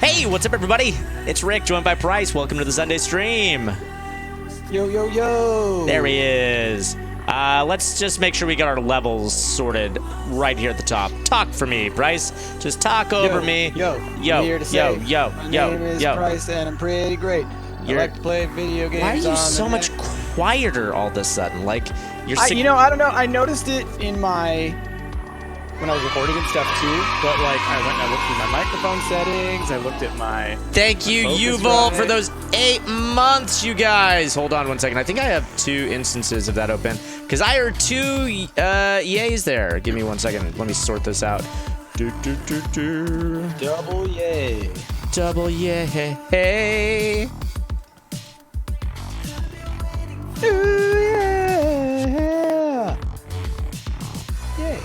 Hey, what's up, everybody? It's Rick, joined by Price. Welcome to the Sunday stream. Yo, yo, yo. There he is. Let's just make sure we got our levels sorted right here at the top. Talk for me, Price. Just talk over me. I'm here to say, my name is Price, and I'm pretty great. I like to play video games. Why are you so much quieter all of a sudden? Like, you're I don't know. I noticed it in when I was recording and stuff too, but like I went and I looked through my microphone settings, I looked at my Thank you, Uval, for those 8 months, you guys. Hold on one second. I think I have 2 instances of that open, because I heard 2 yays there. Give me 1 second. Let me sort this out. Double yay. Double yay. Hey. Ooh, yeah. Yay.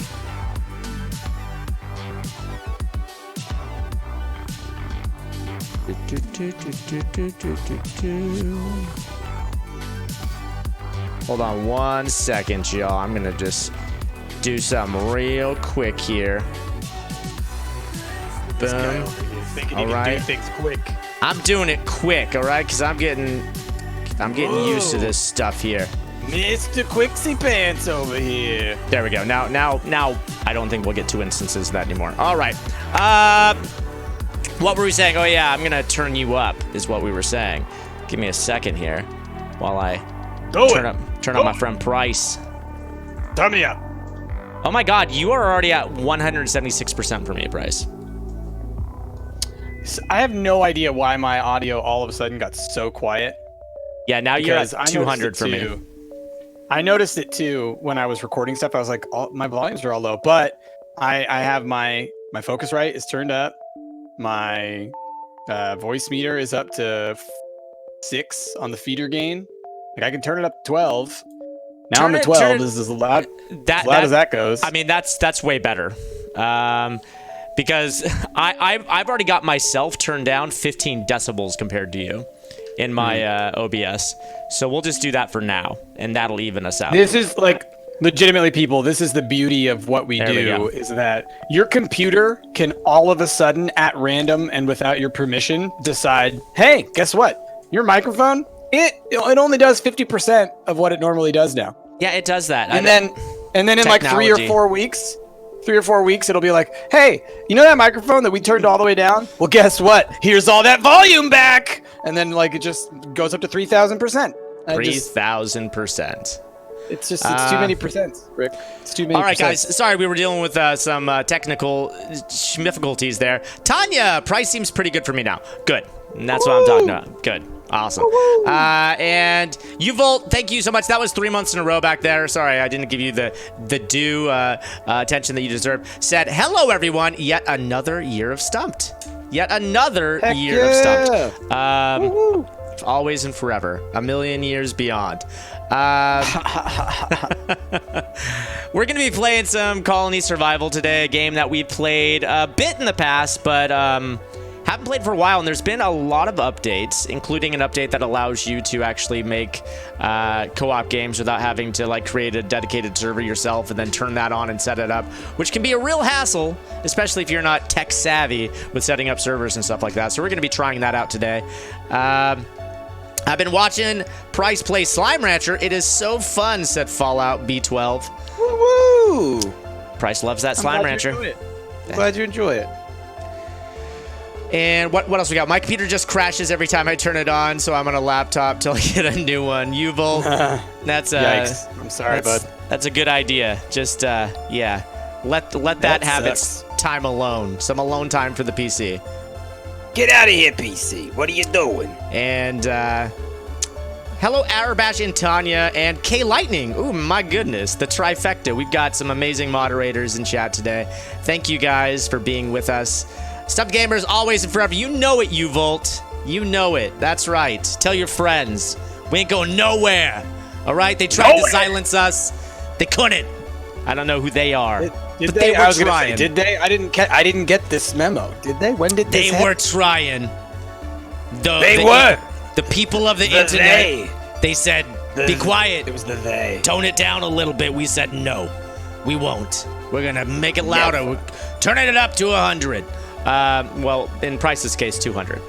Hold on 1 second, y'all. I'm gonna just do something real quick here. Boom. All right. Do things quick. I'm doing it quick, all right, because I'm getting used to this stuff here. Mr. Quixie Pants over here. There we go. Now, I don't think we'll get 2 instances of that anymore. All right. What were we saying? Oh, yeah, I'm going to turn you up is what we were saying. Give me a second here while I turn on my friend Price. Turn me up. Oh, my God. You are already at 176% for me, Price. I have no idea why my audio all of a sudden got so quiet. Yeah, now you're at Because 200 for me. I noticed it too when I was recording stuff. I was like, my volumes are all low, but I have my Focusrite is turned up. My voice meter is up to 6 on the feeder gain. Like I can turn it up to 12. Now I'm at 12. This is as loud as that goes. I mean, that's way better. Because I've already got myself turned down 15 decibels compared to you in my OBS. So we'll just do that for now, and that'll even us out. This is like legitimately, people. This is the beauty of what we do is that your computer can all of a sudden, at random and without your permission, decide, hey, guess what? Your microphone, it only does 50% of what it normally does now. Yeah, it does that. And then in like 3 or 4 weeks, it'll be like, hey, you know that microphone that we turned all the way down? Well, guess what? Here's all that volume back. And then like it just goes up to 3,000%. 3,000%. It's too many percents, Rick. It's too many. All right, percents. guys. Sorry, we were dealing with some technical difficulties there. Tanya, Price seems pretty good for me now. Good. And that's what I'm talking about. Good. Awesome. And Uvolt, thank you so much. That was 3 months in a row back there. Sorry, I didn't give you the due attention that you deserve. Said, hello, everyone. Yet another year of Stumped. Yet another year of Stumped. Always and forever. A million years beyond. We're going to be playing some Colony Survival today, a game that we played a bit in the past, but haven't played for a while, and there's been a lot of updates, including an update that allows you to actually make co-op games without having to like create a dedicated server yourself and then turn that on and set it up, which can be a real hassle, especially if you're not tech savvy with setting up servers and stuff like that. So we're going to be trying that out today. I've been watching Price play Slime Rancher. It is so fun, said Fallout B12. Woo! Price loves that Slime Rancher. I'm glad you enjoy it. And what else we got? My computer just crashes every time I turn it on, so I'm on a laptop till I get a new one. Uvolt, that's yikes. I'm sorry, bud. That's a good idea. Just yeah, let that have its time alone. Some alone time for the PC. Get out of here, PC. What are you doing? And hello, Arabash and Tanya and K Lightning. Ooh, my goodness, the trifecta. We've got some amazing moderators in chat today. Thank you guys for being with us. Stumped Gamers, always and forever. You know it, Uvolt. You know it. That's right. Tell your friends. We ain't going nowhere. All right? They tried to silence us. They couldn't. I don't know who they are. Did they? I was trying. Did they? I didn't get this memo. Did they? When did this They were trying. The people of the internet. They said, be quiet. It was the they. Tone it down a little bit. We said, no, we won't. We're going to make it louder. We're turning it up to 100. Well, in Price's case, 200.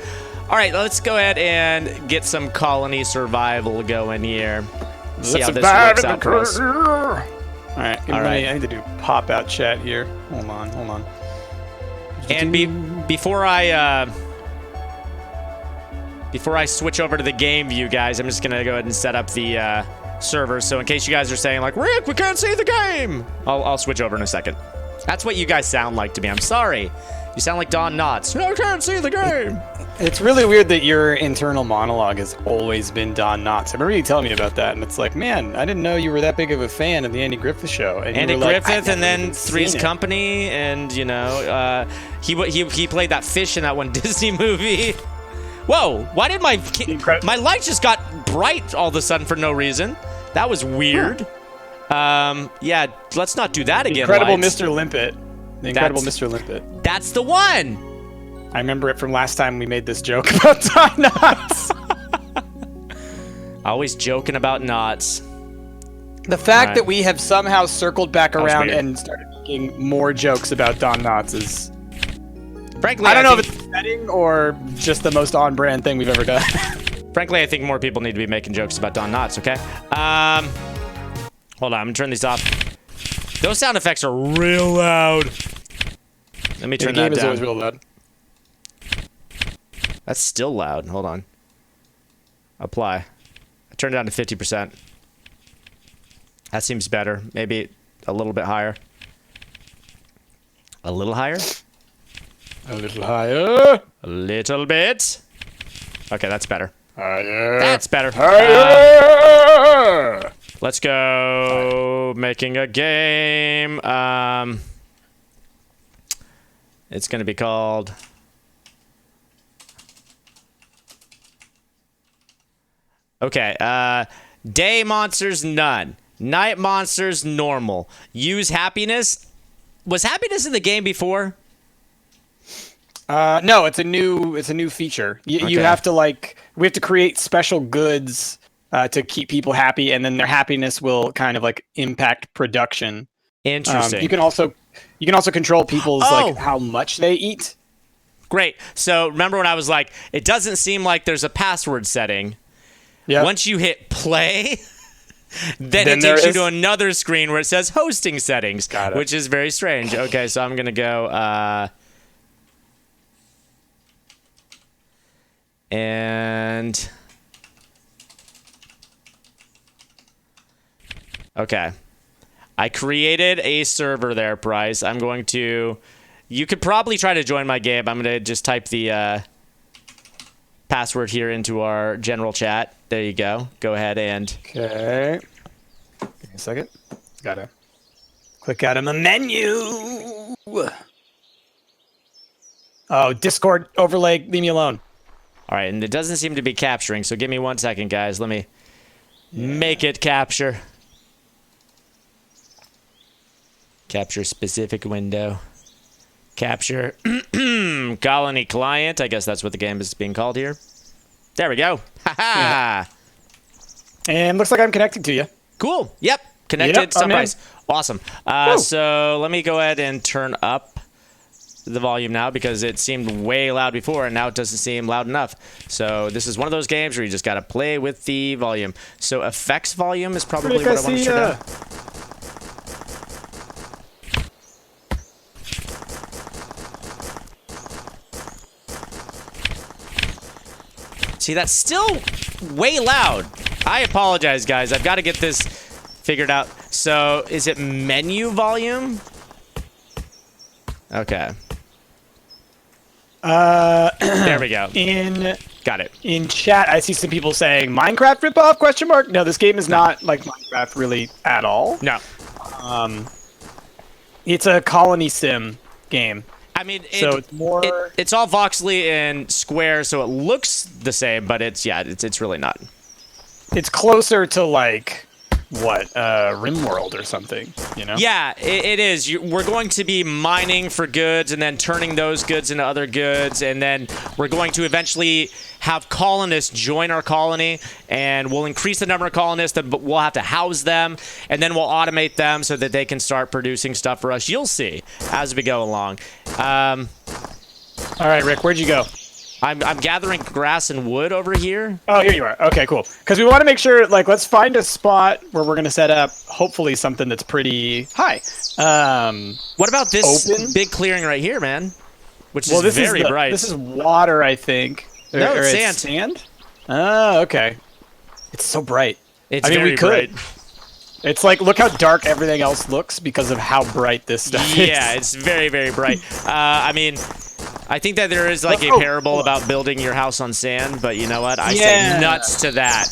All right, let's go ahead and get some Colony Survival going here. See how this works out for us. All right, I need to do pop-out chat here. Hold on. And before I switch over to the game view, guys, I'm just gonna go ahead and set up the server. So in case you guys are saying like, Rick, we can't see the game, I'll switch over in a second. That's what you guys sound like to me. I'm sorry. You sound like Don Knotts. I can't see the game. It's really weird that your internal monologue has always been Don Knotts. I remember you telling me about that, and it's like, man, I didn't know you were that big of a fan of the Andy Griffith Show. And Andy Griffith, and then Three's Company, and you know, he played that fish in that one Disney movie. Whoa! Why did my light just got bright all of a sudden for no reason? That was weird. Yeah, let's not do that again. Incredible Mr. Limpet. The Incredible Mr. Limpet. That's the one. I remember it from last time we made this joke about Don Knotts. Always joking about knots. The fact that we have somehow circled back around and started making more jokes about Don Knotts is... Frankly, I don't know if it's setting or just the most on-brand thing we've ever done. Frankly, I think more people need to be making jokes about Don Knotts, okay? Hold on, I'm gonna turn these off. Those sound effects are real loud. Let me The turn game that is down. always real loud. That's still loud. Hold on. Apply. I turned it down to 50%. That seems better. Maybe a little bit higher. A little higher? A little higher. A little bit. Okay, that's better. Higher. That's better. Higher. Let's go. Making a game. It's going to be called... Okay, day monsters, none. Night monsters, normal. Use happiness. Was happiness in the game before? No, it's a new feature. You Okay. have to we have to create special goods to keep people happy, and then their happiness will kind of like impact production. Interesting. You can also control people's Oh! like how much they eat. Great. So remember when I was like, it doesn't seem like there's a password setting. Yeah. Once you hit play, then it there takes you is- to another screen where it says hosting settings, Got it. which is very strange. Okay, so I'm going to go... and... Okay. I created a server there, Bryce. I'm going to... You could probably try to join my game. I'm going to just type the password here into our general chat. There you go. Go ahead and... Okay. Give me a second. Gotta click out of the menu. Oh, Discord overlay. Leave me alone. All right, and it doesn't seem to be capturing, so give me 1 second, guys. Let me make it capture. Capture specific window. Capture colony client. I guess that's what the game is being called here. There we go. Ha ha. And looks like I'm connected to you. Cool. Yep. Connected. Yep, I'm in. Sunrise. Awesome. Woo. So let me go ahead and turn up the volume now because it seemed way loud before and now it doesn't seem loud enough. So this is one of those games where you just got to play with the volume. So effects volume is probably what I want to turn down. See, that's still way loud. I apologize, guys. I've got to get this figured out. So, is it menu volume? Okay. There we go. Got it. In chat, I see some people saying Minecraft ripoff? Question mark. No, this game is not like Minecraft really at all. No. It's a colony sim game. I mean, So it's more. it's all voxely and square, so it looks the same, but it's really not. It's closer to like what RimWorld or something. You know? Yeah, it is. We're going to be mining for goods and then turning those goods into other goods, and then we're going to eventually have colonists join our colony, and we'll increase the number of colonists, but we'll have to house them, and then we'll automate them so that they can start producing stuff for us. You'll see as we go along. All right, Rick, where'd you go? I'm gathering grass and wood over here. Oh, here you are. Okay, cool. Because we want to make sure, like, let's find a spot where we're going to set up, hopefully, something that's pretty high. What about this Open? big clearing right here, man? Which Well, is this very is bright. This is water, I think. No, Or it's it's sand. Sand? Oh, okay. It's so bright. It's I mean, very we could. bright. It's like, look how dark everything else looks because of how bright this stuff is. Yeah, it's very, very bright. I mean, I think that there is like a Oh, parable hold on. about building your house on sand, but you know what? I Yeah. say nuts to that.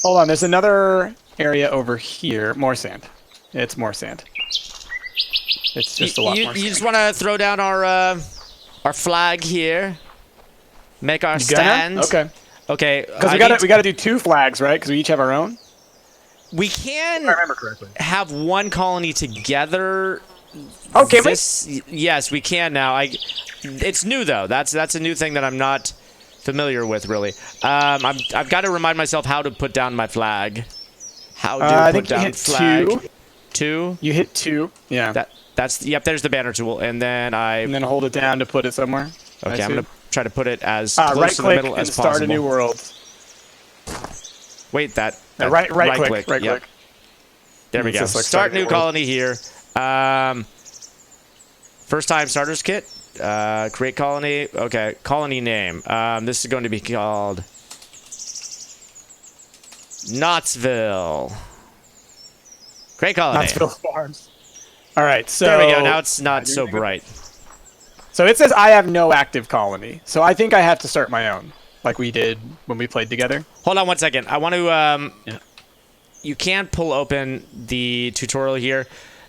Hold on, there's another area over here. More sand. It's more sand. It's just a lot you more you sand. just want to throw down our flag here, make our stand. Okay. Okay. Because I we need- gotta do 2 flags, right? Because we each have our own. we can remember correctly. have one colony together. Okay, Yes, we can now. It's new though. That's a new thing that I'm not familiar with really. I've got to remind myself how to put down my flag. How to I put think you down hit flag. 2. 2. You hit 2. Yeah. That's yep. There's the banner tool, and then And then hold it down to put it somewhere. okay. I'm gonna try to put it as right close to the click middle and as start possible. a new world. Wait, that Right click. Right yep. click. There we It's go. just like Start starting new a world. colony here. First time starters kit. Create colony. Okay, colony name. This is going to be called Knoxville. Great colony. Knoxville Farms. All right, so There we go. Now it's not so bright. So it says I have no active colony. So I think I have to start my own, like we did when we played together. Hold on one second. I want to. Yeah. You can pull open the tutorial here.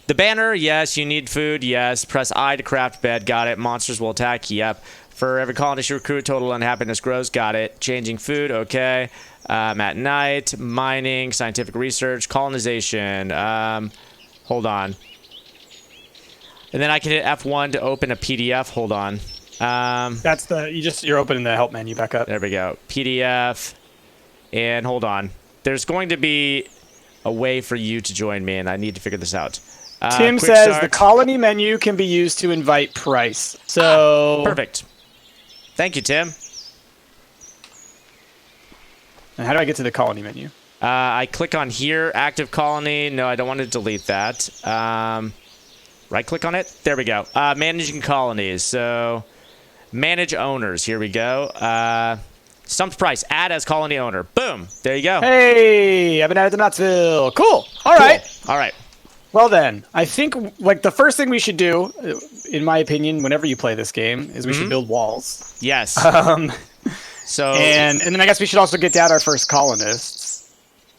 The banner, yes. You need food, yes. Press I to craft bed, got it. Monsters will attack, yep. For every colonist you recruit, total unhappiness grows, got it. Changing food, okay. At night, mining, scientific research, colonization. Hold on. And then I can hit F1 to open a PDF. Hold on. That's you're opening the help menu back up. There we go. PDF. And hold on. There's going to be a way for you to join me, and I need to figure this out. Tim Quick says start. the colony menu can be used to invite Price. So Perfect. Thank you, Tim. And how do I get to the colony menu? I click on here, active colony. No, I don't want to delete that. Right click on it. There we go. Managing colonies. So manage owners. Here we go. Stumped Price. Add as colony owner. Boom. There you go. Hey, I've been added to Knoxville. Cool. All right. All right. Well then, I think like the first thing we should do, in my opinion, whenever you play this game, is we should build walls. Yes. So And then I guess we should also get down our first colonists.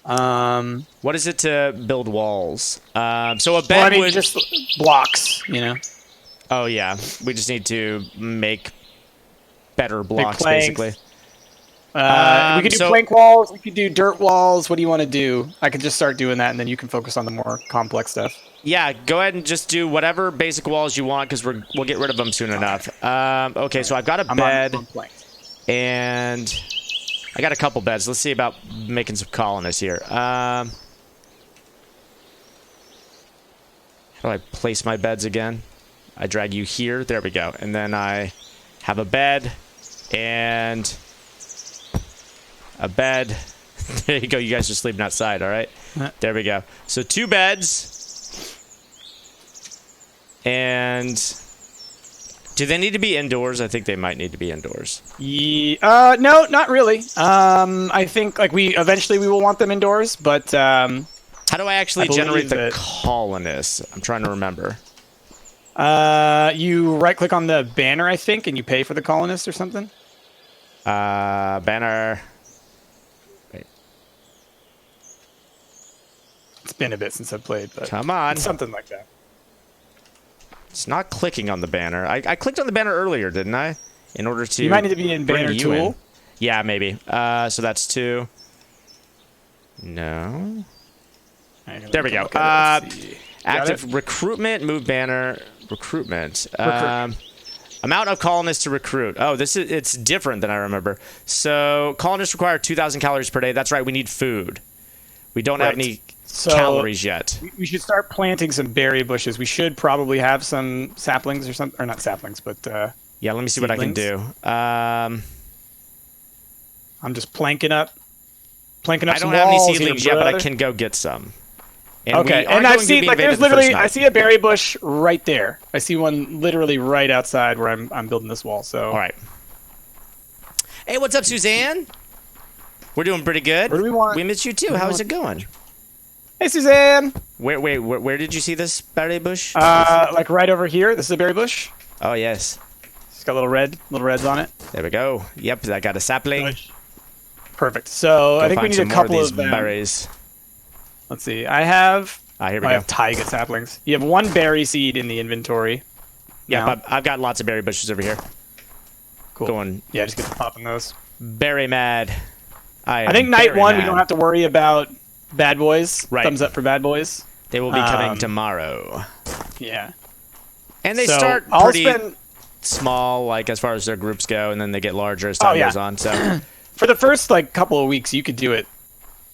what is it to build walls? So a Well, bed I mean, would. just blocks, you know. Oh yeah. We just need to make better blocks, planks. basically. We could do so- plank walls. We could do dirt walls. What do you want to do? I could just start doing that, and then you can focus on the more complex stuff. Yeah, go ahead and just do whatever basic walls you want because we'll get rid of them soon enough. Okay, so I've got a I'm bed on planks. and I got a couple beds. Let's see about making some colonists here. How do I place my beds again? I drag you here. There we go. And then I have a bed and a bed. There you go. You guys are sleeping outside, all right? There we go. So 2 beds. And do they need to be indoors? I think they might need to be indoors. No, not really. I think like we will want them indoors, but How do I actually I generate the believe that- colonists? I'm trying to remember. you right click on the banner, I think, and you pay for the colonist or something. Banner. Wait, It's been a bit since I've played, but come on. something like that. It's not clicking on the banner. I clicked on the banner earlier, didn't I? In order to. You might need to be in bring banner you tool. in. Yeah, maybe. So that's 2. No. There we go. Let's see. Got Active it? recruitment, move banner, recruitment. Amount of colonists to recruit. Oh, it's different than I remember. So colonists require 2,000 calories per day. That's right. We need food. We don't have Right. any So- calories yet. We should start planting some berry bushes. We should probably have some saplings or something, or not saplings, but Yeah, let me see what I can do. I'm just planking up I some don't have any walls seedlings here, yet, but I brother. can go get some. And Okay, we are and I going to see be like invaded there's the first literally I night. see a berry bush right there. I see one literally right outside where I'm building this wall. So All right. Hey, what's up, Suzanne? We're doing pretty good. Where do we want- We missed you too. How's it going? Hey Suzanne, Where did you see this berry bush? like right over here. This is a berry bush. Oh yes. It's got little reds on it. There we go. Yep, I got a sapling. Perfect. So Go I think we find need a some more couple these of them. berries. Let's see. I have Here we I go. have taiga saplings. You have 1 berry seed in the inventory. Yeah, now. I've got lots of berry bushes over here. Cool. Going Yeah, just get to popping those. berry mad. I think night berry 1 we mad. don't have to worry about bad boys. Right. Thumbs up for bad boys. They will be coming um, tomorrow. Yeah. And they So, start I'll pretty spend small, like as far as their groups go, and then they get larger as time yeah. goes on. So for the first like couple of weeks you could do it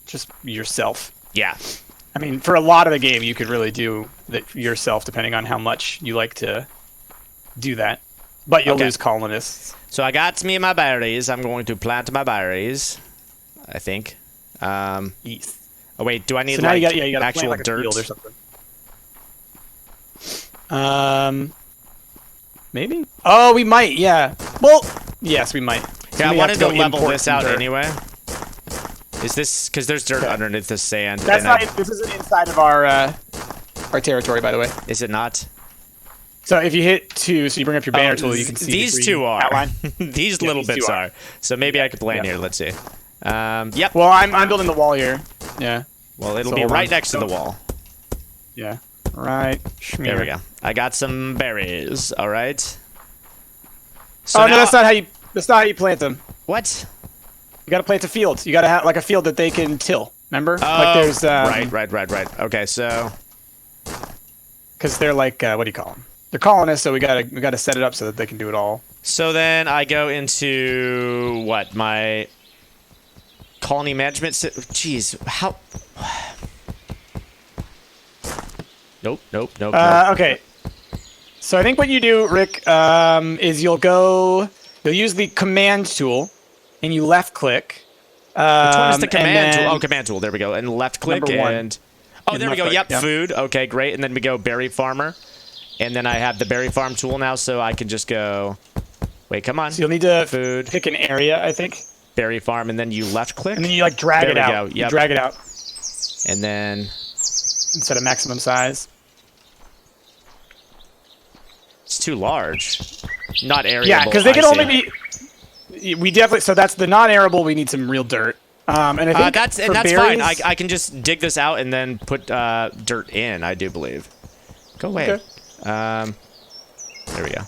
just yourself. yeah. I mean, for a lot of the game you could really do that yourself depending on how much you like to do that. But you'll Okay. lose colonists. So I got me my berries. I'm going to plant my berries. I think. Yes. Oh wait, do I need So now like you got actual plant, like, a dirt? field or something. Maybe. Oh, we might. Yeah. Well, yes, we might. So Yeah, I we have wanted to go level import this some out dirt. anyway. Is this because there's dirt Okay. underneath the sand? That's and not. This isn't inside of our territory, by the way. Is it not? So if you hit 2, so you bring up your banner tool, you can see these the two green are. outline. These Yeah, little these two bits are. are. So maybe I could play in Yeah. here. Let's see. Yep. Well, I'm building the wall here. Yeah. Well, it'll So be hold right on. next to the wall. Yeah. Right. There we go. I got some berries. All right. So Oh now, no, that's not how you. That's not how you plant them. what? You got to plant a field. You got to have like a field that they can till. Remember? Oh, like there's right. Okay, so because they're like what do you call them? They're colonists, so we gotta set it up so that they can do it all. then I go into what my colony management. Jeez, how? Nope. Okay. So I think what you do, Rick, is you'll use the command tool, and you left click. Which one is the and command tool? then- Oh, command tool. There we go. And left click Number 1. and oh, And there we left go. click, Yep, yeah. food. Okay, great. And then we go berry farmer, and then I have the berry farm tool now, so I can just go. Wait, come on. So you'll need to Food. pick an area, I think, Berry farm, and then you left click, and then you like drag There it we out. go, You yep. drag it out and then instead of maximum size. it's too large. Not arable. Yeah, because they can I only see. be. We definitely. So that's the non-arable. We need some real dirt. And I think That's for fine. berries- I can just dig this out and then put dirt in. I do believe. Go away. Okay. There we go.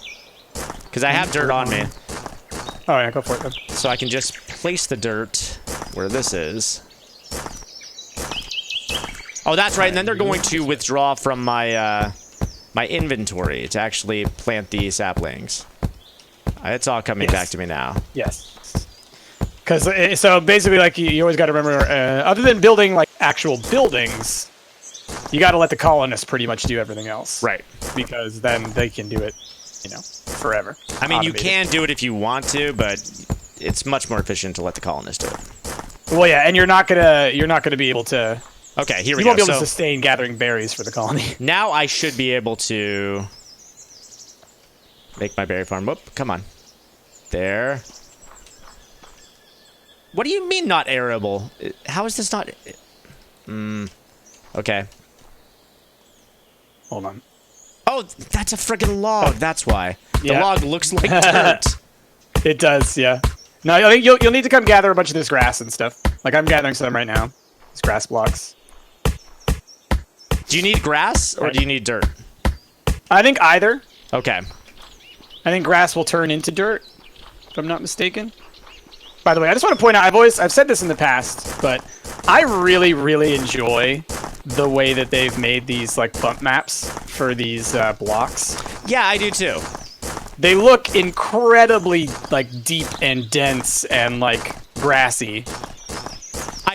Because I have dirt on me, Oh yeah, go for it. Then. so I can just place the dirt where this is. Oh, that's right. And then they're going to withdraw from my my inventory to actually plant the saplings. It's all coming Yes. back to me now. Yes. Because so basically, like you always got to remember, other than building like actual buildings, you got to let the colonists pretty much do everything else. Right. Because then they can do it, forever. I mean, you Automated. can do it if you want to, but it's much more efficient to let the colonists do it. Well, yeah, and you're not gonna be able to. Okay, here we You go. won't be able So to sustain gathering berries for the colony. now I should be able to make my berry farm. Whoop, come on. There. What do you mean not arable? How is this not... Okay. Hold on. Oh, that's a friggin' log. That's why. The Yeah. log looks like dirt. It does, yeah. No, I think you'll need to come gather a bunch of this grass and stuff. Like I'm gathering some right now. These grass blocks. Do you need grass or do you need dirt? I think either. Okay. I think grass will turn into dirt, if I'm not mistaken. By the way, I just want to point out, I've said this in the past, but I really, really enjoy the way that they've made these like bump maps for these blocks. Yeah, I do too. They look incredibly like deep and dense and like grassy.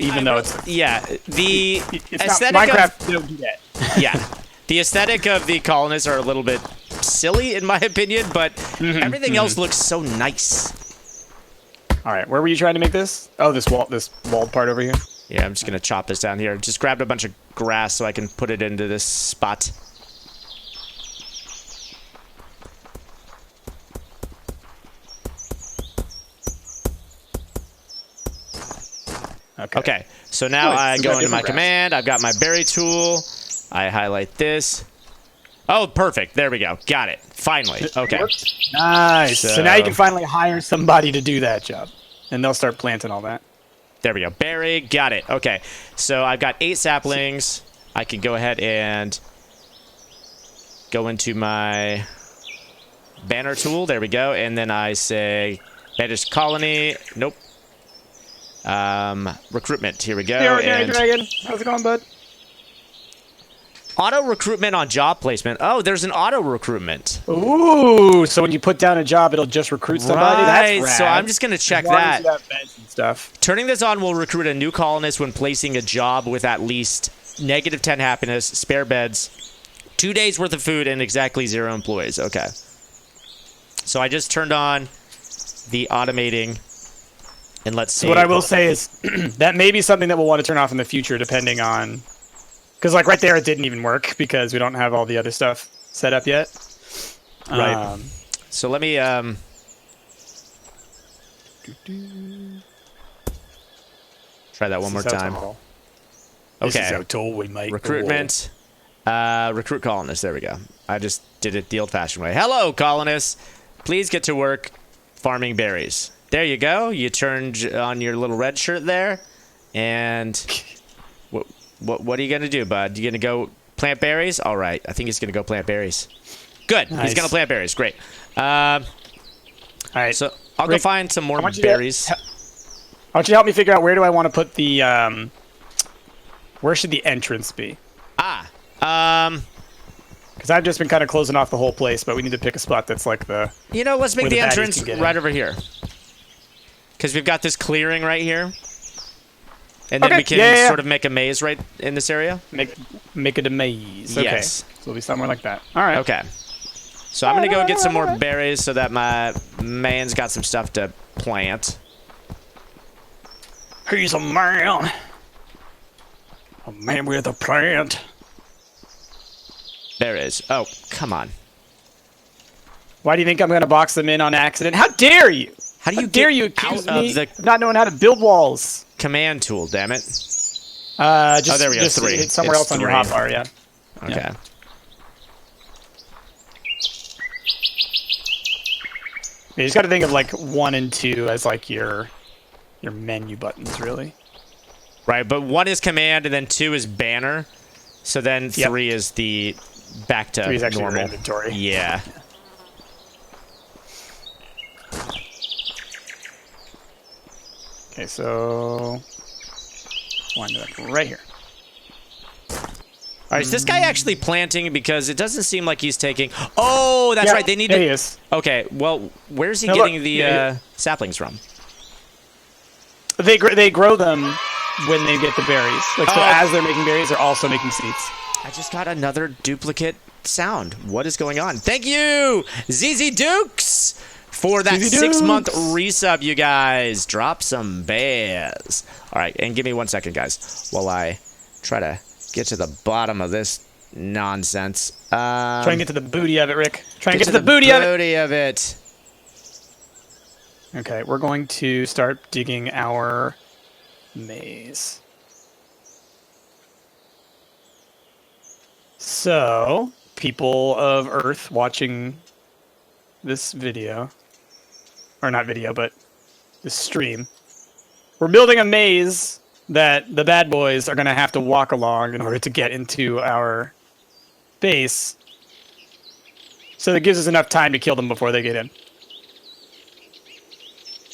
Even though it's- Yeah, the It's aesthetic not of... Minecraft. They don't do that. Yeah. The aesthetic of the colonists are a little bit silly, in my opinion, but everything else looks so nice. All right, where were you trying to make this? Oh, this walled part over here. Yeah, I'm just going to chop this down here. Just grabbed a bunch of grass so I can put it into this spot. Okay, so now Nice. I We've go got into my different grass. command. I've got my berry tool. I highlight this. Oh, perfect. There we go. Got it. Finally. Okay. Nice. So now you So- can finally hire somebody to do that job, and they'll start planting all that. There we go. Berry. Got it. Okay. So I've got 8 saplings. I can go ahead and go into my banner tool. There we go. And then I say manage colony. Nope. Recruitment. Here we go. And Dragon. How's it going, bud? auto recruitment on job placement. Oh, there's an auto recruitment. Ooh, so when you put down a job, it'll just recruit somebody. Right. That's rad. So I'm just going to check As long as that. you have beds and stuff. Turning this on will recruit a new colonist when placing a job with at least -10 happiness, spare beds, 2 days worth of food, and exactly 0 employees. Okay. So I just turned on the automating And let's see. So what I will say is that may be something that we'll want to turn off in the future, depending on, because like right there, it didn't even work because we don't have all the other stuff set up yet. Right. So let me try that one more time. This is Okay. how tall we make Recruitment. Recruit colonists. There we go. I just did it the old-fashioned way. Hello, colonists. Please get to work farming berries. There you go. You turned on your little red shirt there, and what are you gonna do, bud? You gonna go plant berries? All right. I think he's gonna go plant berries. Good. Nice. He's gonna plant berries. Great. All right. So I'll go Rick, find some more I want you berries. I want you to help me figure out where do I want to put the where should the entrance be? Because I've just been kind of closing off the whole place, but we need to pick a spot that's like the. You know, let's make where the the baddies entrance can get right in. over here. Because we've got this clearing right here. And then Okay, we can yeah. sort of make a maze right in this area. Make it a maze. Okay. Yes. So it'll be somewhere like that. All right. Okay. So I'm going to go get some more berries so that my man's got some stuff to plant. He's a man. A man with a plant. Berries. Oh, come on. Why do you think I'm going to box them in on accident? How dare you? How do you dare get you accuse out me of the of not knowing how to build walls? command tool, damn it? Just, there we go, just 3. hit somewhere It's else on your 3. hotbar, yeah. Okay. Yeah. You just got to think of like 1 and 2 as like your menu buttons, really. Right, but 1 is command and then 2 is banner. So then 3 is the back to 3 is actually your normal. inventory. Yeah. Okay, so wind it up right here. All right, is this guy actually planting? Because it doesn't seem like he's taking... Oh, that's Yeah, right. They need there to... he is. Okay, well, where's he No, getting look, the yeah, saplings from? They grow them when they get the berries. Like so, Oh. as they're making berries, they're also making seeds. I just got another duplicate sound. What is going on? Thank you, ZZ Dukes, for that ZZ 6-month Dukes. resub, you guys. Drop some bears. All right, and give me 1 second, guys, while I try to get to the bottom of this nonsense. Try and get to the booty of it, Rick. Try and get to the booty of it. Okay, we're going to start digging our maze. So, people of Earth watching this video, or not video, but this stream, we're building a maze that the bad boys are going to have to walk along in order to get into our base. So that gives us enough time to kill them before they get in.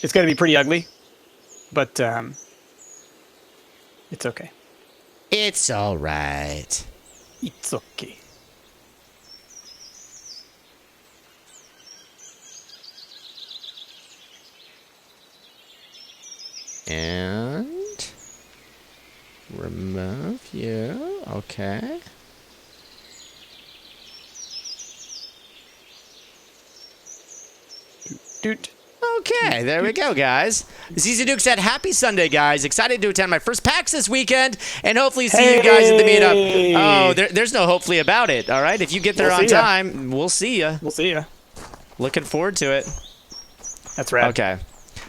It's going to be pretty ugly, but it's okay. It's all right. It's okay. And remove you. Okay. Doot. Okay, there we go, guys. ZZ Duke said, "Happy Sunday, guys! Excited to attend my first PAX this weekend, and hopefully see you guys at the meetup." Hey! Oh, there's no hopefully about it. All right, if you get there We'll on see ya. time, we'll see you. We'll see ya. Looking forward to it. That's rad. Okay.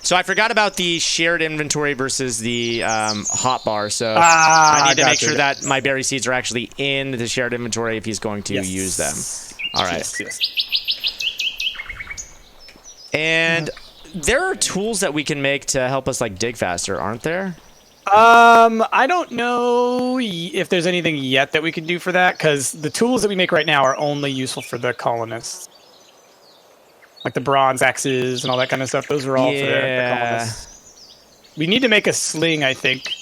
So I forgot about the shared inventory versus the hotbar. So Ah, I need to make gotcha. sure that my berry seeds are actually in the shared inventory if he's going to Yes. use them. All right. Yes. And there are tools that we can make to help us like dig faster, aren't there? I don't know if there's anything yet that we can do for that, because the tools that we make right now are only useful for the colonists. Like the bronze axes and all that kind of stuff. Those are all for the colonists. We need to make a sling, I think.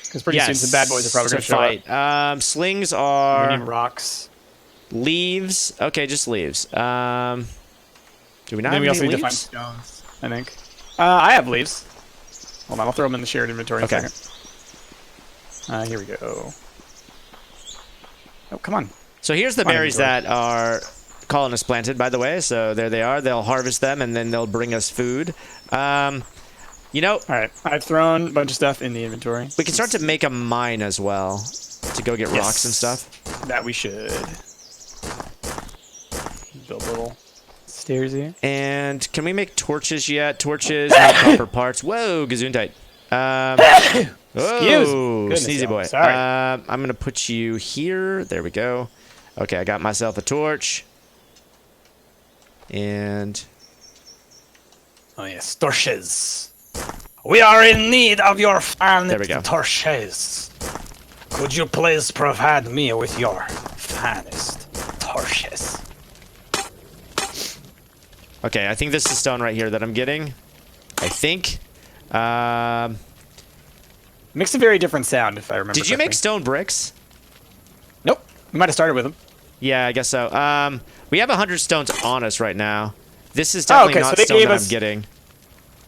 Because pretty soon some bad boys are probably going to show fight. Slings up. We are need rocks. leaves. Okay, just leaves. Do we not Then we have also any need to find leaves? stones, I think. I have leaves. Hold on, I'll throw them in the shared inventory Okay. in a second. Here we go. Oh, come on. So here's the Come on, berries inventory. that are colonists planted, by the way. So there they are. They'll harvest them, and then they'll bring us food. You know, All right, I've thrown a bunch of stuff in the inventory. we can start to make a mine as well to go get rocks and Yes. stuff. That we should. Build a little stairs here. And can we make torches yet? Torches, no copper parts. Whoa, Gesundheit. Excuse Oh, goodness, sneezy y'all. boy. Sorry. I'm gonna put you here. There we go. Okay, I got myself a torch. And Oh yes, torches. We are in need of your fine There we go. torches. Could you please provide me with your finest torches? okay, I think this is stone right here that I'm getting. I think. Makes a very different sound if I remember. Did you make correctly. stone bricks? Nope. We might have started with them. Yeah, I guess so. We have 100 stones on us right now. This is definitely okay, so not they stone gave that us- I'm getting.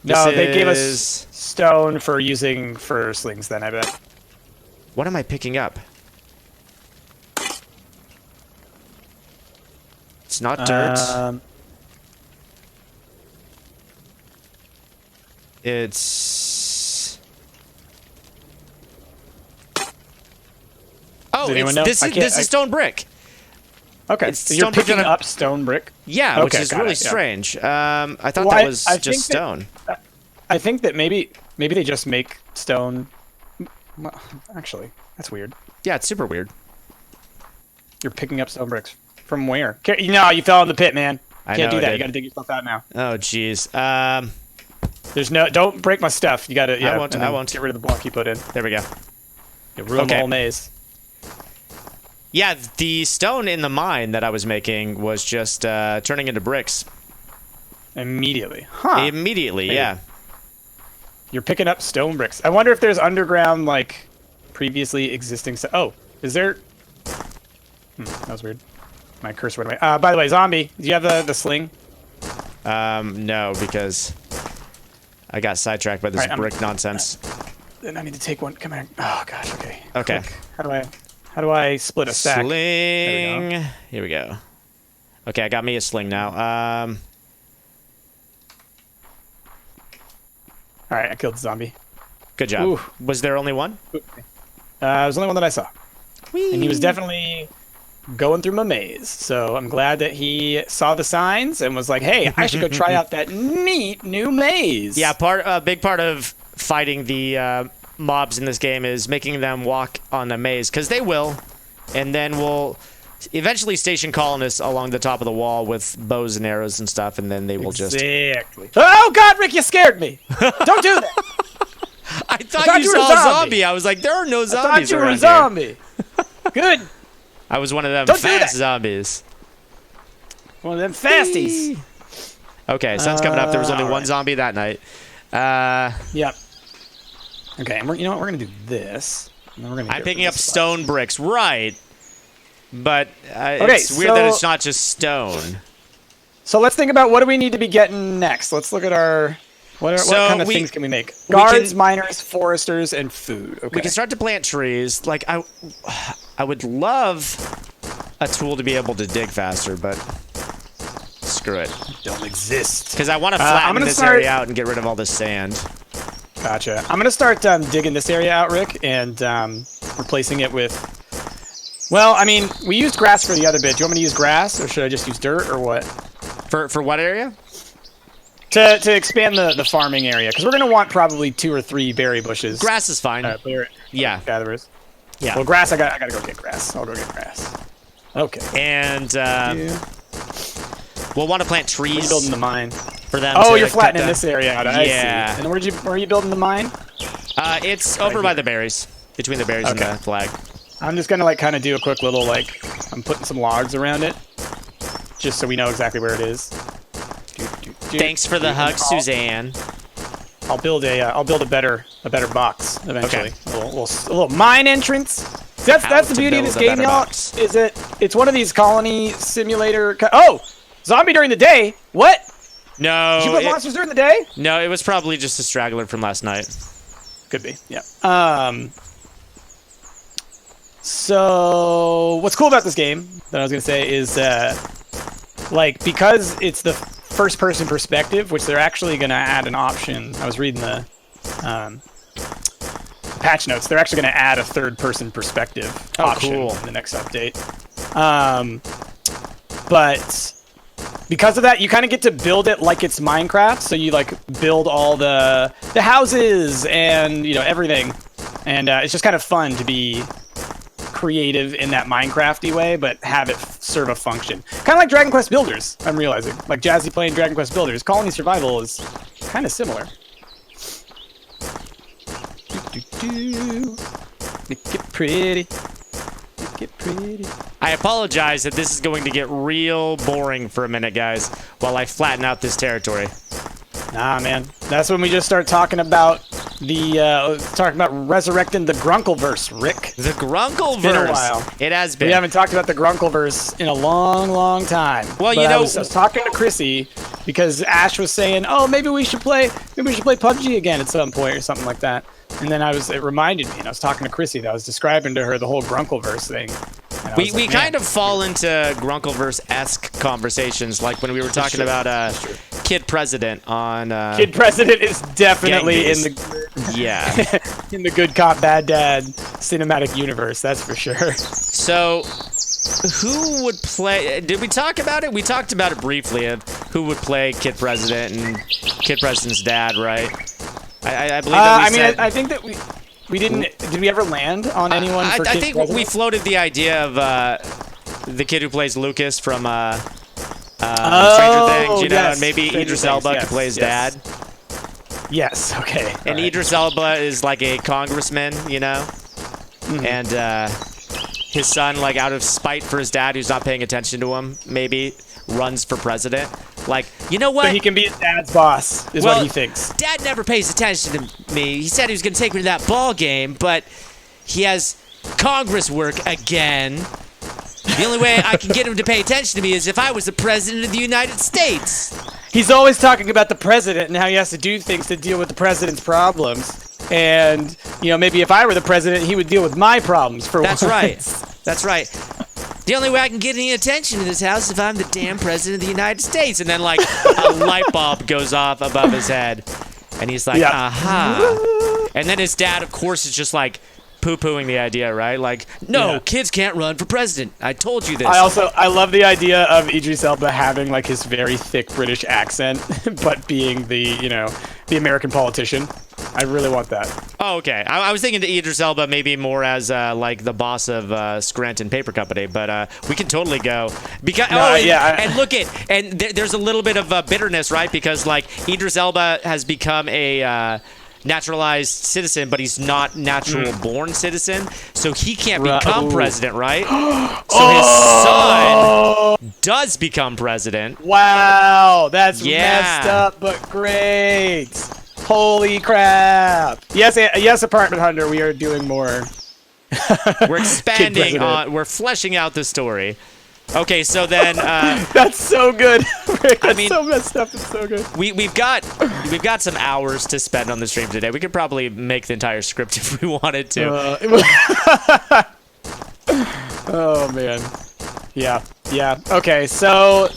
No, This they gave us is- stone for using for slings. Then I bet. What am I picking up? It's not dirt. It's. Oh, Does anyone it's, know? this I is can't- this is stone brick. Okay, It's so you're stone brick picking that I'm- up stone brick. Yeah, which Okay, is got really it, yeah. strange. I thought Well, that was I just think that- stone. I think that maybe they just make stone. Well, actually, that's weird. Yeah, it's super weird. You're picking up stone bricks from where? No, you fell in the pit, man. I Can't know do I that. did. You got to dig yourself out now. Oh, jeez. There's no. Don't break my stuff. You got to. Yeah, won't, and I then won't. Get rid of the block you put in. There we go. You ruin Okay. the whole maze. Yeah, the stone in the mine that I was making was just turning into bricks Immediately. Huh. immediately. Hey. Yeah. You're picking up stone bricks. I wonder if there's underground, like, previously existing stuff. Oh, is there... that was weird. My cursor went away. By the way, zombie, do you have the sling? No, because I got sidetracked by this Alright, I'm- brick nonsense. Then I need to take one. Come here. Oh, gosh, okay. Okay. Click. How do I split a stack? Sling. Here we go. Okay, I got me a sling now. All right, I killed the zombie. Good job. Ooh. Was there only one? It was the only one that I saw. And he was definitely going through my maze. So I'm glad that he saw the signs and was like, hey, I should go try out that neat new maze. Yeah, a big part of fighting the mobs in this game is making them walk on the maze, because they will, and then we'll eventually station colonists along the top of the wall with bows and arrows and stuff, and then they will just... Exactly. Oh, God, Rick, you scared me. Don't do that. I thought you you were a saw a zombie. zombie. I was like, there are no I zombies thought you were a around here. zombie. Good. I was one of them Don't do fast that. zombies. One of them fasties. Okay, sun's coming up. There was only one alright. zombie that night. Yep. Okay, and you know what? We're going to do this. And then we're gonna I'm get picking rid up of this stone bricks, right? But Okay, it's weird that so- it's not just stone. So let's think about what do we need to be getting next. Let's look at our... What So kind of we- things can we make? we Guards, can- miners, foresters, and food. Okay. We can start to plant trees. Like I would love a tool to be able to dig faster, but screw it. Don't exist. Because I want to I'm flatten gonna this start- area out and get rid of all this sand. Gotcha. I'm gonna start digging this area out, Rick, and replacing it with. Well, I mean, we used grass for the other bit. Do you want me to use grass, or should I just use dirt, or what? For what area? To expand the farming area, because we're gonna want probably 2 or 3 berry bushes. Grass is fine. Berry Yeah. gatherers. Yeah. Well, grass. I gotta go get grass. I'll go get grass. Okay. And Yeah. we'll want to plant Where are you trees building the mine? for them. Oh, to you're cut flattening down. this area out. I Yeah. see. And where are you building the mine? It's over by the berries, between the berries Okay. and the flag. I'm just gonna kind of do a quick little I'm putting some logs around it, just so we know exactly where it is. Thanks for the hug, I'll- Suzanne. I'll build a better box eventually. A little mine entrance. That's How the to beauty of this build a game, better y'all. box. Is it's one of these colony simulator. Oh, zombie during the day. What? No, Did you put monsters during the day? no, it was probably just a straggler from last night. Could be. Yeah. So what's cool about this game that I was gonna say is because it's the first person perspective, which they're actually gonna add an option. I was reading the patch notes. They're actually going to add a third-person perspective option cool. in the next update. But because of that, you kind of get to build it like it's Minecraft. So you like build all the houses and everything, and it's just kind of fun to be creative in that Minecrafty way, but have it serve a function. Kind of like Dragon Quest Builders. I'm realizing, like Jazzy playing Dragon Quest Builders, Colony Survival is kind of similar. Make it pretty. Make it pretty. I apologize that this is going to get real boring for a minute, guys, while I flatten out this territory. Nah, man. That's when we just start talking about resurrecting the Grunkleverse, Rick. The Grunkleverse. It's been a while. It has been. We haven't talked about the Grunkleverse in a long, long time. Well, But you I know- was talking to Chrissy because Ash was saying, "Oh, maybe we should play PUBG again at some point or something like that." And then it reminded me, and I was talking to Chrissy that I was describing to her the whole Grunkleverse thing. And I We was like, kind "Man, of fall into Grunkleverse-esque conversations, like when we were talking true. about That's true. Kid President on... Kid President is definitely Gang in the Yeah. in the good cop bad dad cinematic universe. That's for sure. So, who would play... Did we talk about it? We talked about it briefly, of who would play Kid President and Kid President's dad, right? I believe that we said... I think that we didn't. Did we ever land on anyone for I Kid think President? we floated the idea of the kid who plays Lucas from Stranger Things, you know, yes. and maybe Stranger Idris Things, Elba yes, could play his yes. dad. Yes. Okay. And alright. Idris Elba is like a congressman, you know? And his son, like out of spite for his dad who's not paying attention to him, maybe runs for president. Like, you know what? So he can be his dad's boss, is Well, what he thinks. Dad never pays attention to me. He said he was going to take me to that ball game, but he has Congress work again. The only way I can get him to pay attention to me is if I was the president of the United States. He's always talking about the president and how he has to do things to deal with the president's problems. And, maybe if I were the president, he would deal with my problems for That's once. right. That's right. The only way I can get any attention in this house is if I'm the damn president of the United States. And then, like, a light bulb goes off above his head. And he's like, Yeah. aha. And then his dad, of course, is just like poo-pooing the idea, right? Like, no, Yeah. kids can't run for president. I told you this. I love the idea of Idris Elba having like his very thick British accent, but being the American politician. I really want that. Oh, okay. I was thinking to Idris Elba maybe more as like the boss of Scranton Paper Company, but we can totally go because and look there's a little bit of bitterness, right? Because like Idris Elba has become a naturalized citizen, but he's not natural born citizen, so he can't become president, right? So his son does become president. Wow, that's Yeah. messed up, but great. Holy crap! Yes, Apartment Hunter, we are doing more. We're expanding President. on. We're fleshing out the story. Okay, so then That's so good. Rick, that's mean- so messed up. It's so good. we've got some hours to spend on the stream today. We could probably make the entire script if we wanted to. Oh man. Yeah. Okay, so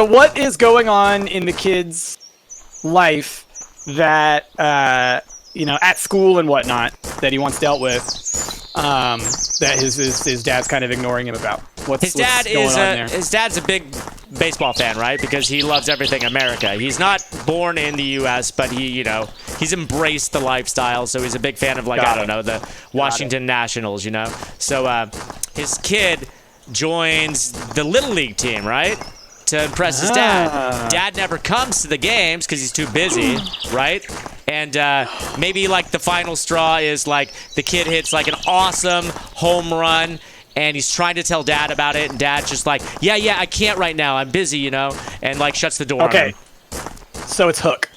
what is going on in the kid's life that at school and whatnot that he wants dealt with, that his dad's kind of ignoring him about? What's going on there? His dad's a big baseball fan, right? Because he loves everything America. He's not born in the U.S., but he's embraced the lifestyle, so he's a big fan of the Washington Nationals, So his kid joins the Little League team, right? To impress his dad. Dad never comes to the games because he's too busy, right? And maybe like the final straw is like the kid hits like an awesome home run and he's trying to tell dad about it, and dad's just like, yeah, I can't right now, I'm busy, and like shuts the door on Okay. him. So it's Hook.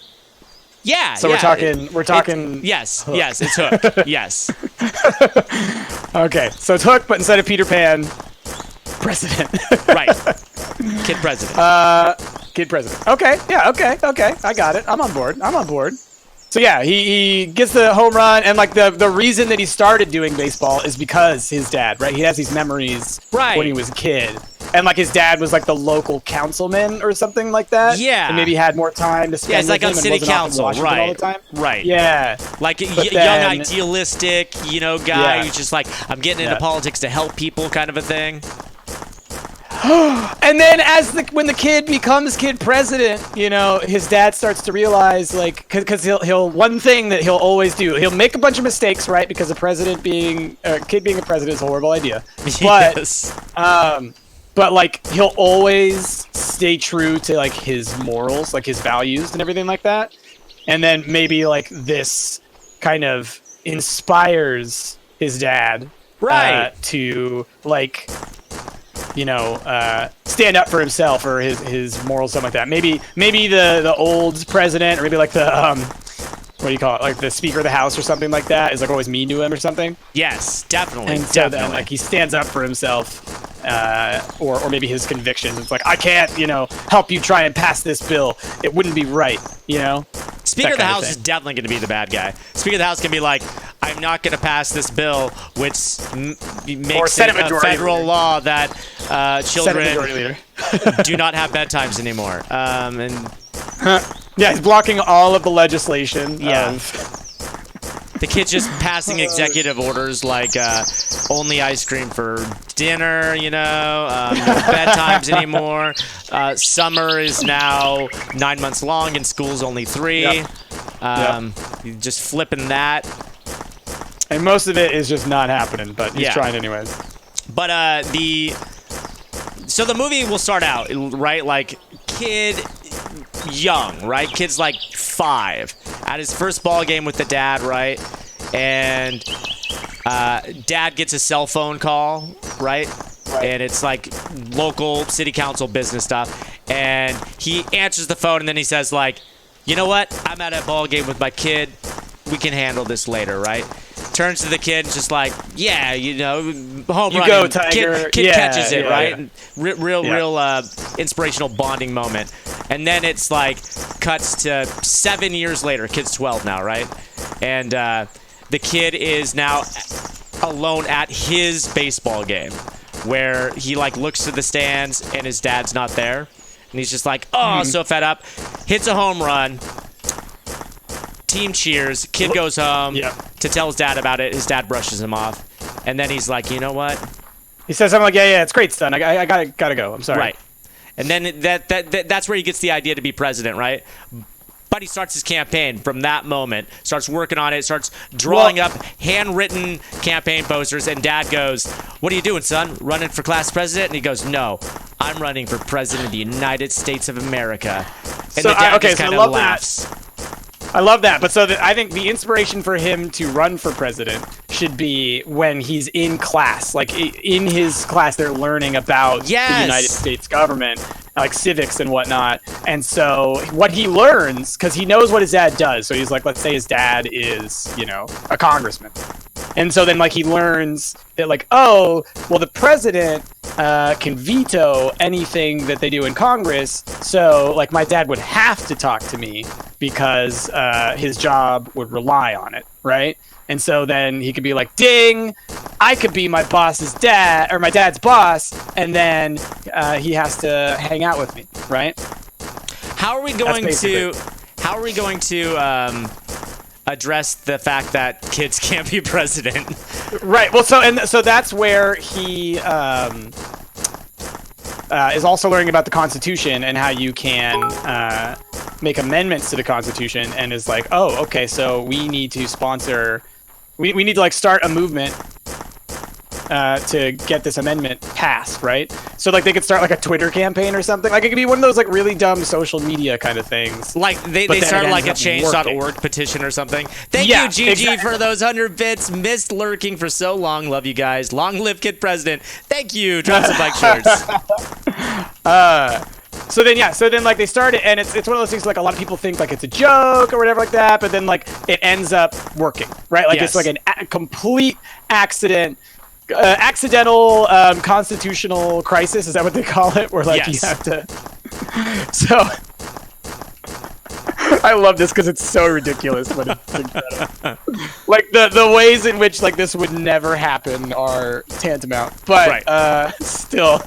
Yeah. So yeah. we're talking Yes, Hook. yes, it's Hook. Yes. Okay, so it's Hook, but instead of Peter Pan, President. Right. Kid president. Kid President. Okay, yeah, okay. I got it. I'm on board. So yeah, he gets the home run, and like the reason that he started doing baseball is because his dad, right? He has these memories Right. when he was a kid, and like his dad was like the local councilman or something like that. Yeah. and maybe had more time to spend. Yeah, it's like with on him and city wasn't off in council, Washington right? all the time. Right. Yeah, Like a But young, then- idealistic, guy Yeah. who's just like, I'm getting into Yeah. politics to help people, kind of a thing. and then when the kid becomes kid president, his dad starts to realize like because he'll one thing that he'll always do, he'll make a bunch of mistakes, right? Because a kid being a president is a horrible idea. But Yes. but like he'll always stay true to like his morals, like his values and everything like that. And then maybe like this kind of inspires his dad, Right. to like stand up for himself or his morals, something like that. Maybe the old president, or maybe like the what do you call it, like the Speaker of the House or something like that, is like always mean to him or something. Yes, definitely. And so then definitely. like he stands up for himself, or maybe his convictions. It's like, I can't help you try and pass this bill. It wouldn't be right. Speaker of the kind of House thing. is definitely going to be the bad guy. Speaker of the House can be like, I'm not going to pass this bill, which makes Senate it a Majority federal Leader. law that Senate Majority children Leader. do not have bedtimes anymore. And Yeah, he's blocking all of the legislation. Yeah. of- the kid's just passing executive orders like only ice cream for dinner, no bedtimes anymore. Summer is now 9 months long and school's only 3. Yep. Just flipping that. And most of it is just not happening, but he's Yeah. trying anyways. But so the movie will start out, right? Like kid young, right? Kid's like 5 at his first ball game with the dad, right? And dad gets a cell phone call, right? And it's like local city council business stuff. And he answers the phone and then he says like, you know what? I'm at a ball game with my kid. We can handle this later, right? Turns to the kid and just like, yeah, home You run. go, And Tiger. Kid Yeah, catches it, yeah, right? yeah. And real inspirational bonding moment. And then it's like cuts to 7 years later. Kid's 12 now, right? And the kid is now alone at his baseball game, where he like looks to the stands and his dad's not there, and he's just like, oh, so fed up. Hits a home run. Team cheers. Kid goes home Yep. to tell his dad about it. His dad brushes him off, and then he's like, you know what? He says something like, yeah, it's great, son. I gotta go. I'm sorry. Right. And then that's where he gets the idea to be president, right? But he starts his campaign from that moment, starts working on it, starts drawing up handwritten campaign posters, and dad goes, what are you doing, son? Running for class president? And he goes, no, I'm running for president of the United States of America. And So the dad okay, just so I kind of love that. laughs. I love that. But I think the inspiration for him to run for president should be when he's in class. Like in his class, they're learning about the Yes. United States government, like civics and whatnot. And so what he learns, because he knows what his dad does. So he's like, let's say his dad is, a congressman. And so then like he learns that like, oh, well, the president can veto anything that they do in Congress. So like my dad would have to talk to me because his job would rely on it, right? And so then he could be like, ding, I could be my boss's dad or my dad's boss, and then he has to hang out with me, right? How are we going basically to address the fact that kids can't be president? Right. Well, so that's where he is also learning about the Constitution and how you can make amendments to the Constitution, and is like, oh, okay, so we need to sponsor, we need to like start a movement to get this amendment passed, right? So like they could start like a Twitter campaign or something. Like it could be one of those like really dumb social media kind of things. Like they But then start it like a ends up working. change.org petition or something. Thank Yeah, you, GG, exactly. for those 100 bits. Missed lurking for so long. Love you guys. Long live Kid President. Thank you. Drop some bike shirts. So then like they started, and it's one of those things like a lot of people think like it's a joke or whatever like that, but then like it ends up working, right? Like Yes. it's like a complete accidental constitutional crisis. Is that what they call it? Where like Yes. you have to. So I love this because it's so ridiculous, but it's incredible. Like the ways in which like this would never happen are tantamount, but Right. still.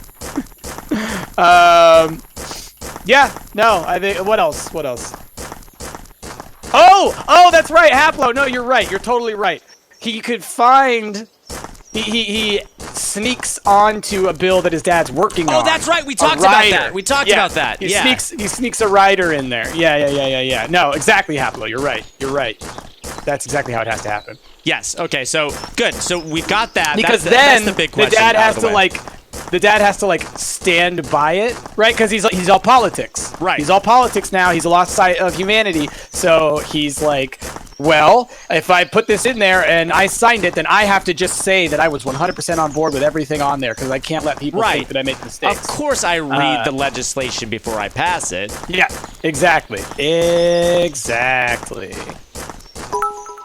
Yeah. No. I think. What else? What else? Oh, that's right, Haplo. No, you're right. You're totally right. He could find. He sneaks onto a bill that his dad's working on. Oh, that's right. We talked about that. We talked about that. He sneaks a rider in there. Yeah. No, exactly, Haplo. You're right. That's exactly how it has to happen. Yes. Okay. So good. So we've got that. Because that's then the big question. The dad has to stand by it, right? Because he's all politics. Right. He's all politics now. He's lost sight of humanity. So he's like, well, if I put this in there and I signed it, then I have to just say that I was 100% on board with everything on there because I can't let people think that I make mistakes. Of course, I read the legislation before I pass it. Yeah. Exactly.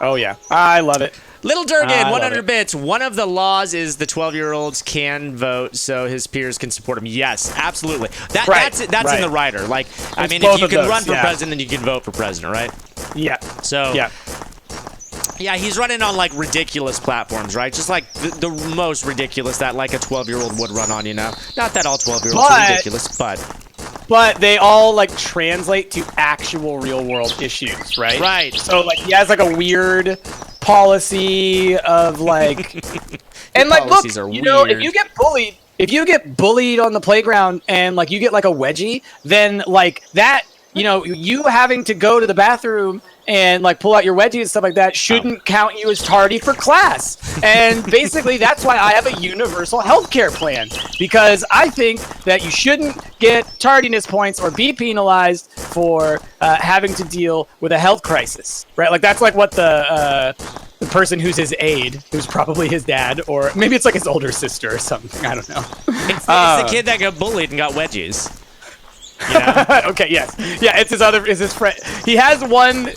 Oh yeah, I love it. Little Durgan, 100 bits. One of the laws is the 12-year-olds can vote, so his peers can support him. Yes, absolutely. That's in the rider. Like, I mean, if you can run for president, then you can vote for president, right? Yeah. So. Yeah, he's running on like ridiculous platforms, right? Just like the most ridiculous that like a 12-year-old would run on, you know? Not that all 12-year-olds are ridiculous, but they all like translate to actual real-world issues, right? Right. So like he has like a weird policy of like, and like look, you know, if you get bullied on the playground and like you get like a wedgie, then like that, you know, you having to go to the bathroom and like pull out your wedgie and stuff like that shouldn't count you as tardy for class. And basically that's why I have a universal healthcare plan, because I think that you shouldn't get tardiness points or be penalized for having to deal with a health crisis, right? Like that's like what the person who's his aide, who's probably his dad, or maybe it's like his older sister or something, I don't know. It's the kid that got bullied and got wedgies. You know? Okay, yes. Yeah, it's his friend. He has one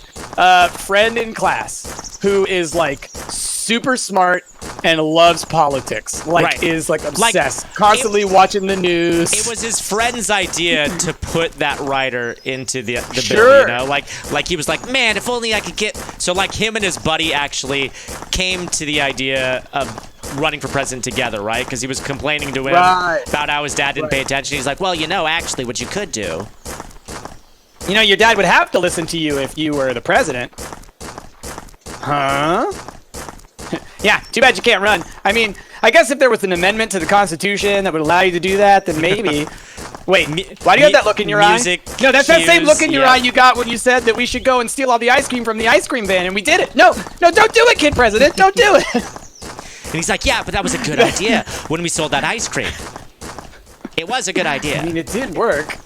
friend in class who is like super smart and loves politics. Like is like obsessed, constantly watching the news. It was his friend's idea to put that rider into the bill, you know? Like he was like, man, if only I could get. So like him and his buddy actually came to the idea of running for president together, right? Because he was complaining to him about how his dad didn't pay attention. He's like, well, you know, actually what you could do. You know, your dad would have to listen to you if you were the president. Huh? Yeah, too bad you can't run. I mean, I guess if there was an amendment to the Constitution that would allow you to do that, then maybe. Wait, why do you have that look in your eye? No, that's that same look in your eye you got when you said that we should go and steal all the ice cream from the ice cream van, and we did it. No, don't do it, kid president. Don't do it. And he's like, yeah, but that was a good idea when we sold that ice cream. It was a good idea. I mean, it did work.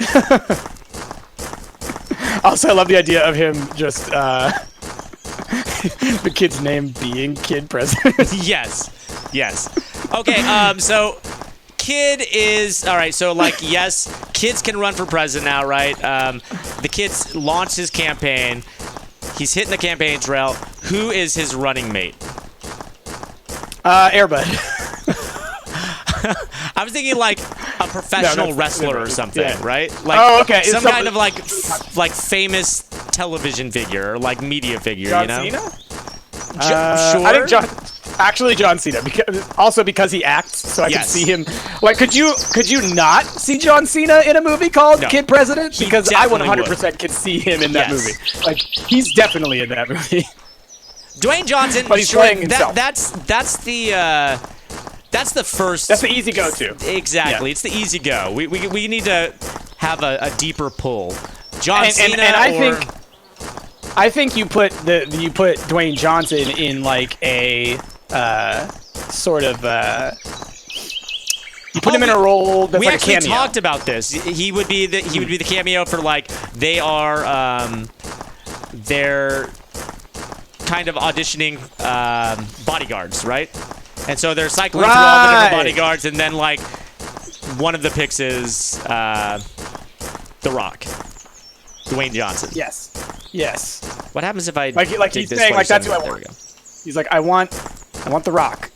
Also, I love the idea of him just, the kid's name being Kid President. Yes. Okay, so kid is, all right, so like, yes, kids can run for president now, right? The kid's launched his campaign. He's hitting the campaign trail. Who is his running mate? Airbud. I was thinking like a professional wrestler or something, right? Like, oh, okay. Some kind of like famous television figure or like media figure, John you know? Cena? Sure. I think John Cena, because he acts, so I can see him. Like, could you not see John Cena in a movie called Kid President? Because I 100% could see him in that movie. Like, he's definitely in that movie. Dwayne Johnson, but he's playing himself. That's the first. That's the easy go-to. Exactly, it's the easy go. We need to have a deeper pull. John Cena, and I think you put Dwayne Johnson in like a sort of. You put him in a role that's like a cameo. We actually talked about this. He would be the cameo for like they are they're kind of auditioning bodyguards, right? And so they're cycling through all the different bodyguards, and then like one of the picks is The Rock, Dwayne Johnson. Yes. What happens if I like he's saying like that's who I want? There we go. He's like I want The Rock.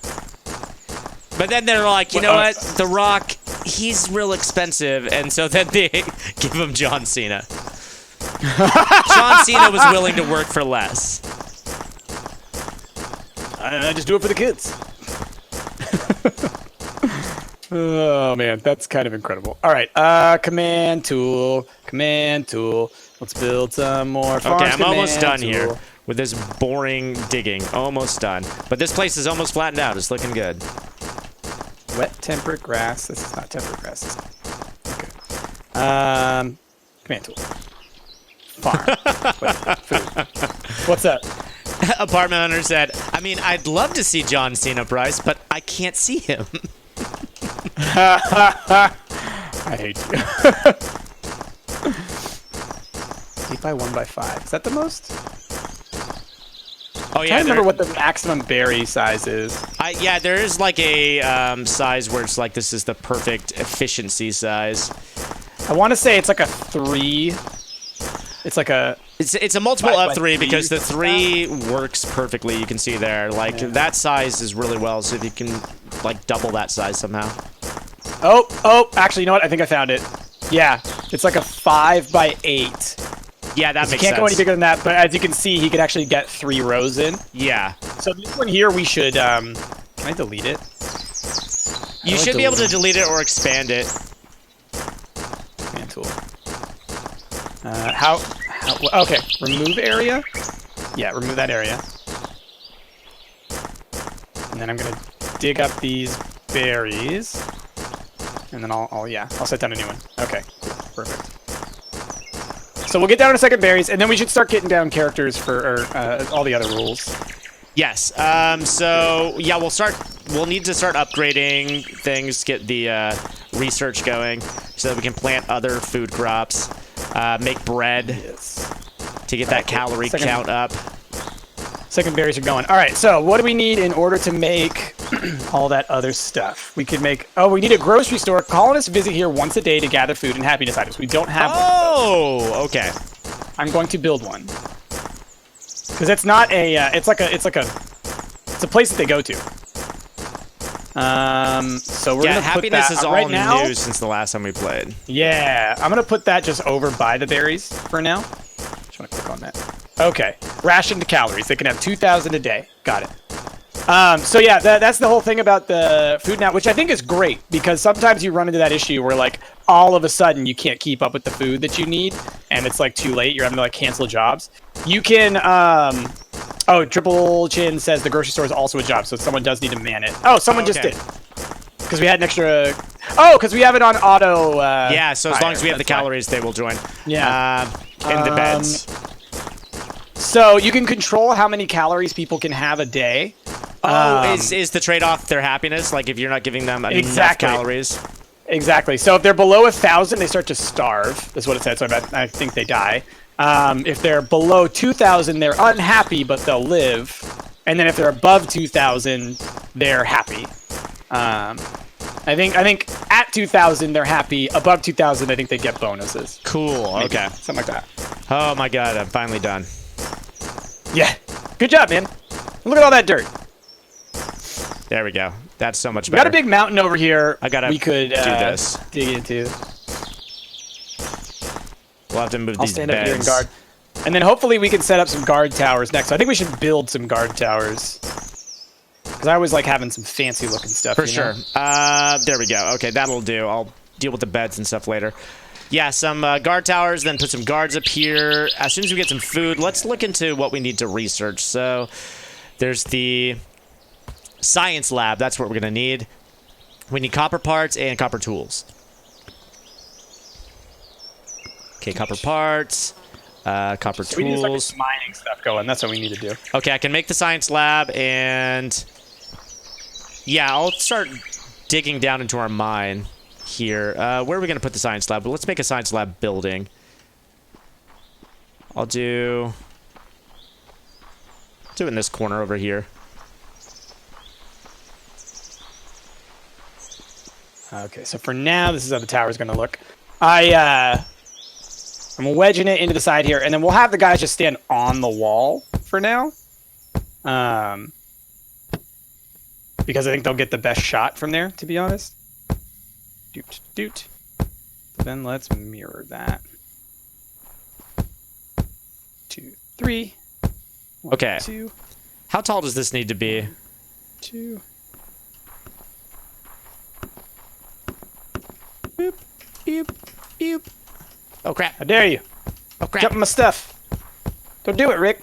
But then they're like, you know what? The Rock, he's real expensive, and so then they give him John Cena. John Cena was willing to work for less. I just do it for the kids. Oh man, that's kind of incredible. All right, command tool. Let's build some more farms. Okay, I'm almost done tool. here with this boring digging. Almost done. But this place is almost flattened out. It's looking good. Wet temperate grass. This is not temperate grass. Okay. Command tool. Farm. Wait, food. What's up? Apartment owner said, I mean, I'd love to see John Cena Price, but I can't see him. I hate you. 8 by 1 by 5. Is that the most? Oh, I yeah. can't remember what the maximum berry size is. Yeah, there is like a size where it's like this is the perfect efficiency size. I want to say it's like a 3. It's like a... It's a multiple 5 of by 3 3 because the something 3 works perfectly. You can see there. Like, that size is really well, so if you can, like, double that size somehow. Oh, actually, you know what? I think I found it. Yeah, it's like a 5 by 8. Yeah, that makes You sense. can't go any bigger than that, but as you can see, he could actually get 3 rows in. Yeah. So this one here, we should... can I delete it? You should be able to delete it or expand it. Command tool. Okay, remove area. Yeah, remove that area. And then I'm gonna dig up these berries, and then I'll set down a new one. Okay, perfect. So we'll get down to second berries, and then we should start getting down characters for all the other rules. Yes. So yeah, we'll need to start upgrading things, get the research going, so that we can plant other food crops, make bread to get that calorie count up. Second berries are going. All right. So what do we need in order to make all that other stuff? We could make. Oh, we need a grocery store. Colonists visit here once a day to gather food and happiness items. We don't have one. Oh, okay. I'm going to build one. Because it's not a, it's a place that they go to. So we're gonna put happiness that is all right now. new since the last time we played. Yeah, I'm gonna put that just over by the berries for now. Just wanna click on that. Okay, rationed calories. They can have 2,000 a day. Got it. So yeah, that's the whole thing about the food now, which I think is great because sometimes you run into that issue where like all of a sudden you can't keep up with the food that you need and it's like too late. You're having to like cancel jobs. You can, Triple Chin says the grocery store is also a job, so someone does need to man it. Oh, someone just did. Because we had an extra, because we have it on auto. Yeah, so as long as we have the fine. calories, they will join. Yeah. In the beds. So you can control how many calories people can have a day. Is the trade-off their happiness? Like if you're not giving them enough calories? Exactly. So if they're below 1,000, they start to starve. That's what it said. So I think they die. If they're below 2,000, they're unhappy, but they'll live. And then if they're above 2,000, they're happy. I think at 2,000 they're happy. Above 2,000, I think they get bonuses. Cool. Maybe. Okay. Something like that. Oh my god, I'm finally done. Yeah. Good job, man. Look at all that dirt. There we go. That's so much We better. got a big mountain over here. We could do this. dig into. We'll have to move I'll these stand beds. up here and guard. And then hopefully we can set up some guard towers next. I think we should build some guard towers. Because I always like having some fancy looking stuff. For sure. There we go. Okay, that'll do. I'll deal with the beds and stuff later. Yeah, some guard towers, then put some guards up here. As soon as we get some food, let's look into what we need to research. So there's the science lab. That's what we're going to need. We need copper parts and copper tools. Okay, copper parts, copper tools. We need like some mining stuff going. That's what we need to do. Okay, I can make the science lab, and yeah, I'll start digging down into our mine here. Where are we going to put the science lab? But let's make a science lab building. I'll do it in this corner over here. Okay, so for now, this is how the tower's going to look. I'm wedging it into the side here, and then we'll have the guys just stand on the wall for now. Because I think they'll get the best shot from there, to be honest. Doot, doot. Then let's mirror that. 2, 3. 1, Okay. 2, How tall does this need to be? 2. Boop, boop, boop. Oh crap! How dare you? Oh crap! Jump on my stuff. Don't do it, Rick.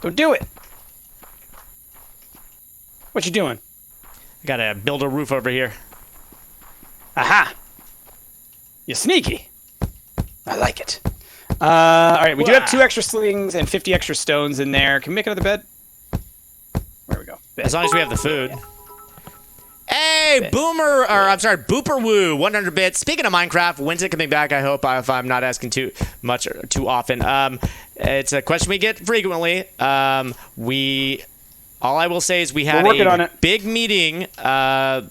Don't do it. What you doing? I gotta build a roof over here. Aha! You sneaky. I like it. All right, we do have 2 extra slings and 50 extra stones in there. Can we make another bed? There we go. Bed. As long as we have the food. Hey, Boomer, or I'm sorry, Booper Woo, 100 bits. Speaking of Minecraft, when's it coming back? I hope, if I'm not asking too much or too often. It's a question we get frequently. All I will say is we had a big meeting the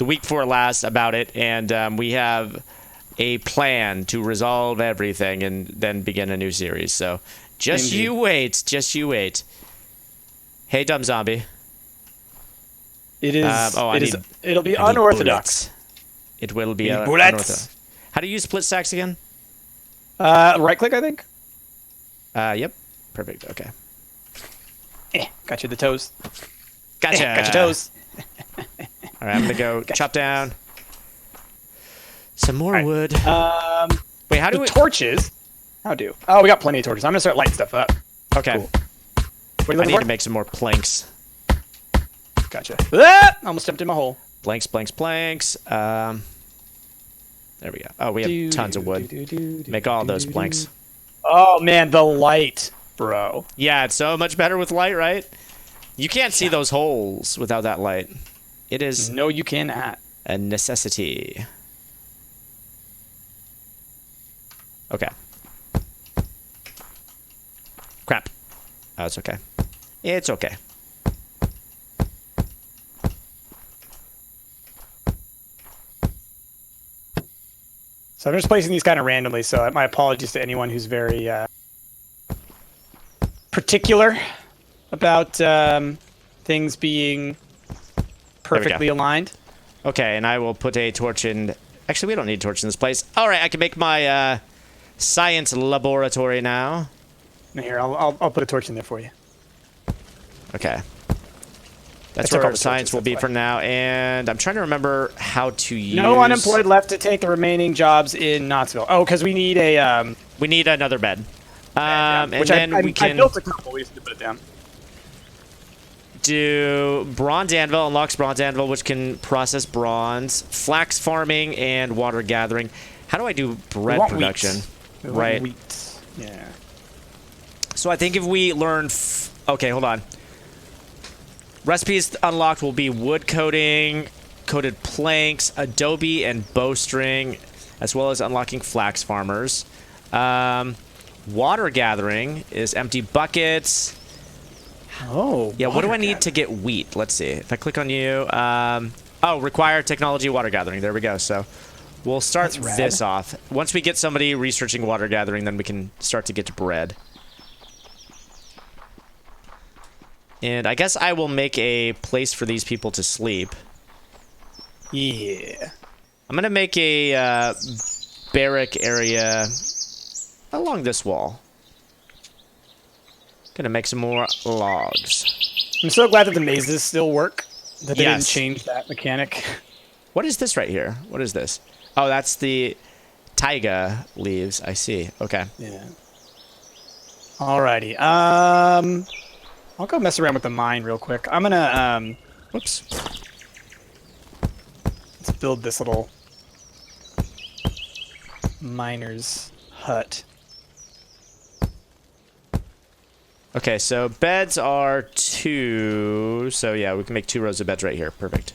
week before last about it, and we have a plan to resolve everything and then begin a new series. So just Indeed. you wait. Just you wait. Hey, dumb zombie. It is. I need It'll be I need unorthodox. bullets. It will be Bullets. unorthodox. How do you use split stacks again? Right click, I think. Yep. Perfect. Okay. Got you the toes. Gotcha. Got your toes. All right, I'm gonna go chop down some more All right. wood. Wait, how do The we? torches. How do? Oh, we got plenty of torches. I'm gonna start lighting stuff up. Okay. Cool. What are you I looking need for? to make some more planks. Gotcha. Ah! Almost jumped in my hole. Planks. There we go. Oh, we have tons of wood. Make all those planks. Oh man, the light, bro. Yeah, it's so much better with light, right? You can't see those holes without that light. It is No, you cannot. a necessity. Okay. Crap. Oh, it's okay. It's okay. So I'm just placing these kind of randomly. So my apologies to anyone who's very particular about things being perfectly aligned. Okay, and I will put a torch in. Actually, we don't need a torch in this place. All right, I can make my science laboratory now. Here, I'll put a torch in there for you. Okay. That's took where all our the science torches, will be that's for now. And I'm trying to remember how to use... No unemployed left to take the remaining jobs in Knoxville. Oh, because we need a We need another bed. And which then we I can built a couple. We just need to put it down. do bronze anvil, unlocks bronze anvil, which can process bronze, flax farming, and water gathering. How do I do bread want production? wheat. We want Right. Wheat. Yeah. So I think if we learn... okay, hold on. Recipes unlocked will be wood coating, coated planks, adobe, and bowstring, as well as unlocking flax farmers. Water gathering is empty buckets. Oh. Yeah, what do I need to get wheat? Let's see. If I click on you, require technology water gathering. There we go. So we'll start That's rad. this off. Once we get somebody researching water gathering, then we can start to get to bread. And I guess I will make a place for these people to sleep. Yeah. I'm gonna make a barrack area along this wall. Gonna make some more logs. I'm so glad that the mazes still work. That they didn't Yes. change that mechanic. What is this right here? What is this? Oh, that's the taiga leaves. I see. Okay. Yeah. Alrighty. I'll go mess around with the mine real quick. I'm gonna Whoops. let's build this little miner's hut. Okay, so beds are 2. So yeah, we can make 2 rows of beds right here. Perfect.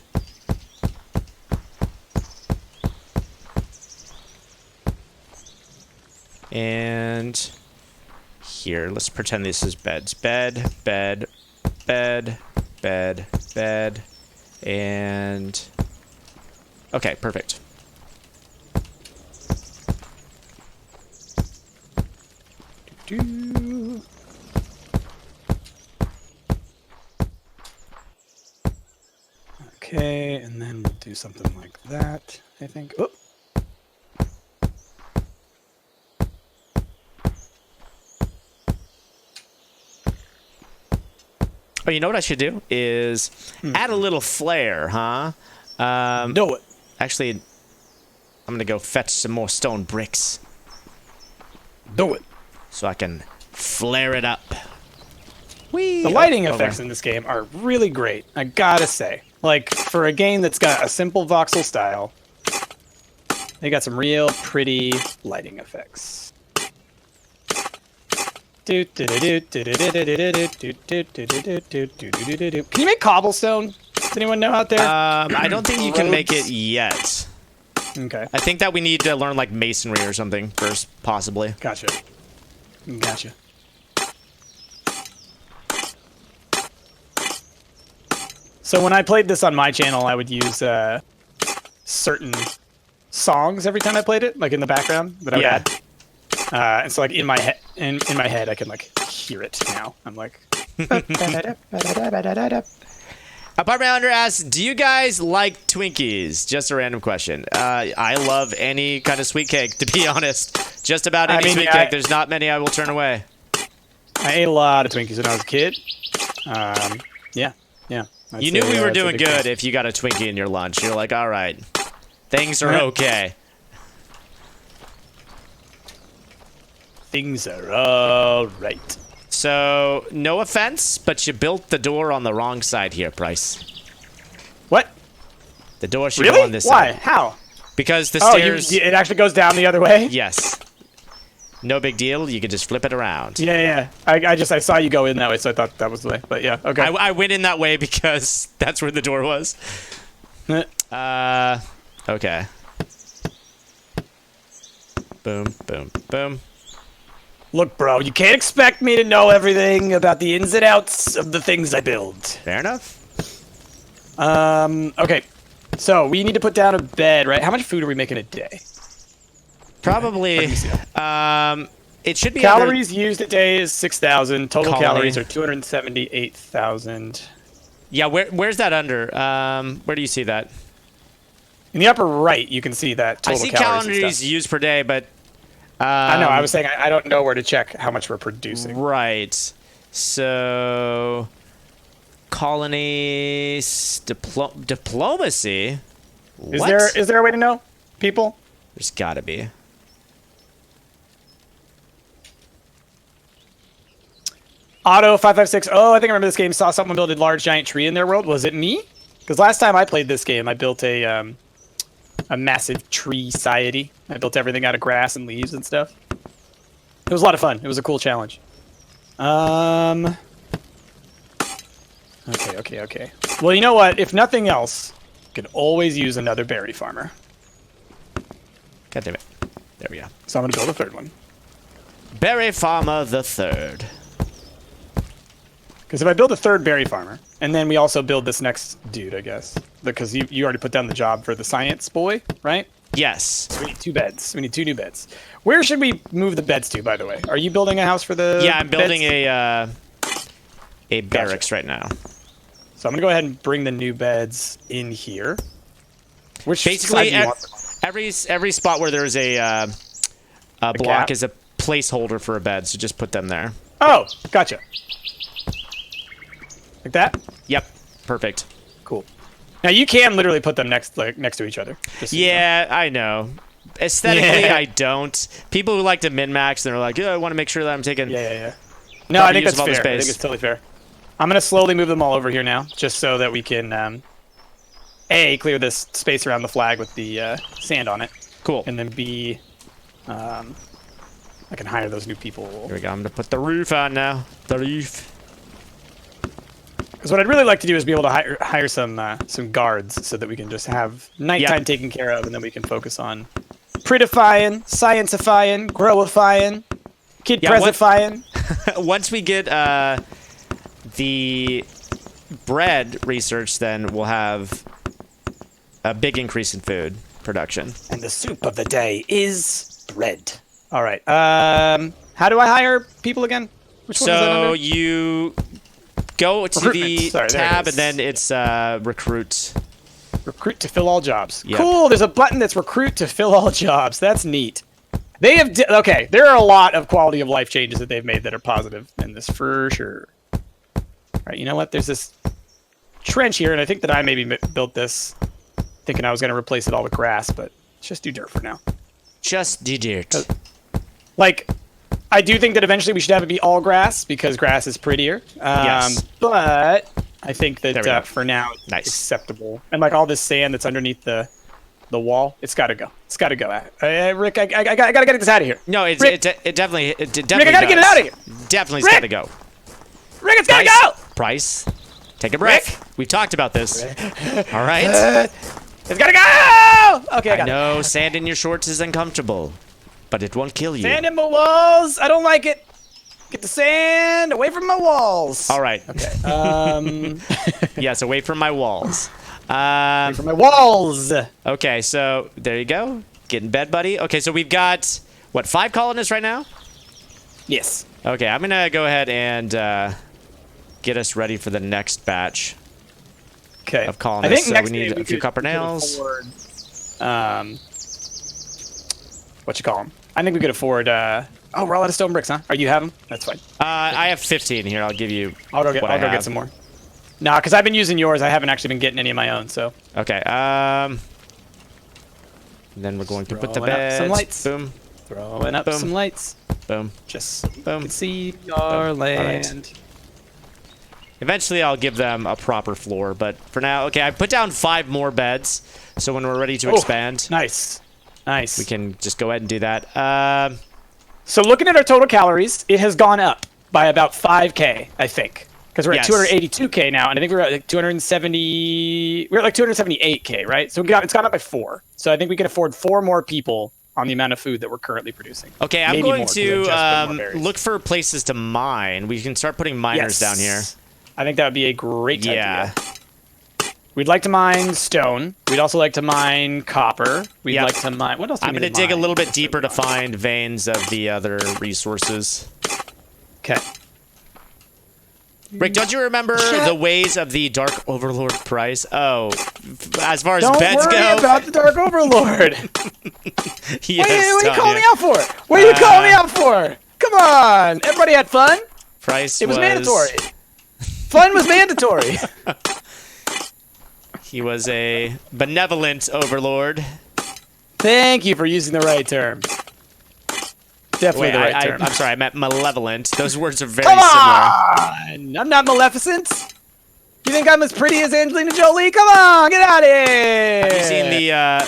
And here, let's pretend this is beds. Bed, bed, bed, bed, bed, and... okay, perfect. Doo. Okay, and then we'll do something like that, I think. Oh. Oh, you know what I should do is add a little flair, huh? Do it. Actually, I'm gonna go fetch some more stone bricks Do it. so I can flare it up. Whee! The lighting over. effects in this game are really great, I gotta say. Like, for a game that's got a simple voxel style, they got some real pretty lighting effects. Can you make cobblestone? Does anyone know out there? I don't think you can make it yet. Okay, I think that we need to learn like masonry or something first, possibly. gotcha. Gotcha. So when I played this on my channel, I would use certain songs every time I played it, like in the background that I would add. And so like in my head, I can like hear it now. I'm like. Apartment Hunter asks, do you guys like Twinkies? Just a random question. I love any kind of sweet cake, to be honest. Just about any sweet cake. There's not many I will turn away. I ate a lot of Twinkies when I was a kid. Yeah. You knew we were doing good if you got a Twinkie in your lunch. You're like, all right, things are okay. Things are all right. So, no offense, but you built the door on the wrong side here, Price. What? The door should Really? go on this Why? side. How? Because the Oh, stairs... it actually goes down the other way? Yes. No big deal. You can just flip it around. Yeah. I saw you go in that way, so I thought that was the way. But yeah, okay. I went in that way because that's where the door was. Okay. Boom, boom, boom. Look, bro, you can't expect me to know everything about the ins and outs of the things I build. Fair enough. Okay. So we need to put down a bed, right? How much food are we making a day? Probably. It should be Calories used a day is 6,000. Total Colony. calories are 278,000. Yeah, where's that under? Where do you see that? In the upper right, you can see that I total see calories and calories stuff. used per day, but I know. I was saying I don't know where to check how much we're producing. right. So colonies diplomacy. Is there a way to know, people? There's got to be. Auto 556. Oh, I think I remember this game. Saw someone build a large giant tree in their world. Was it me? Because last time I played this game, I built a massive tree society. I built everything out of grass and leaves and stuff. It was a lot of fun. It was a cool challenge. Okay. Well, you know what? If nothing else, you can always use another berry farmer. God damn it. There we go. So I'm gonna build a third one. Berry Farmer the Third. Because if I build a third berry farmer, and then we also build this next dude, I guess, because you already put down the job for the science boy, right? Yes. So we need 2 beds. We need 2 new beds. Where should we move the beds to, by the way? Are you building a house for the Yeah, I'm building beds? a barracks right now. So I'm going to go ahead and bring the new beds in here. Which Basically, side do you want them on? every spot where there's a block gap? is a placeholder for a bed, so just put them there. Oh, gotcha. Like that? Yep. Perfect. Cool. Now you can literally put them next to each other. just so you know. Yeah, I know. Aesthetically, Yeah. I don't. People who like to min-max, they're like, yeah, I want to make sure that I'm taking... Yeah. No, Proper I think use that's of all the fair. I think space. it's totally fair. I'm going to slowly move them all over here now, just so that we can, A, clear this space around the flag with the sand on it, Cool. and then B, I can hire those new people. Here we go. I'm going to put the roof on now. The roof. Because what I'd really like to do is be able to hire some guards so that we can just have nighttime taken care of, and then we can focus on prettifying, science-ifying, growifying, kid-presifying. Once we get the bread research, then we'll have a big increase in food production. And the soup of the day is bread. All right. How do I hire people again? Which one is that So under? you go to Recruitment. the Sorry, there it tab, is. and then it's recruit. Recruit to fill all jobs. Yep. Cool. There's a button that's recruit to fill all jobs. That's neat. They have okay. There are a lot of quality of life changes that they've made that are positive in this for sure. All right. You know what? There's this trench here, and I think that I maybe built this thinking I was going to replace it all with grass, but Let's just do dirt for now. Just the dirt. Like, I do think that eventually we should have it be all grass because grass is prettier. Yes. But I think There we go. that for now it's Nice. acceptable. And like all this sand that's underneath the wall, it's got to go. It's got to go. Rick, I gotta get this out of here. No, it Rick. definitely Rick, I gotta get it does. out of here. Definitely's Rick. got to go. Rick, it's gotta Price, go. Price, take a breath. We've talked about this. All right. It's gotta go. Okay, I I got it. know sand in your shorts is uncomfortable, but it won't kill you. Sand in my walls. I don't like it. Get the sand away from my walls. All right. Okay. Yes, away from my walls. From my walls. Okay, so there you go. Get in bed, buddy. Okay, so we've got, what, 5 colonists right now? Yes. Okay, I'm going to go ahead and get us ready for the next batch. Okay. Of colonists, so next we need day a few could- copper could nails. afford, what you call them? I think we could afford. Oh, we're all out of stone bricks, huh? Or you have them? That's fine. I have 15 here. I'll give you I'll go get. what I'll I go have. get some more. Nah, because I've been using yours. I haven't actually been getting any of my own. So Okay, then we're going to put the Throwing up some beds. lights. Boom, throwing up Boom. some lights. boom. Just so you Boom. can see our Boom. All right. land. Eventually, I'll give them a proper floor, but for now, okay, I put down 5 more beds, so when we're ready to Oh, expand, Nice. Nice. we can just go ahead and do that. So looking at our total calories, it has gone up by about 5K, I think. Because we're Yes. at 282K now, and I think we're at like 270. We're at like 278K, right? So it's gone up by 4. So I think we can afford 4 more people on the amount of food that we're currently producing. Okay, I'm Maybe going more, 'cause I to just put more berries. look for places to mine. We can start putting miners down here. I think that would be a great Yeah. idea. We'd like to mine stone. We'd also like to mine copper. We'd Yep. like to mine. What else? Do we I'm need going to to dig a mine? little bit deeper to find veins of the other resources. Okay. Rick, don't you remember the ways of the Dark Overlord price? Oh, as far as Don't beds worry go, about the Dark Overlord. yes, what are you Tanya. calling me out for? What are you calling me out for? Come on. Everybody had fun. Price It was mandatory. Fun was mandatory. He was a benevolent overlord. Thank you for using the right term. Definitely Wait, the right term. I'm sorry, I meant malevolent. Those words are very Come similar. on! I'm not Maleficent. You think I'm as pretty as Angelina Jolie? Come on, get out of here! Have you seen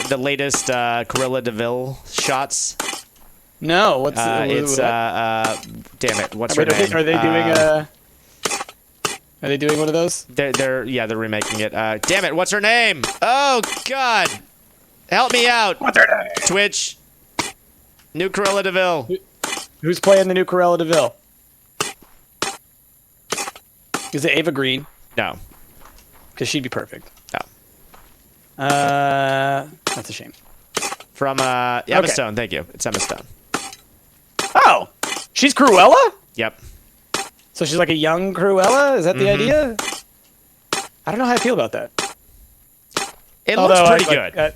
the latest Cruella DeVille shots? No, what's It's what? damn it, what's Wait, her name? are they doing Are they doing one of those? They're remaking it. Damn it, what's her name? Oh God, help me out. What's her name? Twitch. New Cruella DeVille. Who's playing the new Cruella DeVille? Is it Ava Green? No, Because she'd be perfect. no. That's a shame. From Emma Stone. Thank you. It's Emma Stone. Oh, she's Cruella? Yep. So she's like a young Cruella? Is that the idea? I don't know how I feel about that. It looks pretty like, good.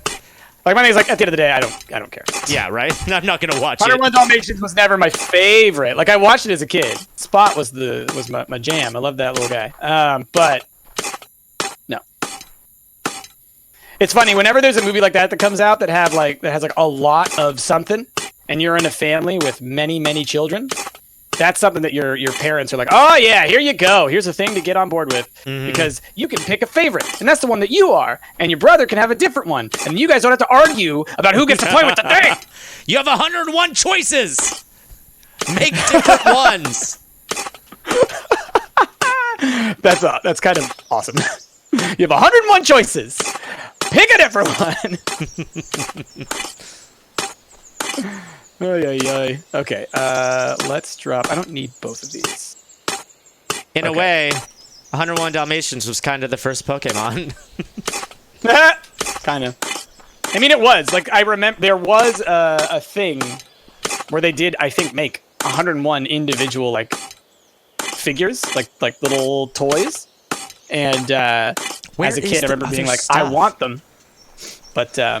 Like my name's like at the end of the day, I don't care. Yeah, right. I'm not gonna watch 101 it. Dalmatians was never my favorite. Like I watched it as a kid. Spot was my jam. I love that little guy. But no. It's funny whenever there's a movie like that comes out that has like a lot of something, and you're in a family with many children. That's something that your parents are like, oh yeah, here you go. Here's a thing to get on board with because you can pick a favorite, and that's the one that you are, and your brother can have a different one, and you guys don't have to argue about who gets to play with the thing. You have 101 choices. Make different ones. That's kind of awesome. You have 101 choices. Pick a different one. Ay. Okay, let's drop. I don't need both of these. In a way, 101 Dalmatians was kind of the first Pokemon. Kind of. I mean, it was. Like, I remember there was a thing where they did, I think, make 101 individual, like, figures, like little toys. And Where as a is kid, I the remember being other like, I stuff? want them. But I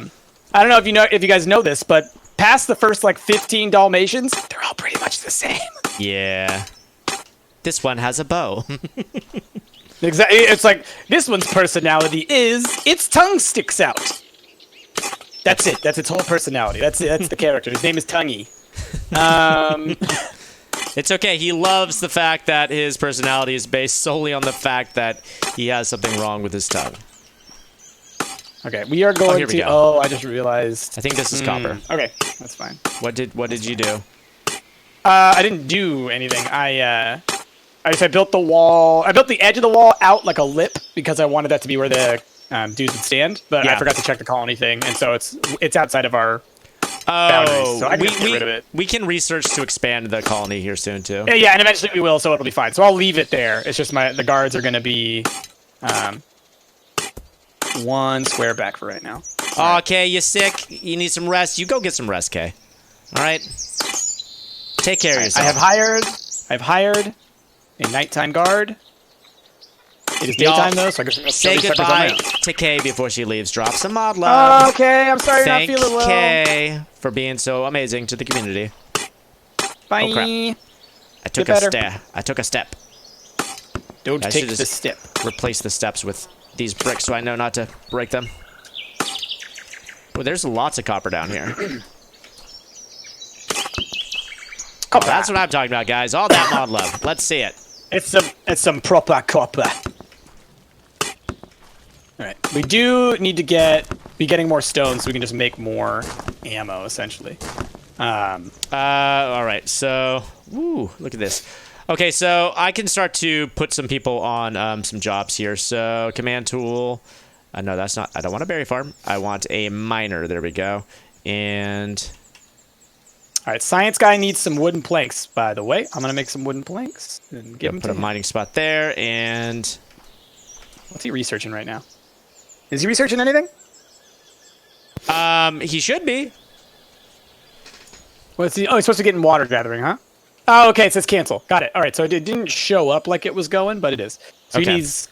don't know if you guys know this, but past the first, like, 15 Dalmatians, they're all pretty much the same. Yeah. This one has a bow. Exactly. It's like, this one's personality is its tongue sticks out. That's it. That's its whole personality. That's it. That's the character. His name is Tonguey. It's okay. He loves the fact that his personality is based solely on the fact that he has something wrong with his tongue. Okay, we are going here we to. go. Oh, I just realized. I think this is copper. Okay, that's fine. What did you do? I didn't do anything. I built the wall. I built the edge of the wall out like a lip because I wanted that to be where the dudes would stand. But I Yeah. forgot to check the colony thing, and so it's outside of our boundaries. So I can just get rid of it. We can research to expand the colony here soon too. Yeah, and eventually we will, so it'll be fine. So I'll leave it there. It's just the guards are going to be 1 square back for right now. Okay, you sick? You need some rest? You go get some rest, Kay. All right. Take care of I yourself. have hired a nighttime guard. It is Y'all, daytime though, so I guess I'm gonna Say kill these suckers on my goodbye own. to Kay before she leaves. Drop some mod love. Okay, I'm sorry Thank you're not feeling well. Kay for being so amazing to the community. Bye. Oh, crap. I took Get a better. step. I took a step. Don't I take should the just- step. Replace the steps with these bricks so I know not to break them. Well, there's lots of copper down here. Oh, that's what I'm talking about, guys. All that mod love. Let's see it. It's some proper copper. All right, we do need to be getting more stone so we can just make more ammo, essentially. All right. So, woo, look at this. Okay, so I can start to put some people on some jobs here. So, command tool. No, that's not. I don't want a berry farm. I want a miner. There we go. And All right, science guy needs some wooden planks, by the way. I'm gonna make some wooden planks and give him put to a him. mining spot there. And What's he researching right now? Is he researching anything? he should be. What's he? Oh, he's supposed to get in water gathering, huh? Oh, okay. It says cancel. Got it. All right. So it didn't show up like it was going, but it is. So Okay. he needs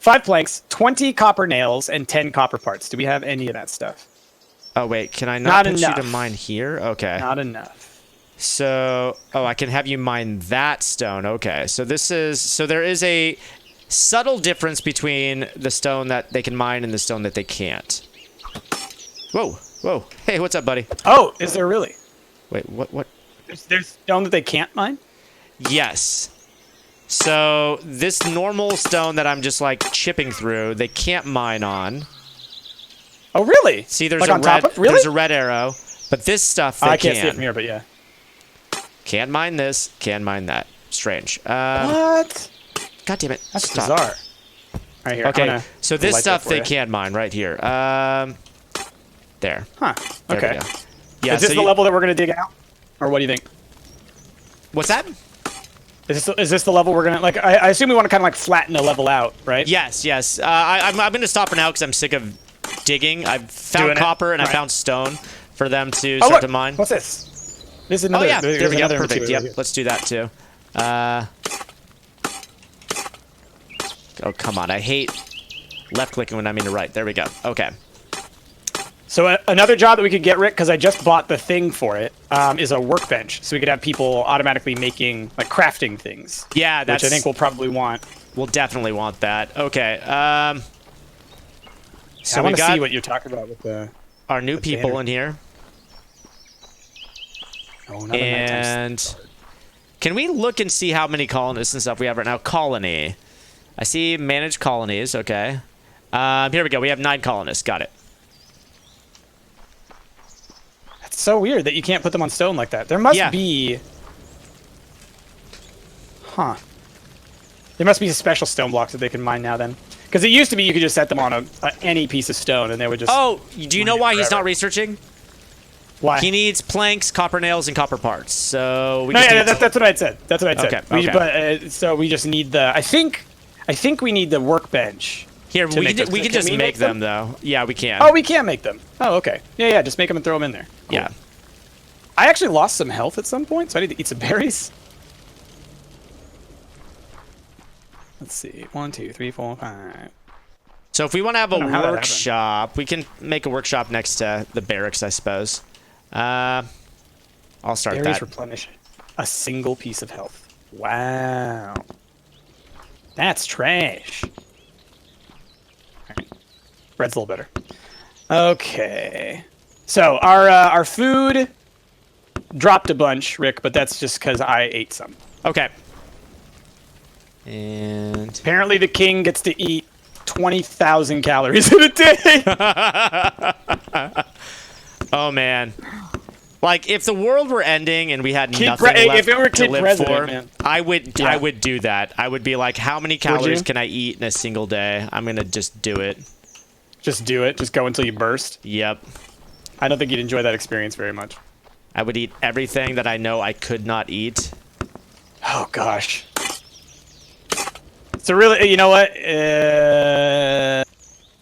5 planks, 20 copper nails, and 10 copper parts. Do we have any of that stuff? Oh wait, can I Not not put you to enough. mine here? Okay. Not enough. So, oh, I can have you mine that stone. Okay. So there is a subtle difference between the stone that they can mine and the stone that they can't. Whoa, whoa. Hey, what's up, buddy? Oh, is there really? Wait, what? There's stone that they can't mine? Yes. So this normal stone that I'm just like chipping through, they can't mine on. Oh, really? See, there's Like a on top red, of- really? there's a red arrow, but this stuff they I can't see it from here, but yeah. Can't mine this, can mine that. Strange. God What? damn it. That's Stop. bizarre. Right here. I'm Okay, gonna so this light that stuff for they you. can mine right here. There. Huh. There Okay. we go. Yeah, Is this so the level that we're gonna dig out, or what do you think? What's that? Is this the level we're gonna like? I assume we want to kind of like flatten a level out, right? Yes, yes. I'm going to stop for now because I'm sick of digging. I've found Doing it? copper and I Alright. found stone for them to Oh, start look. to mine. What's this? This is Oh another. yeah, there's there we go. another Perfect. material Yep, here. let's do that too. Oh come on! I hate left clicking when I mean to right. There we go. Okay. So another job that we could get, Rick, because I just bought the thing for it, is a workbench. So we could have people automatically making, like, crafting things. Yeah, that's. Which I think we'll probably want. We'll definitely want that. Okay. So I we want to got see what you're talking about with the. our new people banner. in here, Oh, another nighttime. and can we look and see how many colonists and stuff we have right now? Colony. I see manage colonies. Okay. Here we go. We have 9 colonists. Got it. It's so weird that you can't put them on stone like that. There must Yeah. be. Huh. There must be special stone blocks that they can mine now then. Because it used to be you could just set them on any piece of stone and they would just. Oh, do you know why he's forever. not researching? Why? He needs planks, copper nails, and copper parts. So we No, just yeah, need that's what I said. That's what I said. Okay, okay. So we just need the. I think we need the workbench. here. to We make can, those. we can Can just we make make them them? though. Yeah, we can. Oh, we can make them. Oh, okay. Yeah, just make them and throw them in there. Cool. Yeah. I actually lost some health at some point, so I need to eat some berries. Let's see. 1, 2, 3, 4, 5. So if we want to have a I don't know how that happened. workshop, we can make a workshop next to the barracks, I suppose. I'll start Berries that. replenish a single piece of health. Wow. That's trash. Alright. Red's a little better. Okay. So our food dropped a bunch, Rick, but that's just because I ate some. Okay. And Apparently, the king gets to eat 20,000 calories in a day. oh man, like if the world were ending and we had Kid nothing pre- left if it were to kid live president, for, man. I would Yeah. do that. I would be like, how many you? calories can I eat in a single day? I'm gonna just do it. Just do it. Just go until you burst. Yep. I don't think you'd enjoy that experience very much. I would eat everything that I know I could not eat. Oh gosh. So really, you know what? On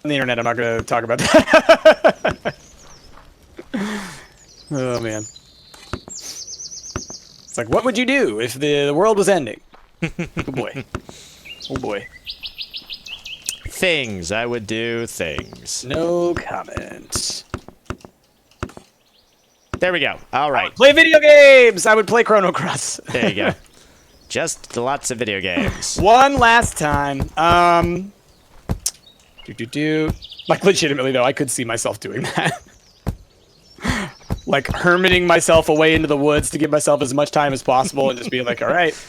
the internet, I'm not going to talk about that. Oh man. It's like, what would you do if the world was ending? Oh boy. Oh boy. Things. I would do things. No comment. There we go. All right. Play video games. I would play Chrono Cross. There you go. Just lots of video games. One last time. Like legitimately though, I could see myself doing that. Like hermiting myself away into the woods to give myself as much time as possible and just being like, all right,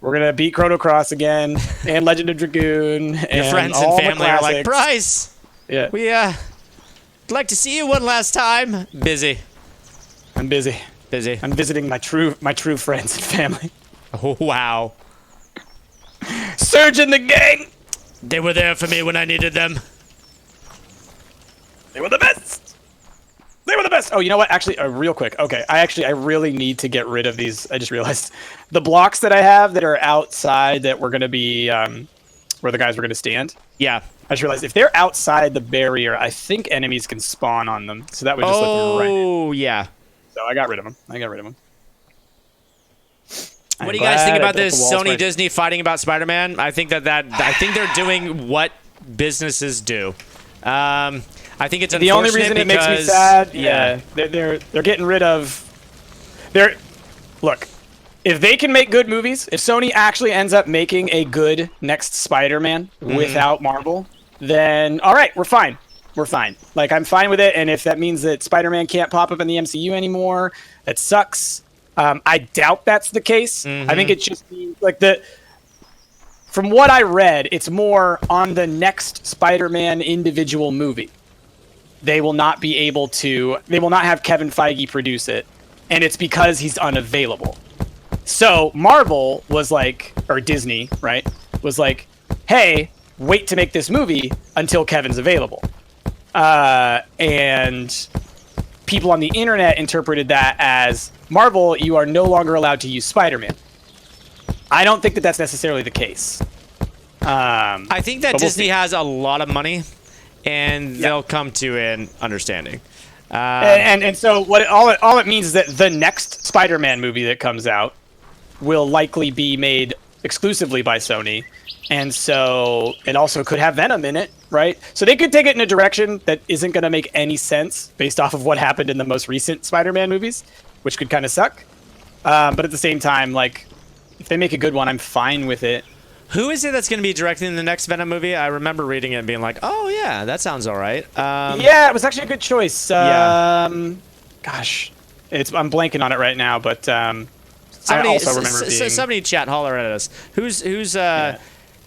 we're gonna beat Chrono Cross again and Legend of Dragoon. Your friends and family are like, Bryce, yeah, I'd like to see you one last time. Busy. I'm busy. Busy. I'm visiting my true friends and family. Oh, wow. Surge in the gang. They were there for me when I needed them. They were the best. They were the best. Oh, you know what? Actually, real quick. Okay, I really need to get rid of these. I just realized the blocks that I have that are outside that were going to be where the guys were going to stand. Yeah. I just realized if they're outside the barrier, I think enemies can spawn on them. So that would just let them right in. Oh, yeah. So I got rid of them. What do you guys think about this Sony Disney fighting about Spider-Man? I think I think they're doing what businesses do. I think it's the only reason it makes me sad. Yeah. They're getting rid of. Look, if they can make good movies, if Sony actually ends up making a good next Spider-Man without Marvel, then all right, we're fine. We're fine. Like I'm fine with it, and if that means that Spider-Man can't pop up in the MCU anymore, that sucks. I doubt that's the case. I think it's just like from what I read, it's more on the next Spider-Man individual movie. They will not have Kevin Feige produce it, and it's because he's unavailable. So Marvel was like, or Disney, right, was like, hey, wait to make this movie until Kevin's available. And people on the internet interpreted that as, Marvel, you are no longer allowed to use Spider-Man. I don't think that that's necessarily the case. I think that Disney has a lot of money, and they'll come to an understanding. And so all it means is that the next Spider-Man movie that comes out will likely be made exclusively by Sony, and so it also could have Venom in it, right? So they could take it in a direction that isn't going to make any sense based off of what happened in the most recent Spider-Man movies, which could kind of suck. But at the same time, like, if they make a good one, I'm fine with it. Who is it that's going to be directing the next Venom movie? I remember reading it and being like, oh, yeah, that sounds all right. Yeah, it was actually a good choice. Yeah. Gosh, I'm blanking on it right now, but I somebody, also remember being... somebody in chat holler at us. Who's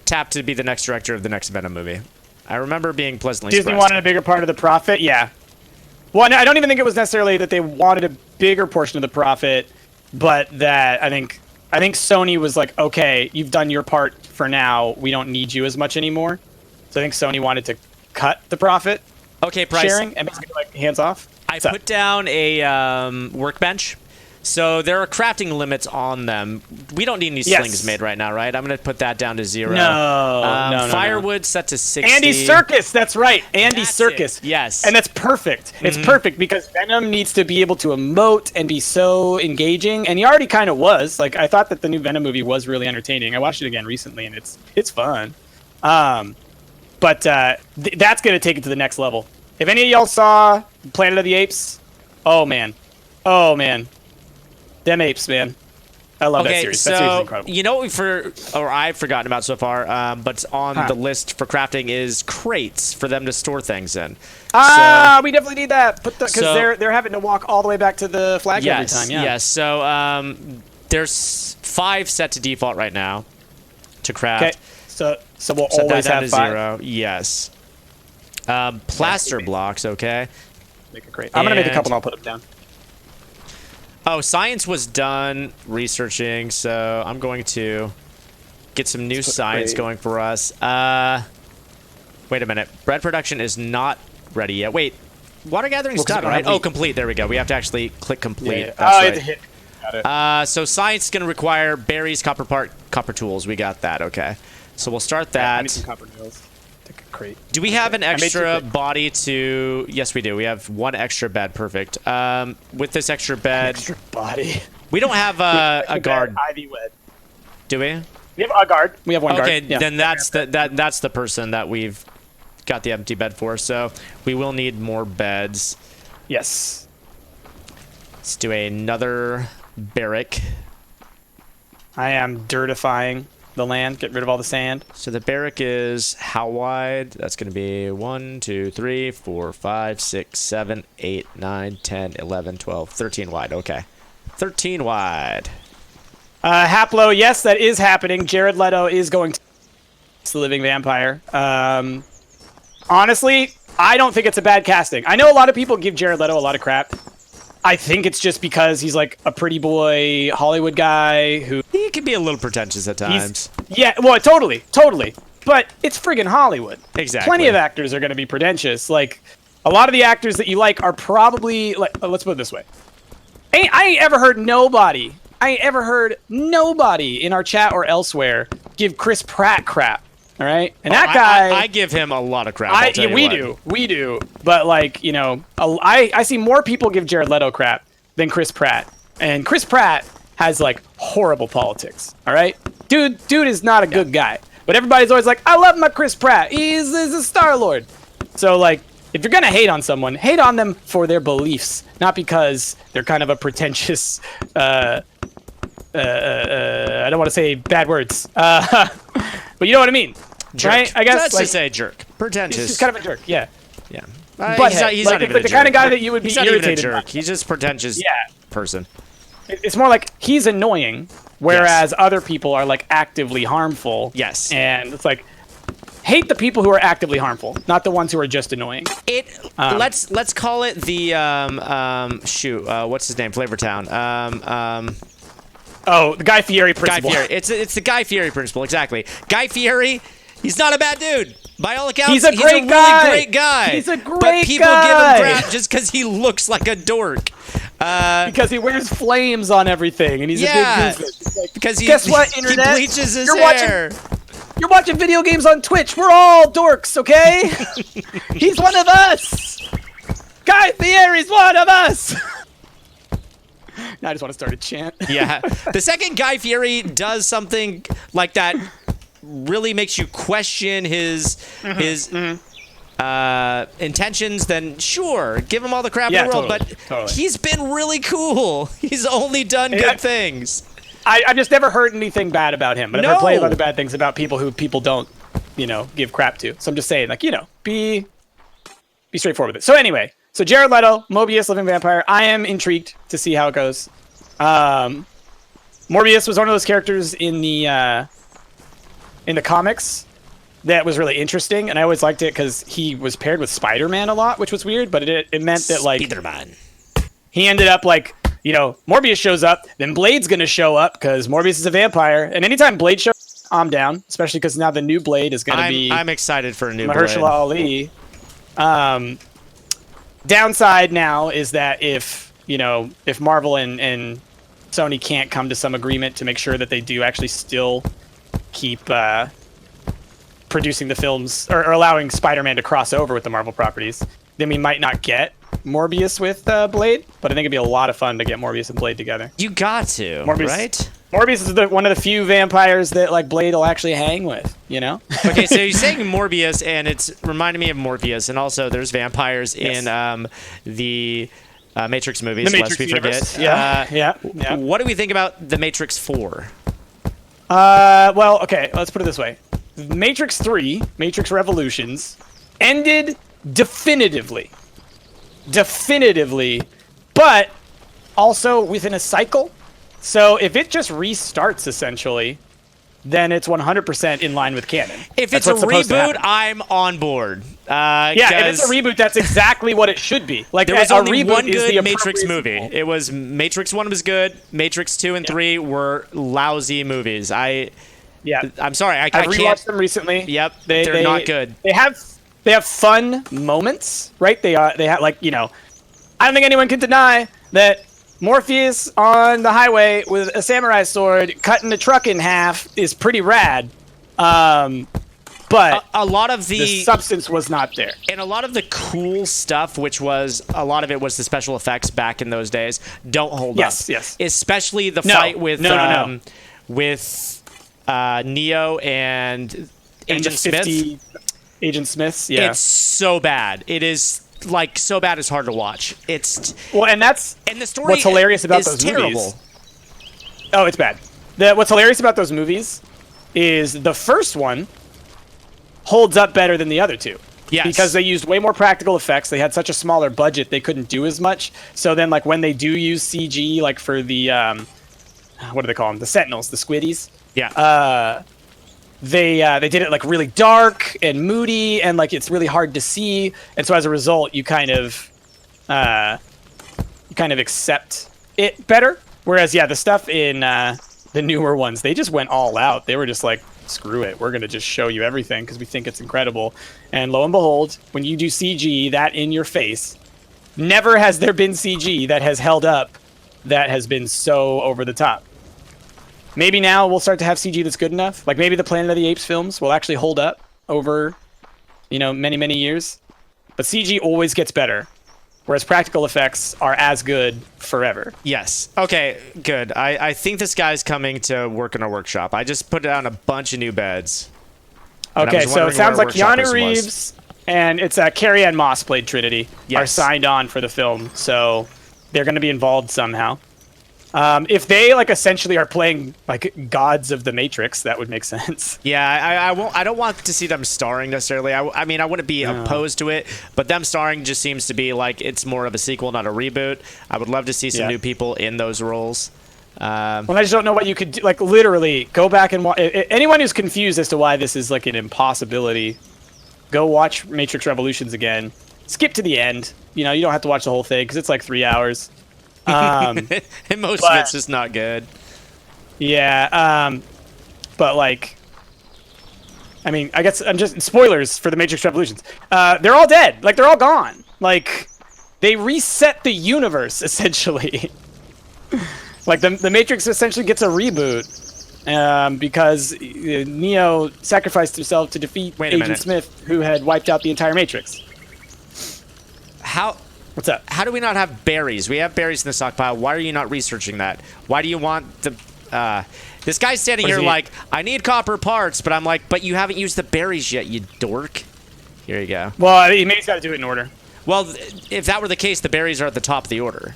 tapped to be the next director of the next Venom movie? I remember being pleasantly Disney surprised. wanted a bigger part of the profit? Yeah. Well, I don't even think it was necessarily that they wanted a bigger portion of the profit, but that I think Sony was like, okay, you've done your part for now. We don't need you as much anymore. So I think Sony wanted to cut the profit Okay, Price. sharing and basically like hands off. I put down a workbench. So there are crafting limits on them. We don't need any slings made right now, right? I'm going to put that down to 0. No. Firewood set to 60. Andy Serkis, that's right. Andy That's Serkis. it. Yes. And that's perfect. It's perfect because Venom needs to be able to emote and be so engaging, and he already kind of was. Like, I thought that the new Venom movie was really entertaining. I watched it again recently, and it's fun. But that's going to take it to the next level. If any of y'all saw Planet of the Apes, oh man. Them apes, man. I love that Okay, series. That series is so incredible. you know what I've forgotten about so far, but on the list for crafting is crates for them to store things in. We definitely need that. Because So- they're having to walk all the way back to the flag every time. Yeah. Yes. So there's 5 set to default right now to craft. Okay. So we'll Set that always down have to 5. 0. Yes. Plaster blocks. Okay. Make it great. I'm gonna make a And- couple and I'll put them down. Oh, science was done researching, so I'm going to get some new science great. going for us. Wait a minute. Bread production is not ready yet. Wait. Water gathering's 'cause we done, don't right? have Oh, wheat. complete. There we go. We have to actually click complete. Yeah. That's Oh, right. it's a hit. Got it. So science is going to require berries, copper tools. We got that. Okay. So we'll start I need that. some copper nails. Take a crate. Do we have an made two extra beds. body to... Yes, we do. We have 1 extra bed. Perfect. With this extra bed, Extra body. we don't have a guard, Ivy wed. do we? We have a guard. We have one Okay, guard. Yeah. then that's the person that we've got the empty bed for. So we will need more beds. Yes. Let's do another barrack. I am dirtifying the land. Get rid of all the sand. So the barrack is how wide? That's going to be 1, 2, 3, 4, 5, 6, 7, 8, 9, 10, 11, 12, 13 wide. Okay. 13 wide. Haplo, yes, that is happening. Jared Leto is going to the living vampire. Honestly, I don't think it's a bad casting. I know a lot of people give Jared Leto a lot of crap. I think it's just because he's like a pretty boy Hollywood guy who He can be a little pretentious at times. yeah, well, totally. But it's friggin' Hollywood. Exactly. Plenty of actors are going to be pretentious. Like, a lot of the actors that you like are probably like. Let's put it this way. I ain't ever heard nobody in our chat or elsewhere give Chris Pratt crap. All right, and that guy. I give him a lot of crap. I'll tell you what. We do. But like, you know, I see more people give Jared Leto crap than Chris Pratt, and Chris Pratt has like horrible politics. All right, dude is not a good guy. But everybody's always like, I love my Chris Pratt. He's a Star Lord. So like, if you're gonna hate on someone, hate on them for their beliefs, not because they're kind of a pretentious. I don't want to say bad words. But you know what I mean, Jerk. right? I guess Let's like, just say jerk. Pretentious. he's just kind of a jerk. Yeah. Yeah. But He's not like, even the a kind of jerk. guy that you would be He's not even a irritated by. jerk. He's just pretentious Yeah. person. It's more like he's annoying, whereas other people are like actively harmful. Yes. And it's like, hate the people who are actively harmful, not the ones who are just annoying. Let's call it the what's his name? Flavortown. Oh, the Guy Fieri Guy principle. Fieri. It's the Guy Fieri principle, exactly. Guy Fieri, he's not a bad dude. By all accounts, He's a great really guy. great guy. He's a But great people guy. give him crap just because he looks like a dork. Because he wears flames on everything, and he's Yeah. a big goofus. It's like, Because he, guess what, he internet? bleaches his You're hair. You're watching video games on Twitch. We're all dorks, okay? He's one of us. Guy Fieri's one of us. Now I just want to start a chant. Yeah. The second Guy Fieri does something like that really makes you question his intentions, then sure, give him all the crap in the world. But he's been really cool. He's only done good things. I've just never heard anything bad about him, but I've heard plenty of No. other bad things about people who people don't, give crap to. So I'm just saying, like, be straightforward with it. So anyway, so Jared Leto, Mobius, Living Vampire. I am intrigued to see how it goes. Morbius was one of those characters in the comics that was really interesting, and I always liked it because he was paired with Spider-Man a lot, which was weird, but it meant that like Spider-Man. he ended up like, Morbius shows up, then Blade's gonna show up because Morbius is a vampire, and anytime Blade shows up, I'm down, especially because now the new Blade is gonna be I'm excited for a new Mahershala Blade. Ali. Downside now is that if Marvel and Sony can't come to some agreement to make sure that they do actually still keep producing the films or allowing Spider-Man to cross over with the Marvel properties, then we might not get Morbius with Blade, but I think it'd be a lot of fun to get Morbius and Blade together. You got to, Morbius, right? Morbius is one of the few vampires that like Blade will actually hang with, Okay, so you're saying Morbius, and it's reminding me of Morpheus, and also there's vampires in the Matrix movies, The lest Matrix we universe. forget. Yeah. What do we think about The Matrix 4? Well, okay, let's put it this way. Matrix 3, Matrix Revolutions, ended definitively. Definitively, but also within a cycle. So if it just restarts, essentially, then it's 100% in line with canon. If That's it's a what's supposed to reboot, happen. I'm on board. Yeah, if it's a reboot, that's exactly what it should be. Like, There was a only reboot one is the good Matrix appropriate movie. sequel. It was Matrix 1 was good. Matrix 2 and 3 were lousy movies. Yeah, I'm sorry, I I've can't. rewatched them recently. Yep, they're not good. They have fun moments, right? They have, like, you know, I don't think anyone can deny that Morpheus on the highway with a samurai sword cutting a truck in half is pretty rad. But A lot of the substance was not there. and a lot of the cool stuff, which was a lot of it was the special effects back in those days, don't hold up. Yes. Especially the No, fight with no. with Neo and Agent Smith. Agent Smiths, yeah. It's so bad. It is like so bad it's hard to watch. It's Well, and that's and the story what's hilarious about is those terrible. movies. Oh, it's bad. What's hilarious about those movies is the first one holds up better than the other two. Yes. Because they used way more practical effects. They had such a smaller budget, they couldn't do as much. So then, like, when they do use CG, like for the what do they call them? The Sentinels, the Squiddies. Yeah. They did it like really dark and moody, and like it's really hard to see. And so as a result, you kind of accept it better. Whereas, yeah, the stuff in the newer ones, they just went all out. They were just like, screw it, we're gonna just show you everything because we think it's incredible. And lo and behold, when you do CG that in your face, never has there been CG that has held up that has been so over the top. Maybe now we'll start to have CG that's good enough. Like maybe the Planet of the Apes films will actually hold up over, you know, many, many years. But CG always gets better, whereas practical effects are as good forever. Yes. Okay, good. I think this guy's coming to work in our workshop. I just put down a bunch of new beds. And I Okay, was so it wondering sounds where like our workshop Keanu person was. Reeves and it's Carrie Ann Moss played Trinity are Yes. signed on for the film, so they're going to be involved somehow. If they like essentially are playing like gods of the Matrix, that would make sense. Yeah, I won't. I don't want to see them starring necessarily. I mean, I wouldn't be opposed to it, but them starring just seems to be like it's more of a sequel, not a reboot. I would love to see some Yeah. new people in those roles. Well, I just don't know what you could do. Like literally, go back and watch. Anyone who's confused as to why this is like an impossibility, go watch Matrix Revolutions again. Skip to the end. You know, you don't have to watch the whole thing because it's like 3 hours. And most of but- it's just not good. Yeah, but like, I mean, I guess I'm just spoilers for the Matrix Revolutions. They're all dead. Like they're all gone. Like they reset the universe essentially. Like the Matrix essentially gets a reboot because Neo sacrificed himself to defeat Wait a Agent minute. Smith, who had wiped out the entire Matrix. How What's up? how do we not have berries? We have berries in the stockpile. Why are you not researching that? Why do you want the? This guy's standing What does here he- like, I need copper parts, but I'm like, but you haven't used the berries yet, you dork. Here you go. Well, maybe he's got to do it in order. Well, if that were the case, the berries are at the top of the order.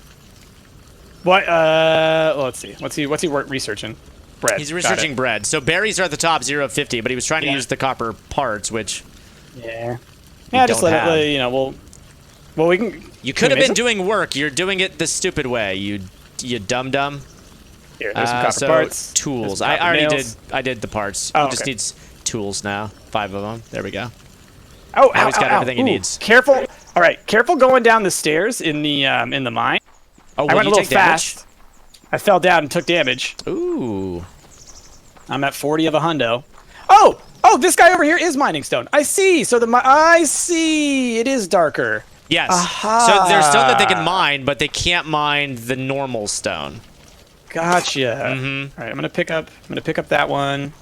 What? Well, let's see. What's he researching? Bread. He's Got researching it. bread. So berries are at the top, 0 of 50, but he was trying to Yeah. use the copper parts, which Yeah. Yeah, just don't let have. it. You know, well, we can. you can could have we been make doing work. You're doing it the stupid way. You dum dum. some? Here, there's some copper So parts. tools. There's some I copper already nails. did. I did the parts. Oh, he just okay. needs tools now. 5 of them. There we go. Oh, Now ow, he's got ow, everything he ow. Ooh, needs. Careful. All right, careful going down the stairs in the mine. Oh, I will went a you little take damage? fast. I fell down and took damage. Ooh. I'm at 40 of a hundo. Oh, this guy over here is mining stone. I see. So I see. It is darker. Yes. Aha. So there's stone that they can mine, but they can't mine the normal stone. Gotcha. Mm-hmm. All right, I'm gonna pick up that one.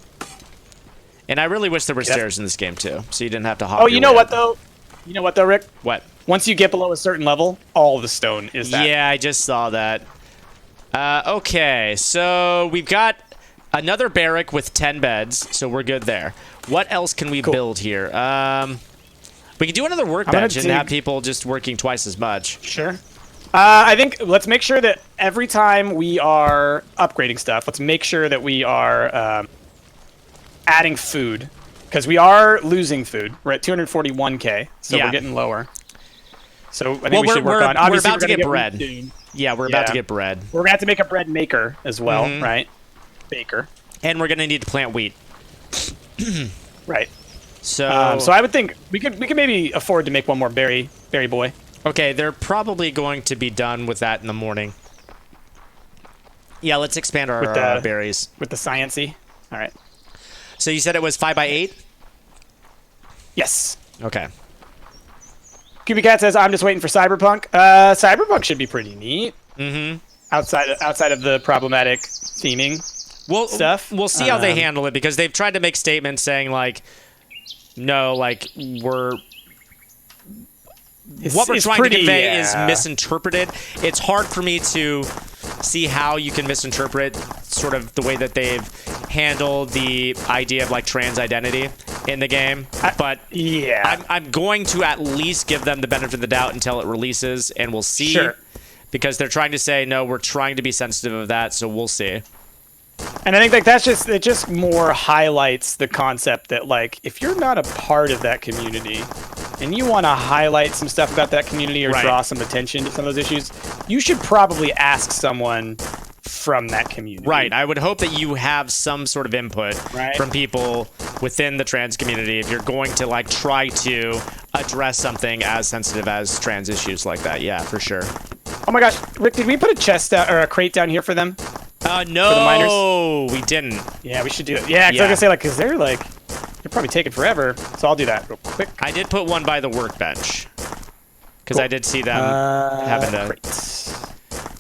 And I really wish there were Yes. stairs in this game too, so you didn't have to hop. Oh, your you know way what up. though? You know what though, Rick? What? Once you get below a certain level, all the stone is that. Yeah, I just saw that. Okay, so we've got another barrack with 10 beds, so we're good there. What else can we build here? We can do another gonna workbench and dig- have people just working twice as much. Sure. I think let's make sure that every time we are upgrading stuff, let's make sure that we are adding food, because we are losing food. We're at 241k, so Yeah. we're getting lower. So I think Well, we should work on. we're Obviously, about to gonna get wheat bread. soon. Yeah, we're about to Yeah. get bread. We're gonna have to make a bread maker as well, Mhm. right? Baker, And we're going to need to plant wheat. right? So, So I would think we could maybe afford to make one more berry boy. okay, they're probably going to be done with that in the morning. Yeah, let's expand our With the- berries. With the sciencey. All right. So you said it was 5x8? Yes. Okay. Cubic Cat says, "I'm just waiting for Cyberpunk." Cyberpunk should be pretty neat. Mm-hmm. Outside of the problematic theming. Well, Stuff. we'll see how they Um, handle it, because they've tried to make statements saying, like, no, like, what we're It's trying pretty, to convey is yeah. misinterpreted. It's hard for me to see how you can misinterpret sort of the way that they've handled the idea of, like, trans identity in the game. But Yeah. I'm going to at least give them the benefit of the doubt until it releases, and we'll see. Sure. Because they're trying to say, no, we're trying to be sensitive of that, so we'll see. And I think like it just more highlights the concept that like if you're not a part of that community and you want to highlight some stuff about that community or Right. draw some attention to some of those issues, you should probably ask someone from that community. Right. I would hope that you have some sort of input Right. from people within the trans community if you're going to like try to address something as sensitive as trans issues like that. Yeah, for sure. Oh my gosh, Rick, did we put a chest out or a crate down here for them? No, we didn't. Yeah, we should do it. Yeah, 'cause I was Yeah. gonna say like, cause they're probably taking forever. So I'll do that real quick. I did put one by the workbench because I did see them having to. Crate.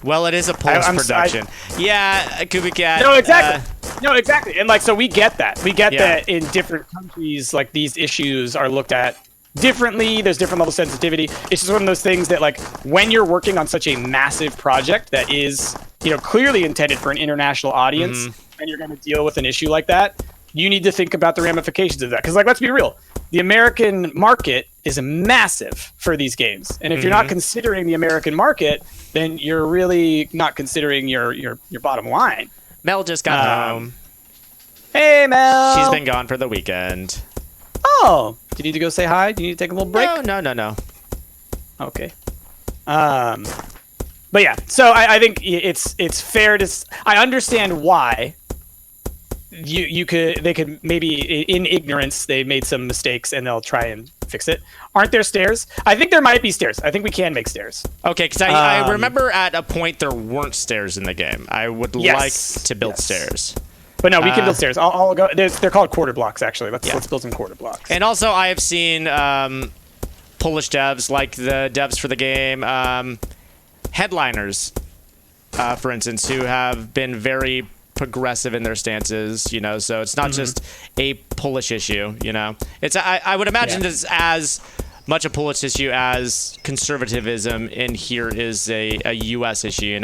Well, it is a post I'm s- I- production. Yeah, Kubic Cat. No, exactly. No, exactly. And like, so we get that. We get Yeah. that in different countries, like these issues are looked at differently. There's different level of sensitivity. It's just one of those things that like when you're working on such a massive project that is, clearly intended for an international audience and you're going to deal with an issue like that, you need to think about the ramifications of that. Because like, let's be real. The American market is massive for these games. And if you're not considering the American market, then you're really not considering your bottom line. Mel just got home. Hey, Mel. She's been gone for the weekend. Oh, do you need to go say hi? Do you need to take a little break? No. Okay. But yeah, so I think it's fair to. I understand why. They could maybe in ignorance they made some mistakes and they'll try and fix it. Aren't there stairs? I think there might be stairs. I think we can make stairs. Okay, because I remember at a point there weren't stairs in the game. I would like to build stairs. But no, we can build stairs. I'll go. They're called quarter blocks actually. Let's build some quarter blocks. And also, I have seen Polish devs, like the devs for the game, Headliners, for instance, who have been very progressive in their stances, so it's not just a Polish issue, It's I would imagine it's as much a Polish issue as conservatism in here is a U.S. issue,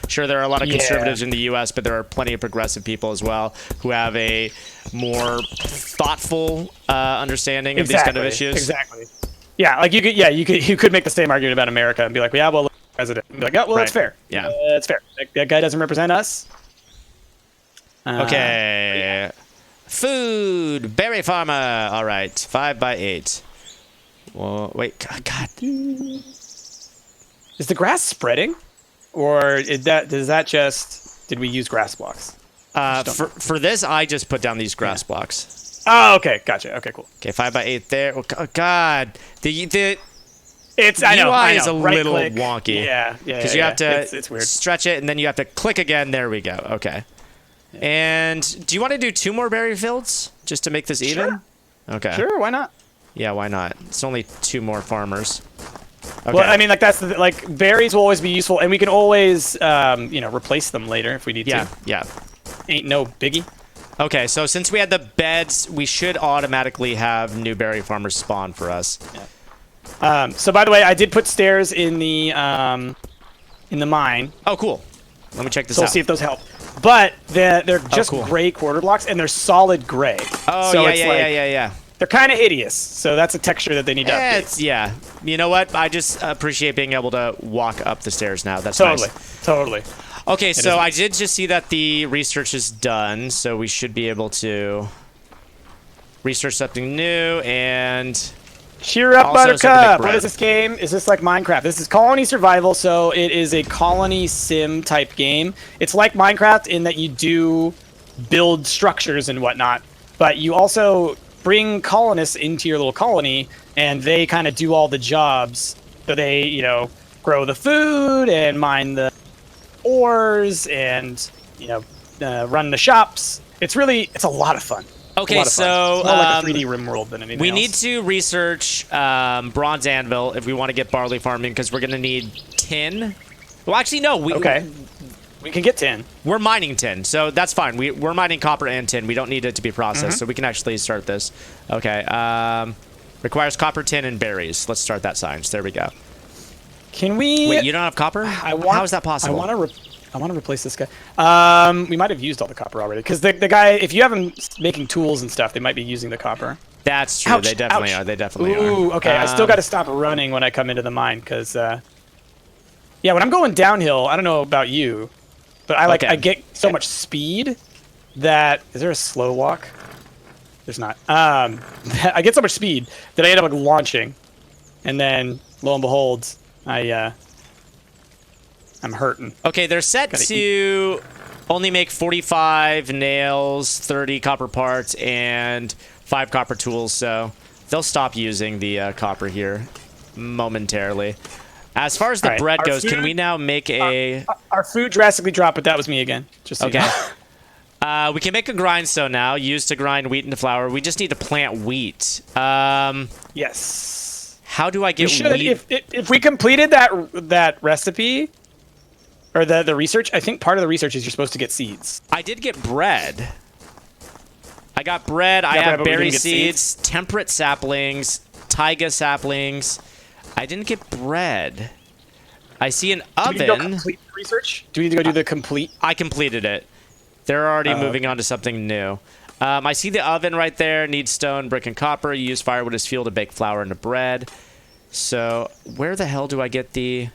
Sure, there are a lot of conservatives in the U.S., but there are plenty of progressive people as well who have a more thoughtful understanding of these kind of issues. Exactly. Yeah, like you could make the same argument about America and be like, yeah, well, president. And be like, yeah, well, that's fair. Yeah. That's fair. That guy doesn't represent us. Okay. Food. Berry farmer. All right. 5x8. Well, wait. God. Is the grass spreading, or did we use grass blocks? For this, I just put down these grass blocks. Oh, okay, gotcha. Okay, cool. Okay, 5x8 there. Oh, God. The I know, UI is a Right little click. wonky. Yeah. Because you have to It's weird. stretch it, and then you have to click again. There we go. Okay. And do you want to do 2 more berry fields just to make this even? Sure. Okay. Sure, why not? Yeah, why not? It's only 2 more farmers. Okay. Well, I mean, like berries will always be useful, and we can always, replace them later if we need to. Yeah. Ain't no biggie. Okay, so since we had the beds, we should automatically have new berry farmers spawn for us. So by the way, I did put stairs in the mine. Oh, cool. Let me check this So we'll out. see if those help. But they're just cool. gray quarter blocks, and they're solid gray. Oh, so yeah, it's yeah, like, yeah. They're kind of hideous, so that's a texture that they need to update. Yeah. You know what? I just appreciate being able to walk up the stairs now. That's Totally, nice. totally. Okay, so is I did just see that the research is done, so we should be able to research something new and Cheer up, Also something Buttercup! bread. What is this game? Is this like Minecraft? This is Colony Survival, so it is a colony sim type game. It's like Minecraft in that you do build structures and whatnot, but you also bring colonists into your little colony, and they kind of do all the jobs. So they, you know, grow the food and mine the ores and, you know, run the shops. It's a lot of fun. Okay, so it's more like a 3D rim world than anything we else. need to research bronze anvil if we want to get barley farming because we're gonna need tin. Well, actually, no. Okay. We can get tin. We're mining tin, so that's fine. We're mining copper and tin. We don't need it to be processed, so we can actually start this. Okay. Requires copper, tin, and berries. Let's start that science. There we go. Can we? Wait, you don't have copper? How is that possible? I want to replace this guy. We might have used all the copper already, because the guy, if you have him making tools and stuff, they might be using the copper. That's true. Ouch, they definitely ouch. are. They definitely Ooh, are. okay. I still got to stop running when I come into the mine, because, yeah, when I'm going downhill, I don't know about you, but Okay. I get so much speed that is there a slow walk? There's not. I get so much speed that I end up like launching, and then lo and behold, I'm hurting. Okay, they're set Gotta to only make 45 nails, 30 copper parts, and 5 copper tools, so they'll stop using the copper here momentarily. As far as the All right, bread our goes, can food- we now make a... Our food drastically dropped, but that was me again. Just so you Okay. know. We can make a grindstone now, used to grind wheat into flour. We just need to plant wheat. Yes. How do I We get should, wheat? if we completed that recipe, or the research, I think part of the research is you're supposed to get seeds. I did get bread. I got bread. I bread, have but we berry didn't get seeds, temperate saplings, taiga saplings. I didn't get bread. I see an Do we need to go oven. complete the research? Do we need to go do the complete? I completed it. They're already moving on to something new. I see the oven right there. Needs stone, brick, and copper. You use firewood as fuel to bake flour into bread. So where the hell do I get the...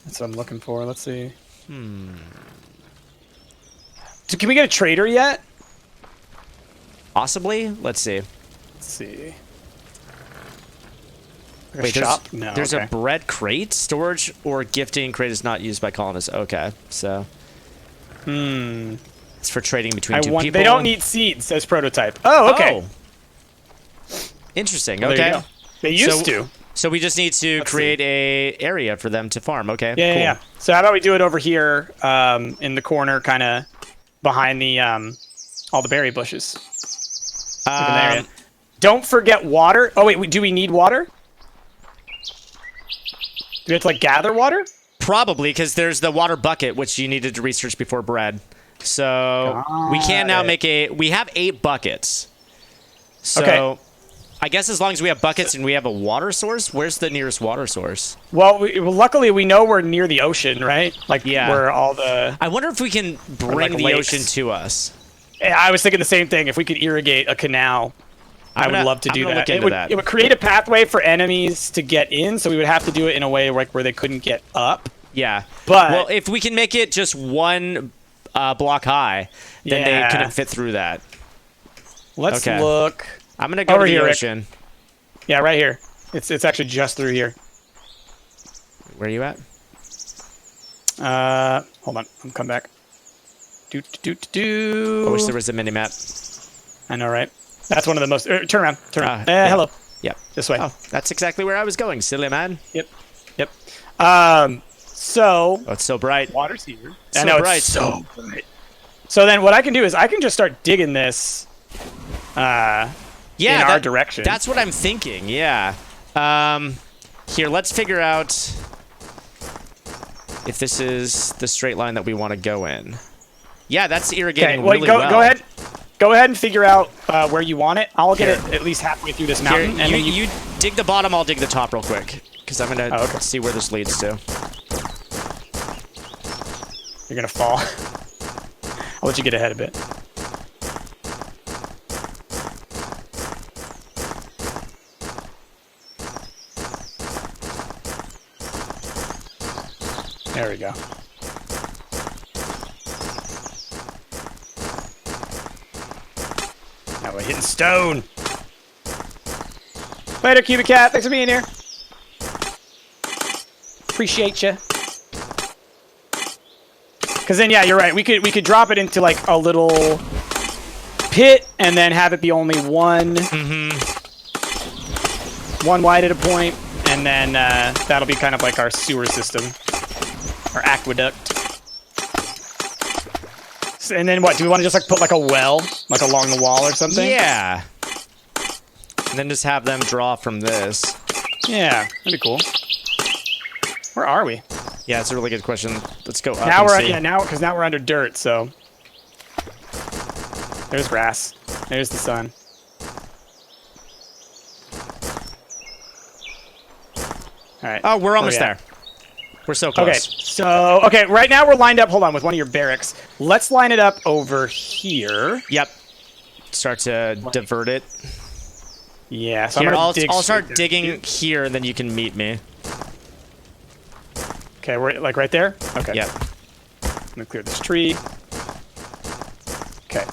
That's what I'm looking for. Let's see. So can we get a trader yet? Possibly? Let's see. Let's see. Wait, shop? No. there's okay. a bread crate. Storage or gifting crate is not used by colonists. Okay, so it's for trading between two people. They don't need seeds as prototype. Oh, okay. Oh. Interesting. Well, there you okay. go. They used to. So we just need to Let's create a area for them to farm. Okay. Yeah, cool. yeah. So how about we do it over here, in the corner, kind of behind the all the berry bushes. Look in that area. Don't forget water. Oh wait, do we need water? Do we have to like gather water? Probably because there's the water bucket which you needed to research before bread. So we can now make we have 8 buckets. So Okay. I guess as long as we have buckets and we have a water source, where's the nearest water source? Well, luckily we know we're near the ocean, right? Like where all the. I wonder if we can bring like the lakes. ocean to us. Yeah, I was thinking the same thing. If we could irrigate a canal, I would love to do that. It would create a pathway for enemies to get in, so we would have to do it in a way like where they couldn't get up. Yeah. But well, if we can make it just one block high, then they couldn't fit through that. Let's Okay. look. I'm gonna go Over to the here, Rick. ocean. Yeah, right here. It's actually just through here. Where are you at? Hold on. I'm come back. Do. I wish there was a mini map. I know, right? That's one of the most. Turn around. Turn around. yeah. Hello. Yep. This way. Oh, that's exactly where I was going, silly man. Yep. So. Oh, it's so bright. Water's here. So I know bright. it's so bright. So then, what I can do is I can just start digging this. Yeah, in our direction. That's what I'm thinking. Yeah. Here, let's figure out if this is the straight line that we want to go in. Yeah, that's irrigating really well. Go ahead. Go ahead and figure out where you want it. I'll get it at least halfway through this Here, mountain. And then you dig the bottom, I'll dig the top real quick. Because I'm going to okay. see where this leads to. You're going to fall. I'll let you get ahead a bit. There we go. Now we're hitting stone. Later, Cubic Cat. Thanks for being here. Appreciate you. Because then, yeah, you're right. We could drop it into like a little pit and then have it be only one wide at a point, and then that'll be kind of like our sewer system, our aqueduct. And then what? Do we want to just like put like a well, like along the wall or something? Yeah. And then just have them draw from this. Yeah, that'd be cool. Where are we? Yeah, it's a really good question. Let's go up. Now and see. now we're under dirt. So there's grass. There's the sun. All right. Oh, we're almost yeah. there. We're so close. Okay, so right now we're lined up. Hold on, with one of your barracks. Let's line it up over here. Yep. Start to divert it. Yeah, so Here, I'm gonna I'll dig start straight there. digging here, and then you can meet me. Okay, we're like right there. Okay. Yep. I'm gonna clear this tree. Okay.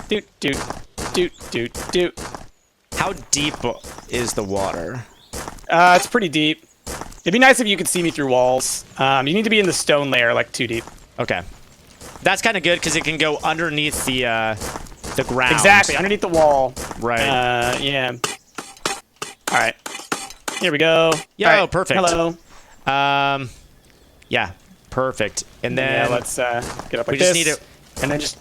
Doot doot doot doot doot. How deep is the water? It's pretty deep. It'd be nice if you could see me through walls. You need to be in the stone layer, like 2 deep. Okay. That's kind of good because it can go underneath the ground. Exactly, underneath the wall. Right. Yeah. All right. Here we go. Yo, All right. perfect. Hello. Yeah, perfect. And then Yeah, let's get up like we just this. need to. And then just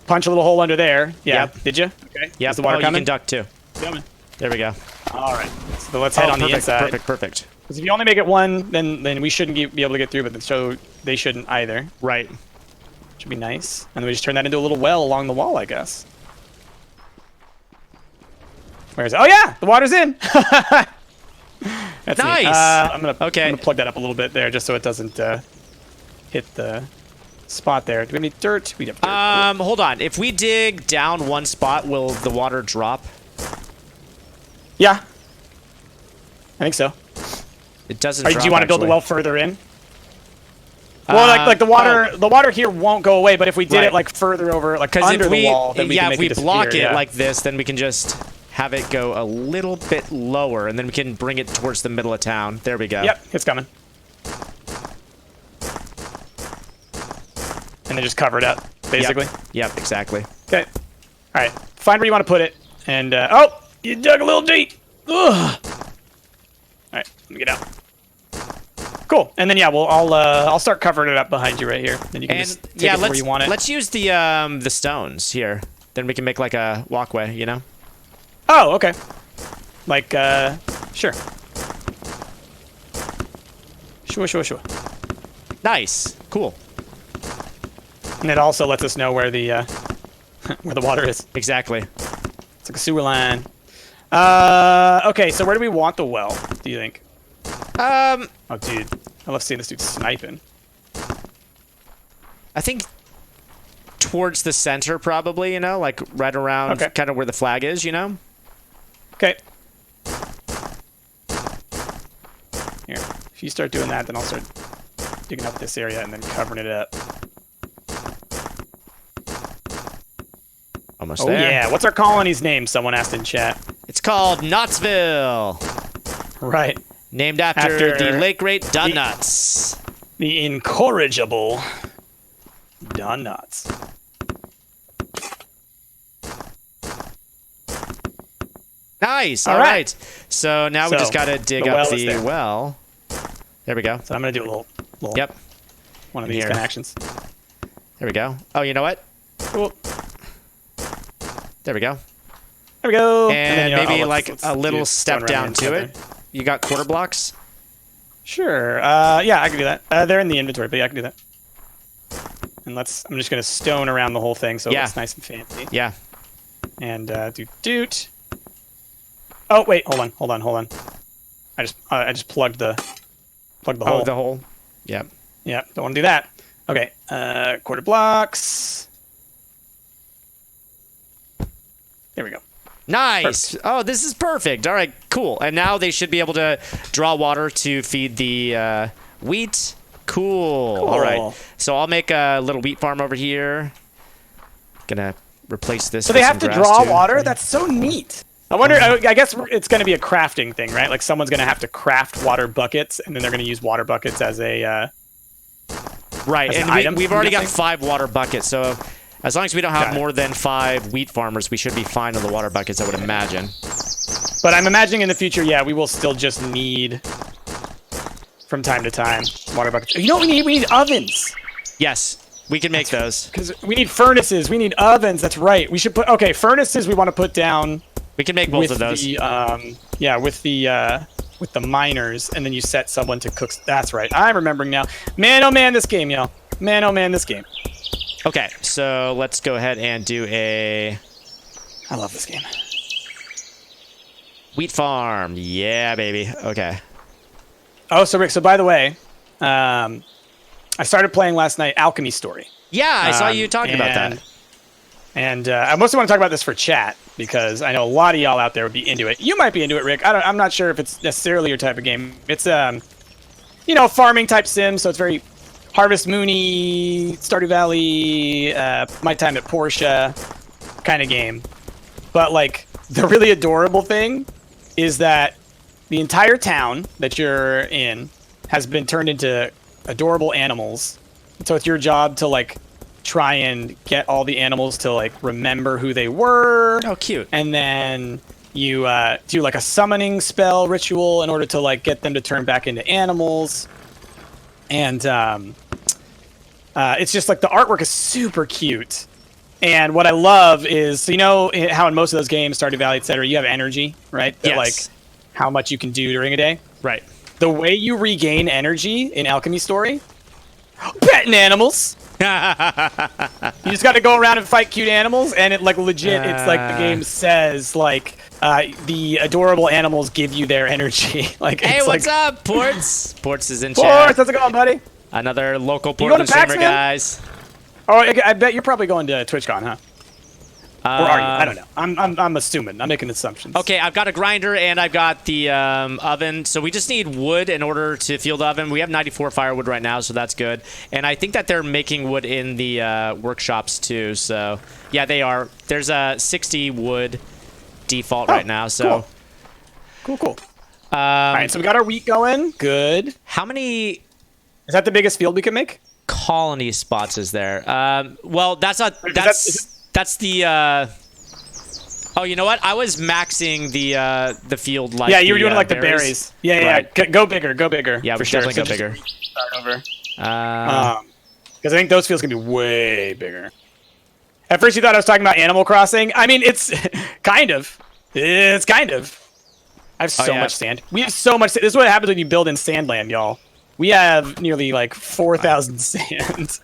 punch a little hole under there. Yeah. Yep. Did you? Okay. Yeah, Is the water you coming? can duck too. Coming. There we go. All right. So let's head on perfect, the inside. Perfect. Because if you only make it one, then we shouldn't be able to get through, but so they shouldn't either. Right. Should be nice. And then we just turn that into a little well along the wall, I guess. Where is it? Oh yeah, the water's in. That's Nice. neat. I'm gonna Okay. plug that up a little bit there, just so it doesn't hit the spot there. Do we have any dirt? We have dirt. Hold on. If we dig down one spot, will the water drop? Yeah. I think so. It doesn't. Or drop, do you want to build the actually. well further in? Well, like the water here won't go away, but if we did Right. it like further over, like Because under if we, the wall, then we can yeah, make if we it block disappear, it yeah. like this, then we can just have it go a little bit lower, and then we can bring it towards the middle of town. There we go. Yep, it's coming. And then just cover it up, basically. Yep, exactly. Okay. All right. Find where you want to put it. And oh, you dug a little deep. Ugh. All right, let me get out. Cool. And then yeah, I'll start covering it up behind you right here. Then you can And just take yeah, it where you want it. let's use the stones here. Then we can make like a walkway, you know? Oh, okay. Like sure. Sure. Nice. Cool. And it also lets us know where the where the water is. Exactly. It's like a sewer line. Okay, so where do we want the well, do you think? Oh, dude. I love seeing this dude sniping. I think towards the center, probably, you know? Like right around Okay. kind of where the flag is, you know? Okay. Here. If you start doing that, then I'll start digging up this area and then covering it up. Almost Oh, there. yeah. What's our colony's name? Someone asked in chat. It's called Knotsville. Right. Named after After the late great Donuts. The incorrigible Donuts. Nice. All All right. right. So now we So, just got to dig the up well is the there. well. There we go. So I'm going to do a little Yep. one of these Here. kind of actions. There we go. Oh, you know what? Cool. There we go. There we go. And then, you know, maybe oh, like let's a little do step stone down around to the it. You got quarter blocks? Sure. Yeah, I can do that. They're in the inventory, but yeah, I can do that. And I'm just gonna stone around the whole thing so Yeah. it's nice and fancy. Yeah. And doot. Oh wait, hold on. I just plugged the Oh, hole. the hole. Yep. Yeah, don't want to do that. Okay. Quarter blocks. There we go. Nice. Oh, this is perfect. All right, cool. And now they should be able to draw water to feed the Wheat. Cool. All right. So I'll make a little wheat farm over here. Gonna replace this. So with they have some to grass draw too. water? That's so neat. I wonder, I guess it's going to be a crafting thing, right? Like someone's going to have to craft water buckets, and then they're going to use water buckets as a... Right, as an and item, we've I'm already got guessing? 5 water buckets, so as long as we don't have Got it. more than 5 wheat farmers, we should be fine on the water buckets, I would imagine. But I'm imagining in the future, yeah, we will still just need, from time to time, water buckets. You know what we need? We need ovens. Yes, we can make those. Because we need furnaces. We need ovens. That's right. We should put... Okay, furnaces we want to put down... We can make both of those. The, with the miners, and then you set someone to cook. That's right. I'm remembering now. Man, oh man, this game, yo. Man, oh man, this game. Okay, so let's go ahead and do a I love this game. wheat farm. Yeah, baby. Okay. Oh, so Rick. So by the way, I started playing last night Alchemy Story. Yeah, I saw you talking about that. And I mostly want to talk about this for chat because I know a lot of y'all out there would be into it. You might be into it, Rick. I'm not sure if it's necessarily your type of game. It's farming type sim, so it's very Harvest Moony, Stardew Valley, My Time at Portia kind of game. But like the really adorable thing is that the entire town that you're in has been turned into adorable animals. So it's your job to like try and get all the animals to like remember who they were. Oh, cute. And then you do like a summoning spell ritual in order to like get them to turn back into animals. And it's just like the artwork is super cute. And what I love is, so you know how in most of those games, Stardew Valley, etc., you have energy, right? That, Yes. like how much you can do during a day. Right. The way you regain energy in Alchemy Story, petting animals. You just got to go around and fight cute animals, and it like legit, it's like the game says like the adorable animals give you their energy. Like, Hey, it's what's like, up, Ports? Ports is in Ports, chat. how's it going, buddy? Another local You going Portland to PAX, streamer, man? guys. Oh, I bet you're probably going to TwitchCon, huh? Or are you? I don't Um, know. I'm assuming. I'm making assumptions. Okay, I've got a grinder and I've got the oven. So we just need wood in order to fuel the oven. We have 94 firewood right now, so that's good. And I think that they're making wood in the workshops too. So yeah, they are. There's a 60 wood default right now. So Cool. All right, so we got our wheat going. Good. how many Is that the biggest field we can make? colony spots is there? Well, that's not. Is That's the. Oh, you know what? I was maxing the field like. Yeah, you were the, doing like the berries. Yeah. Right. Go bigger. Yeah, for we sure. definitely So go just bigger. Start over. Uh, Because I think those fields can be way bigger. At first, you thought I was talking about Animal Crossing. I mean, it's kind of. It's kind of. I have so yeah. much sand. We have so much. This is what happens when you build in Sandland, y'all. We have nearly like 4,000 sand.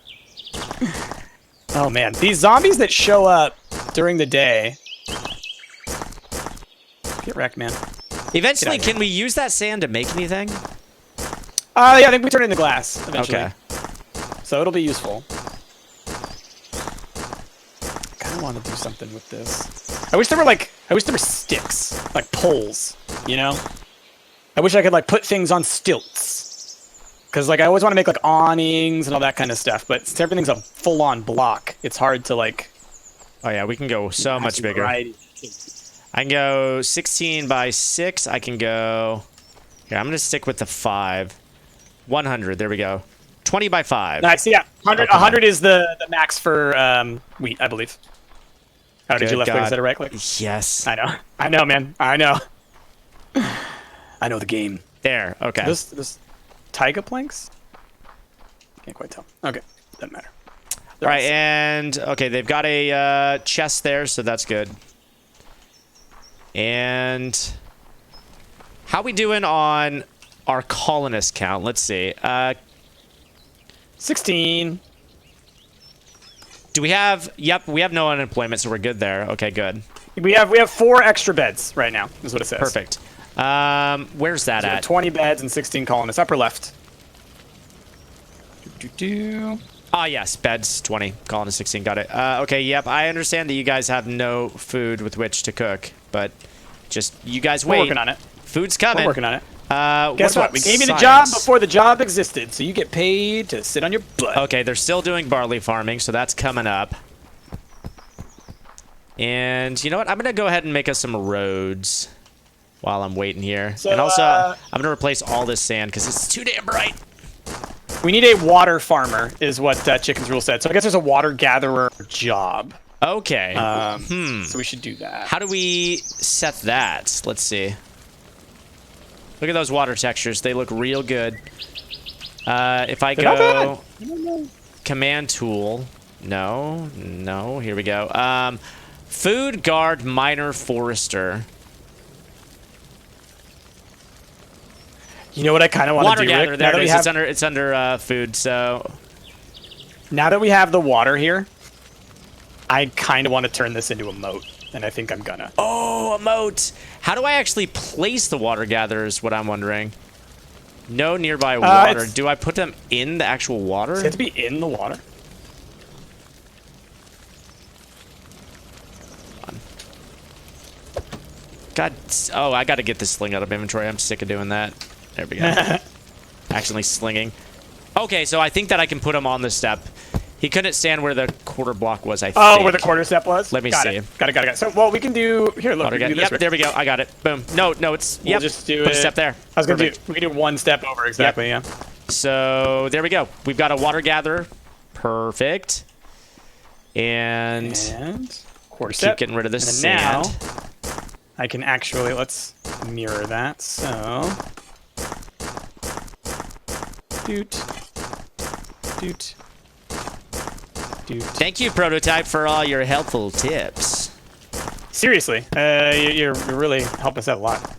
Oh man, these zombies that show up during the day. Get wrecked, man. Eventually, Get out of here. can we use that sand to make anything? Yeah, I think we turn it into glass eventually. Okay. So it'll be useful. I kind of want to do something with this. I wish there were sticks, like poles, you know? I wish I could like put things on stilts. Because like I always want to make like awnings and all that kind of stuff, but since everything's a full-on block, it's hard to like... Oh yeah, we can go so have much some bigger. variety. I can go 16 by 6. I can go. Here, I'm gonna stick with the 5. 100. There we go. 20 by 5. Nice, yeah. 100, Okay. 100 is the max for wheat, I believe. Oh, did you Good left click God. instead of right click? Yes. I know, man. I know. I know the game. There. Okay. This taiga planks? Can't quite tell. Okay, doesn't matter. All right, and okay, they've got a chest there, so that's good. And how we doing on our colonist count? Let's see. 16. Do we have? Yep, we have no unemployment, so we're good there. Okay, good. We have 4 extra beds right now. Is what it says. Perfect. Where's that So at? 20 beds and 16 colonists. Upper left. Ah, yes, beds 20, colonist 16. Got it. Okay, yep. I understand that you guys have no food with which to cook, but just you guys We're wait. working on it. Food's coming. We're working on it. Guess what? about We gave you the science? job before the job existed, so you get paid to sit on your butt. Okay, they're still doing barley farming, so that's coming up. And you know what? I'm gonna go ahead and make us some roads while I'm waiting here. So, and also, I'm gonna replace all this sand because it's too damn bright. We need a water farmer, is what Chicken's Rule said. So I guess there's a water gatherer job. Okay. So we should do that. How do we set that? Let's see. Look at those water textures. They look real good. If I They're not go bad. command tool, no. Here we go. Food guard miner forester. You know what I kind of want Water to do, gatherer. Rick? There it is. It's under food. So Now that we have the water here, I kind of want to turn this into a moat, and I think I'm gonna. oh, a moat. How do I actually place the water gatherers? What I'm wondering. No nearby water. Do I put them in the actual water? Does it have to be in the water? God, oh, I got to get this sling out of inventory. I'm sick of doing that. There we go. Accidentally slinging. Okay, so I think that I can put him on the step. He couldn't stand where the quarter block was, I think. Oh, where the quarter step was? Let me got see. It. Got it. So, well, we can do... Here, look. We can do this, Yep, Rick. there we go. I got it. Boom. No, it's... We'll yep. just do Put it. a step there. I was going to do... Perfect. We can do one step over, exactly, yeah. So, there we go. We've got a water gatherer. Perfect. And quarter keep step. getting rid of this And sand. now, I can actually... Let's mirror that. So... Doot. Doot. Doot. Thank you, Prototype, for all your helpful tips. Seriously, you're really helping us out a lot.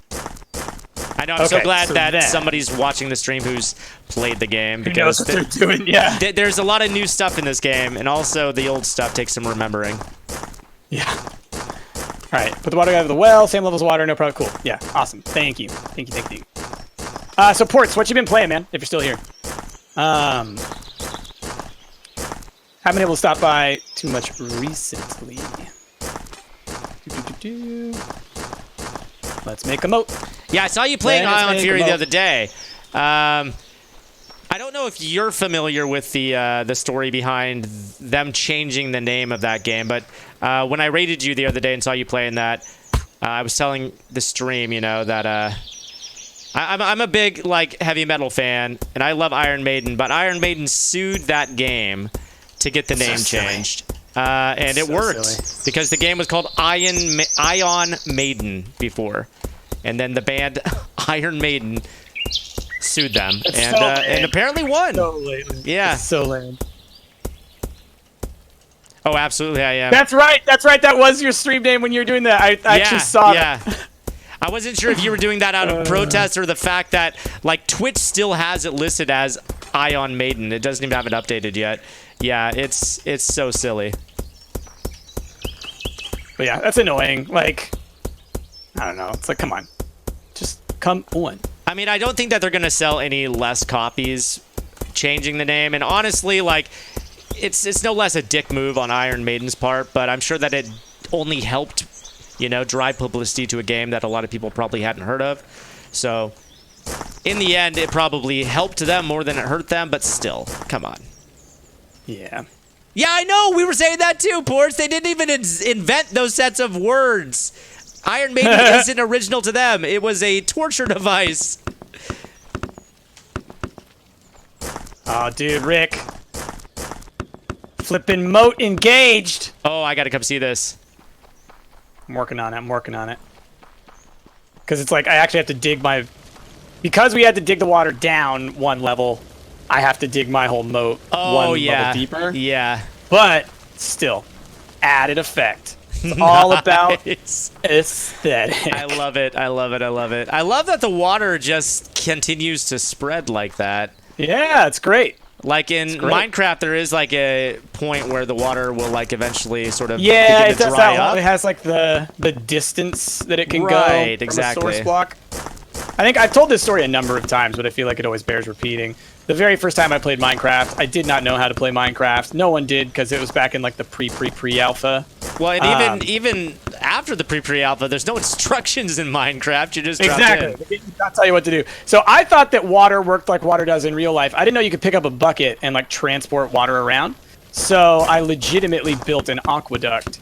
I know. I'm so Okay, glad so that then- somebody's watching the stream who's played the game Who knows because what they're doing? Yeah. there's a lot of new stuff in this game, and also the old stuff takes some remembering. Yeah. All right. Put the water out of the well. Same levels of water. No problem. Cool. Yeah. Awesome. Thank you. Thank you. So Ports, what you been playing, man? If you're still here. Haven't been able to stop by too much recently. Let's make a moat. Yeah, I saw you playing Let's Ion make Fury a the moat. other day. I don't know if you're familiar with the story behind them changing the name of that game, but when I raided you the other day and saw you playing that, I was telling the stream, you know, that I'm a big heavy metal fan, and I love Iron Maiden, but Iron Maiden sued that game to get the name changed, and it worked silly. because the game was called Ion Maiden before, and then the band Iron Maiden sued them, and apparently won. So lame. Yeah. It's so lame. Oh, absolutely, I am. That's right. That was your stream name when you were doing that. I actually saw that. Yeah. I wasn't sure if you were doing that out of protest or the fact that Twitch still has it listed as Ion Maiden. It doesn't even have it updated yet. Yeah, it's so silly. But yeah, that's annoying. I don't know. It's come on. Just come on. I mean, I don't think that they're going to sell any less copies changing the name. And honestly, it's no less a dick move on Iron Maiden's part, but I'm sure that it only helped, drive publicity to a game that a lot of people probably hadn't heard of. So, in the end, it probably helped them more than it hurt them, but still, come on. Yeah. Yeah, I know. We were saying that too, Ports. They didn't even invent those sets of words. Iron Maiden isn't original to them. It was a torture device. Oh, dude, Rick. Flippin' moat engaged. Oh, I got to come see this. I'm working on it. Because it's I actually have to dig my... Because we had to dig the water down one level, I have to dig my whole moat one level deeper. Yeah. But still, added effect. It's all about Nice. aesthetic. I love it. I love that the water just continues to spread like that. Yeah, it's great. Like in Minecraft, there is a point where the water will eventually sort of Yeah, begin it to does dry that. up. It has the distance that it can go Right, from exactly. a source block. I think I've told this story a number of times, but I feel like it always bears repeating. The very first time I played Minecraft, I did not know how to play Minecraft. No one did because it was back in the pre-alpha. Well, and even after the pre-alpha. There's no instructions in Minecraft. You just drop Exactly. in. They did not tell you what to do. So I thought that water worked like water does in real life. I didn't know you could pick up a bucket and like transport water around. So I legitimately built an aqueduct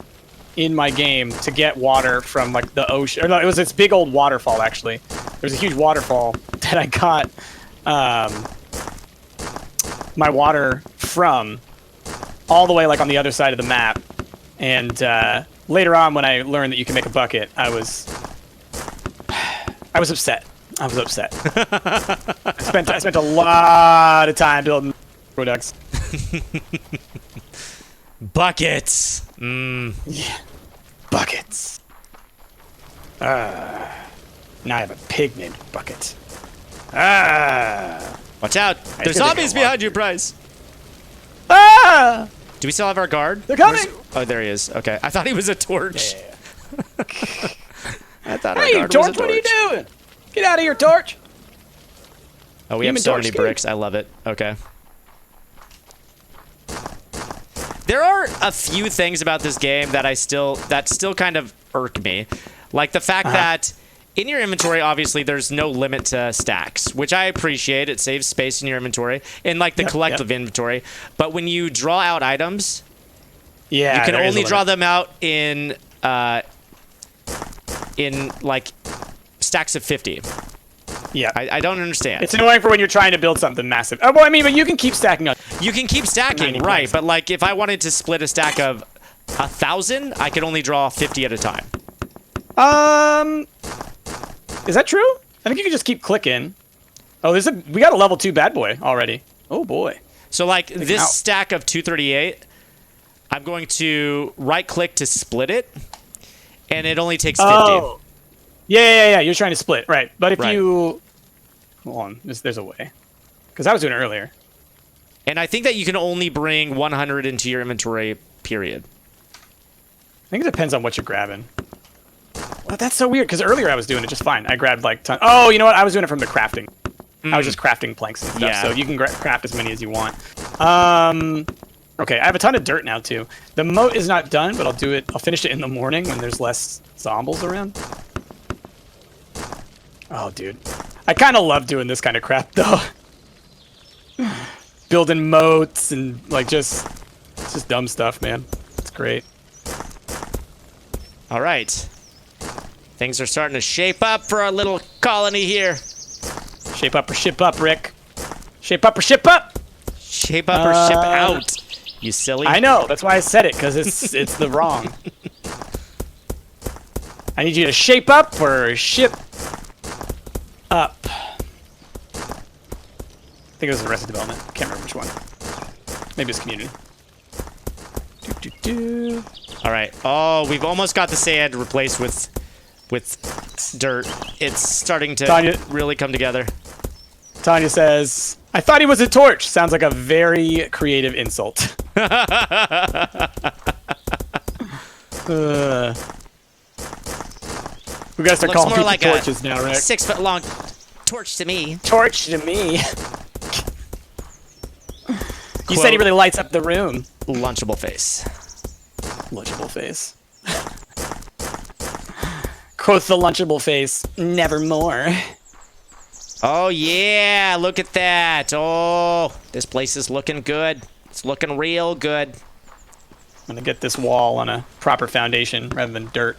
in my game to get water from like the ocean. Or no, it was this big old waterfall actually. There's a huge waterfall that I got my water from all the way like on the other side of the map. And later on when I learned that you can make a bucket, I was upset. I was upset. I spent a lot of time building products. Buckets. Yeah. Buckets. Now I have a pig named Bucket. Watch out. There's gonna take zombies a while. behind you, Bryce. Ah! Do we still have our guard? They're coming! Oh, there he is. Okay. I thought he was a torch. Yeah. I thought our Hey, guard was a Torch, what are you doing? Get out of here, Torch! Oh, we have Human so Torch many King. bricks. I love it. Okay. There are a few things about this game that still kind of irk me. Like the fact that in your inventory, obviously, there's no limit to stacks, which I appreciate. It saves space in your inventory, in like the collective inventory. But when you draw out items, Yeah, you can there is a only draw limit. them out in like stacks of 50. Yeah. I don't understand. It's annoying for when you're trying to build something massive. Oh, well, I mean, but you can keep stacking up. You can keep stacking, 90 right? points. But like, if I wanted to split a stack of 1,000, I could only draw 50 at a time. Is that true? I think you can just keep clicking. Oh, we got a level 2 bad boy already. Oh boy. So like this out. stack of 238, I'm going to right-click to split it, and it only takes 50. Oh. Yeah. You're trying to split, right? But if Right. you hold on, there's a way. Because I was doing it earlier. And I think that you can only bring 100 into your inventory. Period. I think it depends on what you're grabbing. Well, that's so weird because earlier I was doing it just fine. I grabbed like ton. Oh, you know what? I was doing it from the crafting. I was just crafting planks and stuff. Yeah. So you can craft as many as you want. Okay, I have a ton of dirt now too. The moat is not done, but I'll do it. I'll finish it in the morning when there's less zombies around. Oh, dude, I kind of love doing this kind of crap though. Building moats and like it's just dumb stuff, man. It's great. All right. Things are starting to shape up for our little colony here. Shape up or ship up, Rick. Shape up or ship up. Shape up or ship out, you silly. I know. That's why I said it, because it's the wrong. I need you to shape up or ship up. I think it was Arrested Development. Can't remember which one. Maybe it's Community. Do. All right. Oh, we've almost got the sand replaced with dirt. It's starting to Tanya- really come together. Tanya says, I thought he was a torch. Sounds like a very creative insult. We gotta start Looks calling more people like torches a now, Rick. 6-foot-long torch to me. Torch to me. You said he really lights up the room. Lunchable face. Lunchable face. Quote the Lunchable face. Nevermore. Oh yeah, look at that. Oh, this place is looking good. It's looking real good. I'm gonna get this wall on a proper foundation rather than dirt.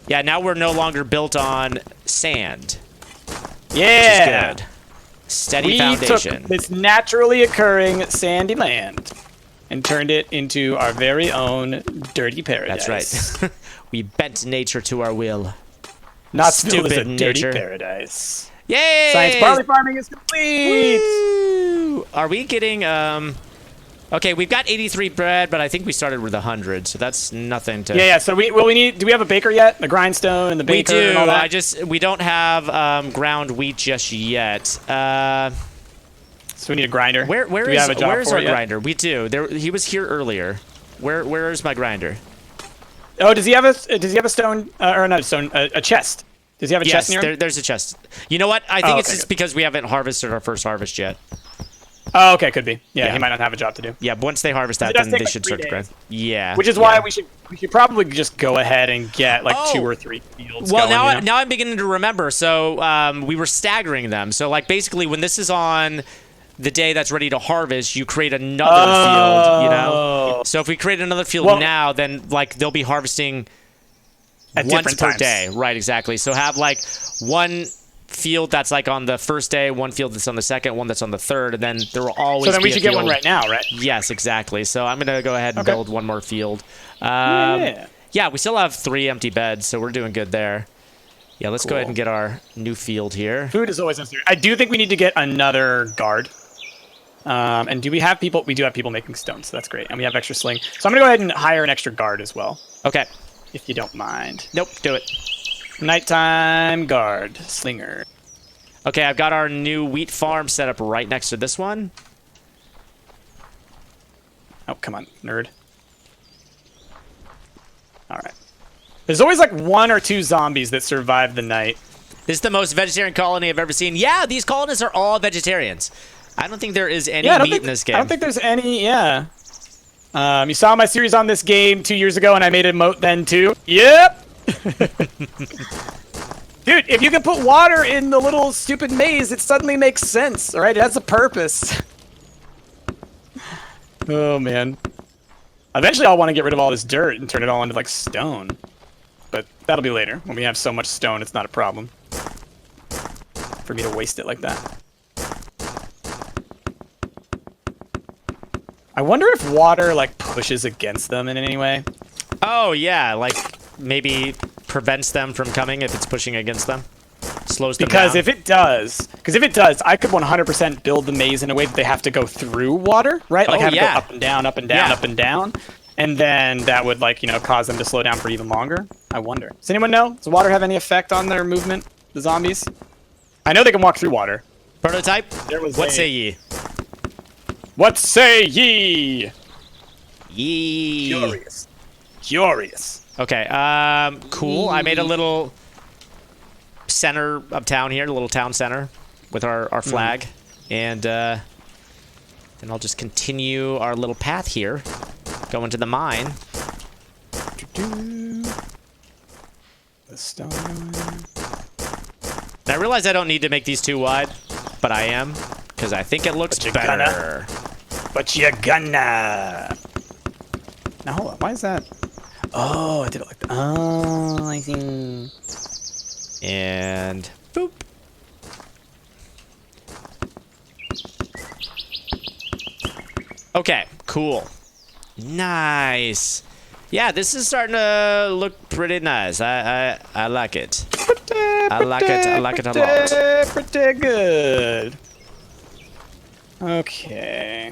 Yeah, now we're no longer built on sand. Yeah. Which is good. Steady We foundation. took this naturally occurring sandy land and turned it into our very own dirty paradise. That's right. We bent nature to our will. Not stupid Stupid a dirty nature. paradise. Yay! Science barley farming is complete. Woo! Are we getting Okay, we've got 83 bread, but I think we started with 100, so that's nothing to. Yeah. So we need. Do we have a baker yet? The grindstone and the We baker do. and all that. We don't have ground wheat just yet. So we need a grinder. Where do we is have a job where's for our it yet? grinder? We do. He was here earlier. Where is my grinder? Oh, does he have a stone or not a stone? A chest? Does he have a chest near him? there's a chest. You know what? I think it's okay, just good. because we haven't harvested our first harvest yet. Oh, okay, could be. Yeah, Yeah. he might not have a job to do. Yeah, once they harvest that, It does then take they like should 3 start to grind. days. Yeah. Which is why yeah. we should We should probably just go ahead and get like Oh. 2 or 3 fields. Well, going, now you know? now I'm beginning to remember. So we were staggering them. So like basically, when this is on the day that's ready to harvest, you create another field. You know. So if we create another field Well- now, then like they'll be harvesting At once different per times. day. Right. Exactly. So have like one field that's like on the first day, one field that's on the second, one that's on the third, and then there will always. So then be we a should get one field- right now, right? Yes, exactly. So I'm gonna go ahead and Okay. build one more field. Yeah. Yeah, we still have 3 empty beds, so we're doing good there. Yeah, let's go ahead and get our new field here. Food is always necessary. I do think we need to get another guard. And do we have people? We do have people making stones, so that's great. And we have extra sling. So I'm going to go ahead and hire an extra guard as well, Okay. if you don't mind. Nope, do it. Nighttime guard, slinger. Okay, I've got our new wheat farm set up right next to this one. Oh, come on, nerd. All right. There's always like 1 or 2 zombies that survive the night. This is the most vegetarian colony I've ever seen. Yeah, these colonists are all vegetarians. I don't think there is any I don't meat think in this game. I don't think there's any. Yeah. You saw my series on this game 2 years ago, and I made a moat then too. Yep. Dude, if you can put water in the little stupid maze, it suddenly makes sense. All right, it has a purpose. Oh man. Eventually, I'll want to get rid of all this dirt and turn it all into like stone. But that'll be later. When we have so much stone, it's not a problem for me to waste it like that. I wonder if water like pushes against them in any way. Oh, yeah, like maybe prevents them from coming if it's pushing against them. Slows them Because down. if it does, I could 100% build the maze in a way that they have to go through water, right? Like Oh, have yeah. to go up and down, up and down, Yeah. up and down. And then that would like, cause them to slow down for even longer. I wonder. Does anyone know? Does water have any effect on their movement, the zombies? I know they can walk through water. Prototype, There was what a- say ye? What say ye? Ye. Curious. Curious. Okay, cool. I made a little center of town here, a little town center with our flag. And then I'll just continue our little path here, go into the mine. The stone. And I realize I don't need to make these too wide, but I am, because I think it looks But you better. But you're gonna. Now hold on. Why is that? Oh, I did it like that. Oh, I see. And boop. Okay, cool. Nice. Yeah, this is starting to look pretty nice. I like it. I like it. I like it a lot. Pretty good. Okay.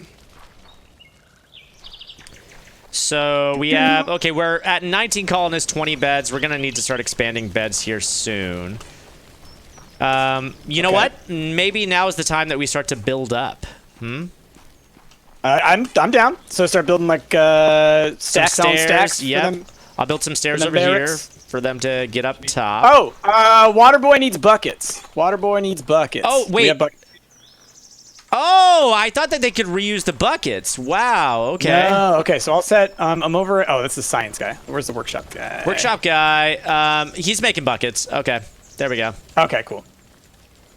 So we have, okay, we're at 19 colonists, 20 beds. We're going to need to start expanding beds here soon. You know Okay. what? Maybe now is the time that we start to build up. I'm down. So start building like Some stacks on stacks. for Yep. them. I'll build some stairs the over here barracks. for them to get up top. Oh, Water Boy needs buckets. Water Boy needs buckets. Oh, We wait. have Oh, I thought that they could reuse the buckets. Wow, okay. No, okay, so I'll set. I'm over. Oh, that's the science guy. Where's the workshop guy? Workshop guy, he's making buckets. Okay, there we go. Okay, cool.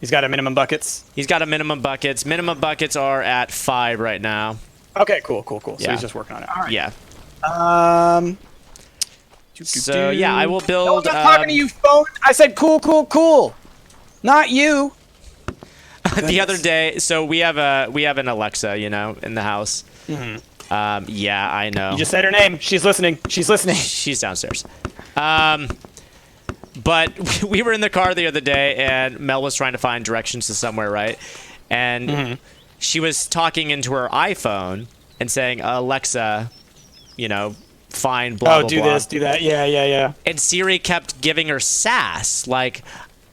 He's got a minimum buckets. He's got a minimum buckets. Minimum buckets are at 5 right now. Okay, cool. So Yeah. he's just working on it. All right. Yeah. Um. So, yeah, I will No, build... I'm not talking to you, phone. I said cool. Not you. the other day, so we have an Alexa, you know, in the house. Yeah, I know. You just said her name. She's listening. She's downstairs. But we were in the car the other day, and Mel was trying to find directions to somewhere, right? And she was talking into her iPhone and saying, Alexa, you know, find blah, Oh, blah, do blah. this, do that. Yeah. And Siri kept giving her sass, like,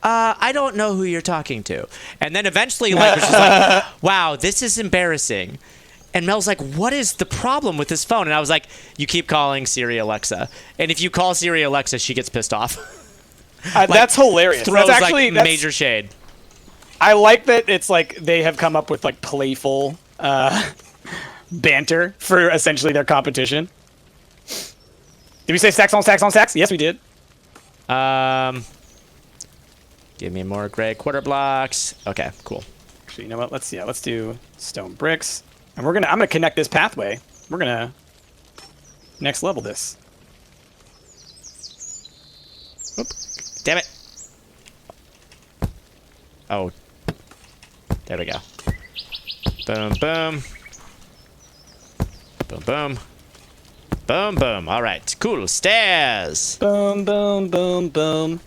I don't know who you're talking to. And then eventually, like, she's like, wow, this is embarrassing. And Mel's like, what is the problem with this phone? And I was like, you keep calling Siri Alexa. And if you call Siri Alexa, she gets pissed off. That's hilarious. Throws, That's actually like, major shade. I like that it's like they have come up with like playful banter for essentially their competition. Did we say stacks on stacks on stacks? Yes, we did. Give me more gray quarter blocks. Okay, cool. Actually, you know what? Let's do stone bricks, and I'm gonna connect this pathway. We're gonna next level this. Oop. Damn it. Oh. There we go. Boom, boom. Boom, boom. Boom, boom. All right. Cool. Stairs. Boom, boom, boom, boom.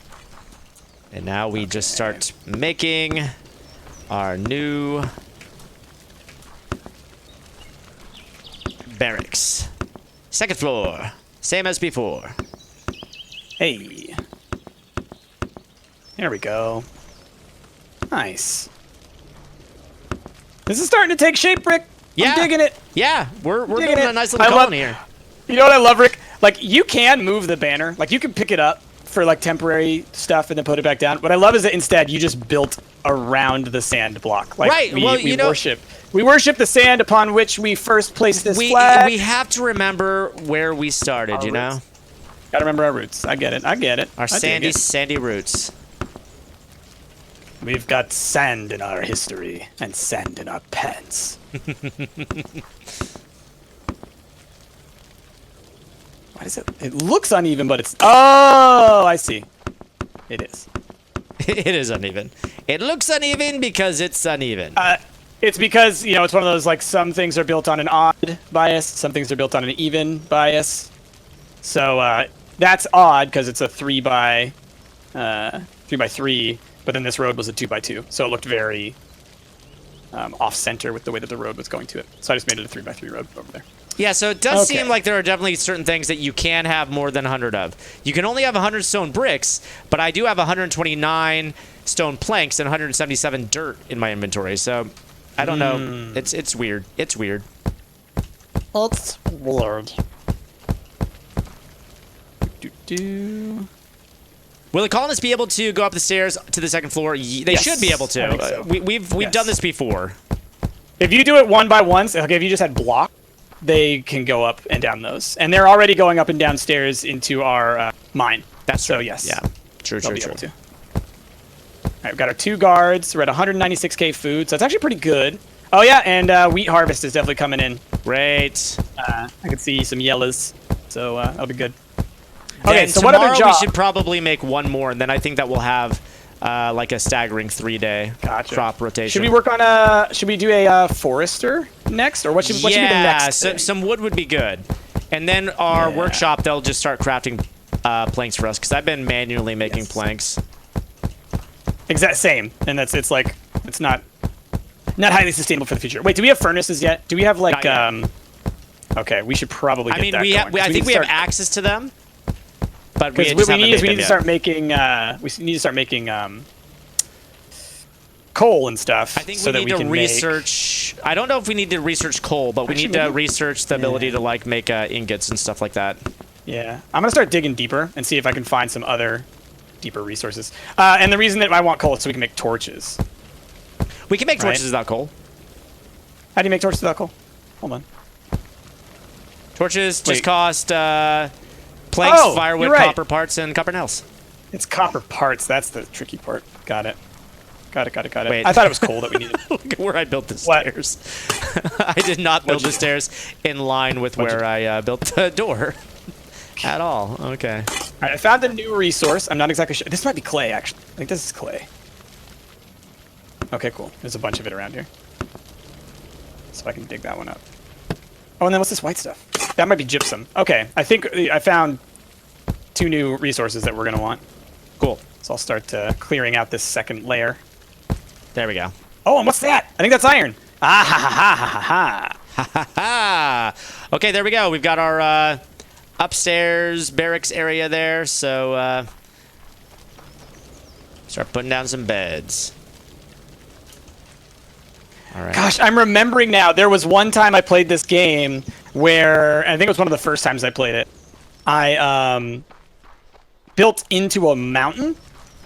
And now we just start making our new barracks. Second floor. Same as before. Hey. There we go. Nice. This is starting to take shape, Rick. Yeah. I'm digging it. Yeah, we're Digging building it. a nice little I love- colony here. You know what I love, Rick? Like, you can move the banner. Like, you can pick it up for, like, temporary stuff and then put it back down. What I love is that instead you just built around the sand block. Like, Right, well, you know- we worship the sand upon which we first placed this We flag. have to remember where we started, you know? roots. Gotta remember our roots. I get it. I get it. Our I dig sandy, it. sandy roots. We've got sand in our history and sand in our pants. Why is it? It looks uneven, but it's. Oh, I see. It is. It is uneven. It looks uneven because it's uneven. It's because, you know, it's one of those, like, some things are built on an odd bias, some things are built on an even bias. So that's odd because it's a 3 by 3, but then this road was a 2 by 2, so it looked very off center with the way that the road was going to it. So I just made it a 3 by 3 road over there. Yeah, so it does Okay. seem like there are definitely certain things that you can have more than 100 of. You can only have 100 stone bricks, but I do have 129 stone planks and 177 dirt in my inventory. So I don't know. It's weird. It's weird. It's weird. Do. Will the colonists be able to go up the stairs to the second floor? They Yes, should be able to. I think so. We've Yes. done this before. If you do it one by one, like if you just had block, they can go up and down those, and they're already going up and down stairs into our mine. That's so true. yes. Yeah. True. They'll True. be True. able to. All right, we've got our 2 guards. We're at 196k food, so it's actually pretty good. Oh yeah, and wheat harvest is definitely coming in. Great. I can see some yellows, so that'll be good. Okay, Okay, so tomorrow what other job? we should probably make one more, and then I think that we'll have like a staggering 3-day Gotcha. crop rotation. Should we work on a? Should we do a forester next, or what should be the next? so thing? some wood would be good, and then our Yeah. workshop they'll just start crafting planks for us because I've been manually making Yes. planks. Exact same, and it's like it's not highly sustainable for the future. Wait, do we have furnaces yet? Do we have like Not yet. Okay, we should probably. I Get mean, that we going, have. 'cause I we think need we to have start- access to them, but we Because just what we haven't need is made we need them to yet. start making need to start making coal and stuff. I think so we that need to can research. I don't know if we need to research coal, but we Actually, need to maybe- research the ability to like make ingots and stuff like that. Yeah, I'm gonna start digging deeper and see if I can find some other deeper resources. And the reason that I want coal is so we can make torches. We can make Right. torches without coal. How do you make torches without coal? Hold on. Torches just Wait. cost planks, Oh, firewood, you're right. copper parts, and copper nails. It's copper parts. That's the tricky part. Got it. Got it. Wait. I thought it was coal that we needed. Look at where I built the What? stairs. I did not build What'd you the stairs in line with What'd where you I built the door at all. Okay. All right, I found a new resource. I'm not exactly sure. This might be clay, actually. I think this is clay. Okay, cool. There's a bunch of it around here. So I can dig that one up. Oh, and then what's this white stuff? That might be gypsum. Okay, I think I found 2 new resources that we're going to want. Cool. So I'll start clearing out this second layer. There we go. Oh, and what's that? I think that's iron. Ah, ha, ha, ha, ha, ha. Ha ha ha. Okay, there we go. We've got our upstairs barracks area there. So start putting down some beds. All right. Gosh, I'm remembering now. There was one time I played this game where, and I think it was one of the first times I played it. I built into a mountain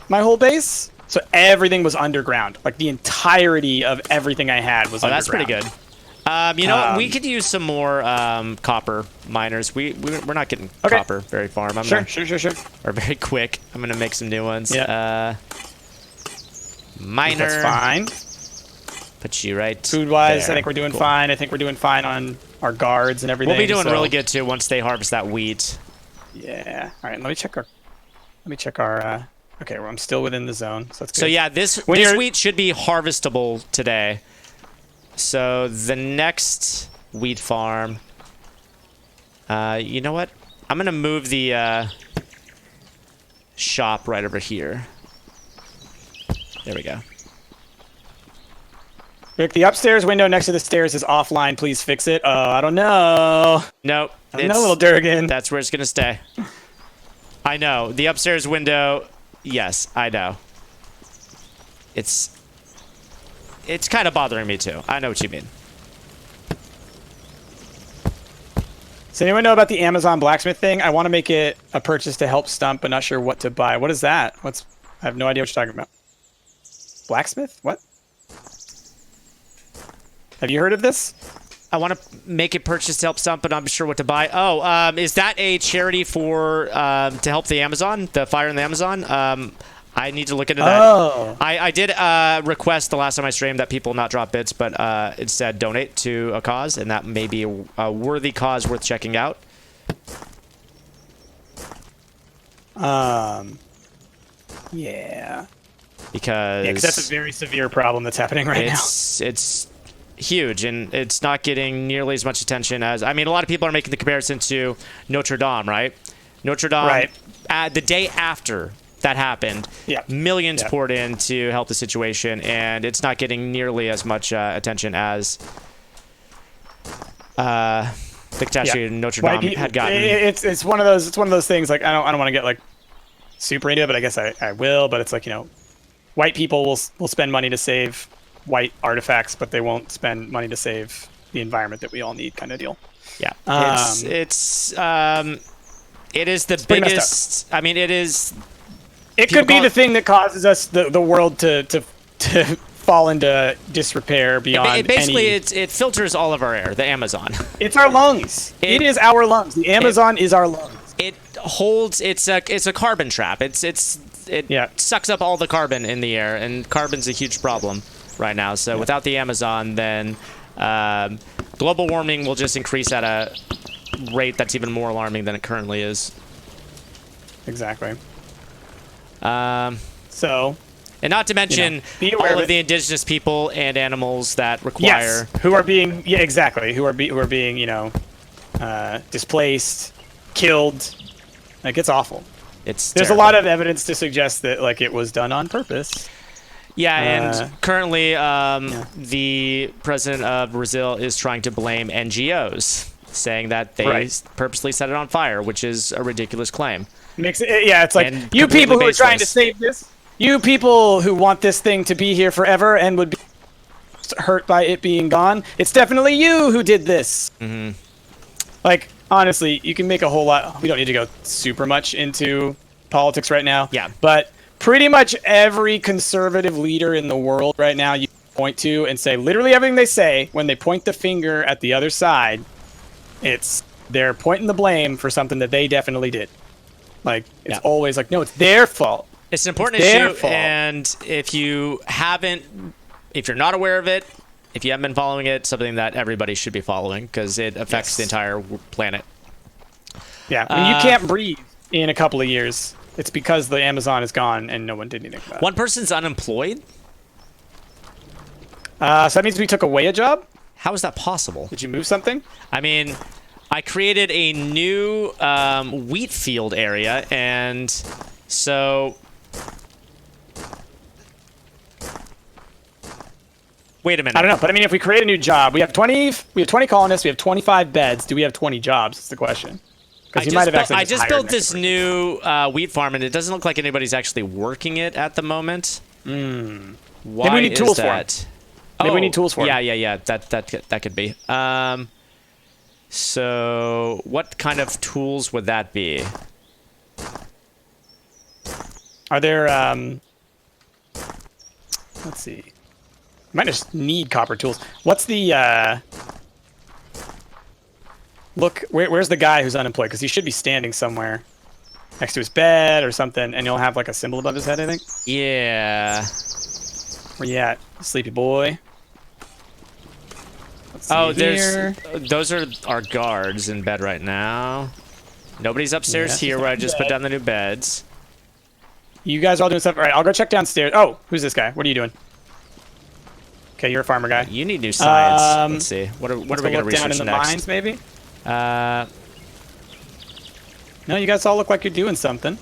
my whole base, so everything was underground. Like the entirety of everything I had was Oh, underground. that's pretty good. You know what? We could use some more copper miners. We're not getting Okay. copper very far. I'm Sure, gonna, sure. Or very quick. I'm gonna make some new ones. Yeah. Miner. That's fine. Put you right. Food-wise, there. I think we're doing Cool. fine. I think we're doing fine on our guards and everything. We'll be doing so- really good too once they harvest that wheat. Yeah. All right. Let me check our. Okay, well, I'm still within the zone, so that's good. So yeah, this When this you're- wheat should be harvestable today. So the next wheat farm. You know what? I'm gonna move the shop right over here. There we go. Rick, the upstairs window next to the stairs is offline. Please fix it. Oh, I don't know. Nope. I don't know, little Durgan. That's where it's gonna stay. I know. The upstairs window, yes, I know. It's kind of bothering me too. I know what you mean. Does anyone know about the Amazon blacksmith thing? I want to make it a purchase to help Stump, but not sure what to buy. What is that? I have no idea what you're talking about. Blacksmith? What? Have you heard of this? I want to make a purchase to help Stump, but I'm not sure what to buy. Oh, is that a charity for to help the Amazon, the fire in the Amazon? I need to look into that. Oh. I did request the last time I streamed that people not drop bits, but instead donate to a cause, and that may be a worthy cause worth checking out. Yeah. Because Yeah, because that's a very severe problem that's happening right now. it's huge, and it's not getting nearly as much attention as, I mean, a lot of people are making the comparison to Notre Dame, right? Notre Dame, Right. The day after that happened, Yeah. millions Yeah. poured in to help the situation, and it's not getting nearly as much attention as the catastrophe in Notre White Dame pe- had gotten. It's one of those things. Like I don't want to get like super into it, but I guess I will. But it's like, you know, white people will spend money to save white artifacts, but they won't spend money to save the environment that we all need, kind of deal. Yeah, Um, it is the pretty messed up. biggest. I mean, it is. It People could be call the it- thing that causes us the world to fall into disrepair beyond It basically any. it filters all of our air. The Amazon. It's our lungs. It is our lungs. The Amazon is our lungs. It holds. It's a carbon trap. It Yeah. sucks up all the carbon in the air, and carbon's a huge problem right now. So without the Amazon, then global warming will just increase at a rate that's even more alarming than it currently is. Exactly. Um, So and not to mention be aware all of of it. the indigenous people and animals that require. yes, who are being exactly who are being displaced, killed. Like it's awful. It's There's terrible. a lot of evidence to suggest that like it was done on purpose. Yeah, and Uh, currently the president of Brazil is trying to blame NGOs, saying that they Right. purposely set it on fire, which is a ridiculous claim. Makes it, yeah, it's like And you people who completely are trying to baseless. save this, you people who want this thing to be here forever and would be hurt by it being gone. It's definitely you who did this. Mm-hmm. Like honestly, you can make a whole lot. We don't need to go super much into politics right now. Yeah. But pretty much every conservative leader in the world right now, you point to and say literally everything they say when they point the finger at the other side. They're pointing the blame for something that they definitely did. Like it's Yeah. always like, no, it's their fault. It's an important It's their issue, fault. and if you're not aware of it, if you haven't been following it, something that everybody should be following because it affects Yes. the entire planet. Yeah, when you can't breathe in a couple of years, it's because the Amazon is gone and no one did anything about it. One person's unemployed? So that means we took away a job? How is that possible? Did you move something? I mean, I created a new wheat field area, and so... Wait a minute. I don't know, but I mean, if we create a new job, we have 20 colonists, we have 25 beds. Do we have 20 jobs? That's the question. Because you might have actually I just hired built an this expert. new wheat farm, and it doesn't look like anybody's actually working it at the moment. Why Maybe we need is tools for 'em. that? Maybe we need tools for 'em. Yeah. That could be. So what kind of tools would that be? Are there let's see. Might just need copper tools. What's the look? Where's the guy who's unemployed? Because he should be standing somewhere next to his bed or something, and he'll have like a symbol above his head. I think. Yeah. Where you at, sleepy boy? Let's see Oh, here. those are our guards in bed right now. Nobody's upstairs Yeah, here where I just put down the new beds. You guys are all doing stuff. All right, I'll go check downstairs. Oh, who's this guy? What are you doing? Okay, you're a farmer guy. You need new science. Let's see. What are we Let's going to go look down research in the next? mines, maybe. Uh, No, you guys all look like you're doing something.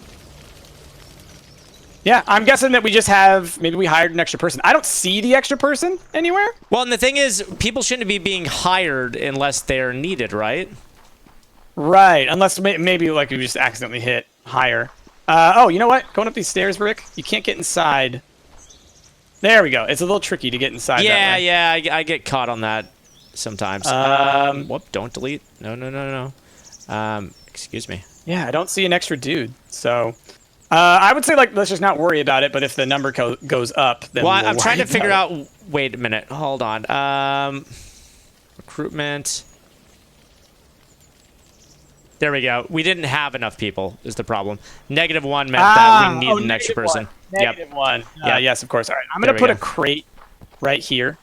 Yeah, I'm guessing that we just have, maybe we hired an extra person. I don't see the extra person anywhere. well, and the thing is, people shouldn't be being hired unless they're needed, right? Right, unless maybe like you just accidentally hit hire. Oh, you know what? Going up these stairs, Rick, you can't get inside. There we go. It's a little tricky to get inside Yeah, that way. yeah, I get caught on that sometimes. Whoop, don't delete. No. Excuse me. Yeah, I don't see an extra dude. So, I would say like let's just not worry about it. But if the number goes up, then Well, we'll I'm trying to worry figure about it. out. Wait a minute. Hold on. Recruitment. There we go. We didn't have enough people. Is the problem? -1 meant that we need an extra person. -1. Yeah. Yes, of course. All right. I'm There gonna we put go. a crate right here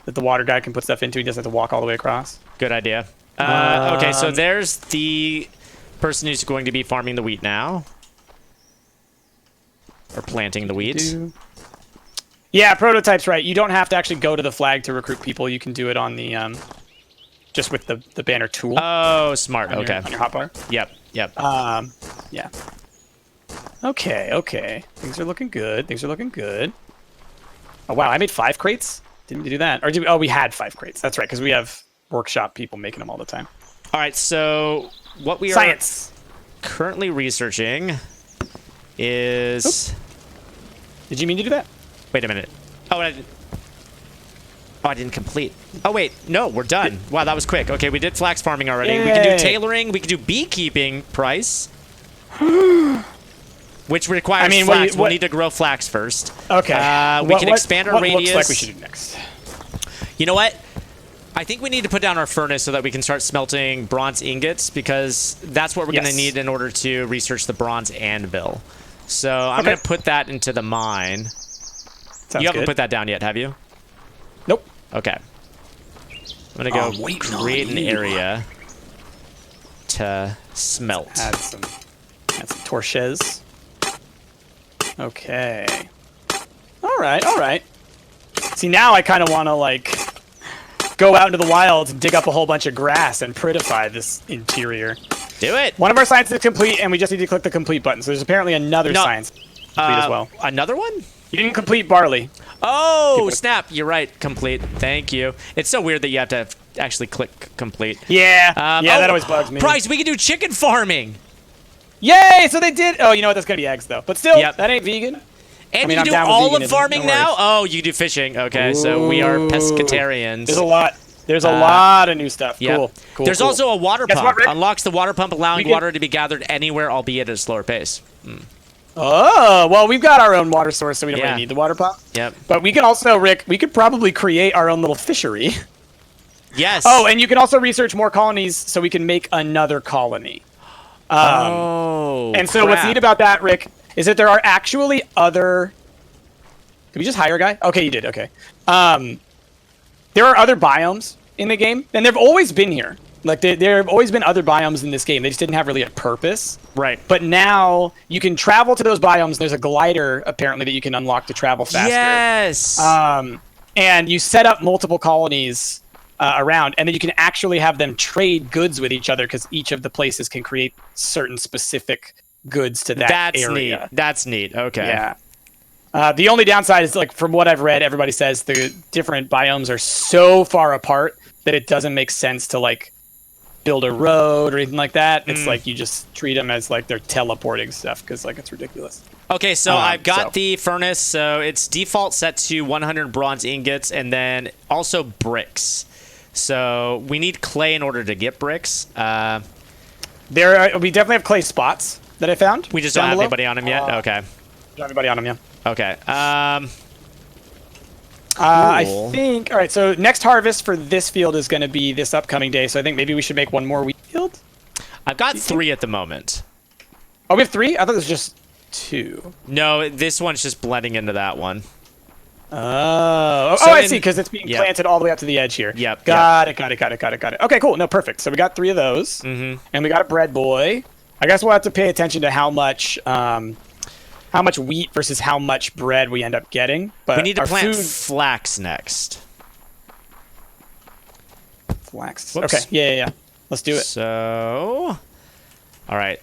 that the water guy can put stuff into. He doesn't have to walk all the way across. Good idea. Okay, so Um, there's the person who's going to be farming the wheat now. Or planting the wheat. Yeah, prototype's right. You don't have to actually go to the flag to recruit people. You can do it on the just with the banner tool. Oh, smart. on Okay. Your, on your hotbar. Yep. Yeah. Okay. Things are looking good. Oh wow, I made 5 crates. Didn't we do that? Or we had 5 crates. That's right, because we have workshop people making them all the time. All right, so what we are Science. currently researching is... Did you mean to do that? Wait a minute. Oh, I didn't complete. Oh, wait. No, we're done. Wow, that was quick. Okay, we did flax farming already. We can do Yay. tailoring. We can do beekeeping, Price. Which requires I mean, flax. We'll what- need to grow flax first. Okay. We can expand our what radius. looks like we should do next? You know what? I think we need to put down our furnace so that we can start smelting bronze ingots, because that's what we're going to Yes. need in order to research the bronze anvil. So I'm going to put that into the mine. Sounds You haven't good. put that down yet, have you? Nope. Okay. I'm going to I'm go waiting on create an you. area to smelt. Add some torches. Okay. All right. See, now I kind of want to like go out into the wilds and dig up a whole bunch of grass and prettify this interior. Do it. One of our science is complete, and we just need to click the complete button. So there's apparently another No. science complete as well. Another one? You didn't complete barley. Oh, snap. You're right. Complete. Thank you. It's so weird that you have to actually click complete. Yeah. Oh, that always bugs me. Price, we can do chicken farming. Yay! So they did. Oh, you know what? That's gonna be eggs though. But still, Yep. that ain't vegan. And mean, you I'm do down with all of veganism, farming no now? worries. Oh, you do fishing. Okay, so we are pescatarians. There's a lot. There's a lot of new stuff. Yep. Cool. There's cool. also a water Guess pump. what, Rick? Unlocks the water pump, allowing We can- water to be gathered anywhere, albeit at a slower pace. Oh, well, we've got our own water source, so we don't Yeah. really need the water pump. Yep. But we can also, Rick, we could probably create our own little fishery. Yes. Oh, and you can also research more colonies so we can make another colony. And so what's crap. neat about that, Rick, is that there are actually other... Did we just hire a guy? Okay, you did. Okay. There are other biomes in the game, and they've always been here. Like, there have always been other biomes in this game. They just didn't have really a purpose. Right. But now you can travel to those biomes. There's a glider, apparently, that you can unlock to travel faster. Yes. And you set up multiple colonies around, and then you can actually have them trade goods with each other because each of the places can create certain specific goods to that That's area. neat. That's neat. Okay. Yeah. The only downside is, like, from what I've read, everybody says the different biomes are so far apart that it doesn't make sense to, like, build a road or anything like that. It's like you just treat them as, like, they're teleporting stuff because, like, it's ridiculous. Okay, so I've got so- the furnace. So it's default set to 100 bronze ingots and then also bricks. So we need clay in order to get bricks. We definitely have clay spots that I found. We just don't down have below. anybody on them yet. Okay. Don't have anybody on them, yeah. Okay. I Cool. think. All right. So next harvest for this field is going to be this upcoming day. So I think maybe we should make one more wheat field. I've got 3 at the moment. Oh, we have 3. I thought it was just 2. No, this one's just blending into that one. Oh, So I in- see. Because it's being Yep. planted all the way up to the edge here. Yep, Got it. Okay, cool. No, perfect. So we got 3 of those, and we got a bread boy. I guess we'll have to pay attention to how much wheat versus how much bread we end up getting. But We need to our plant food flax next. flax. Whoops. Okay, yeah. Let's do it. So, all right.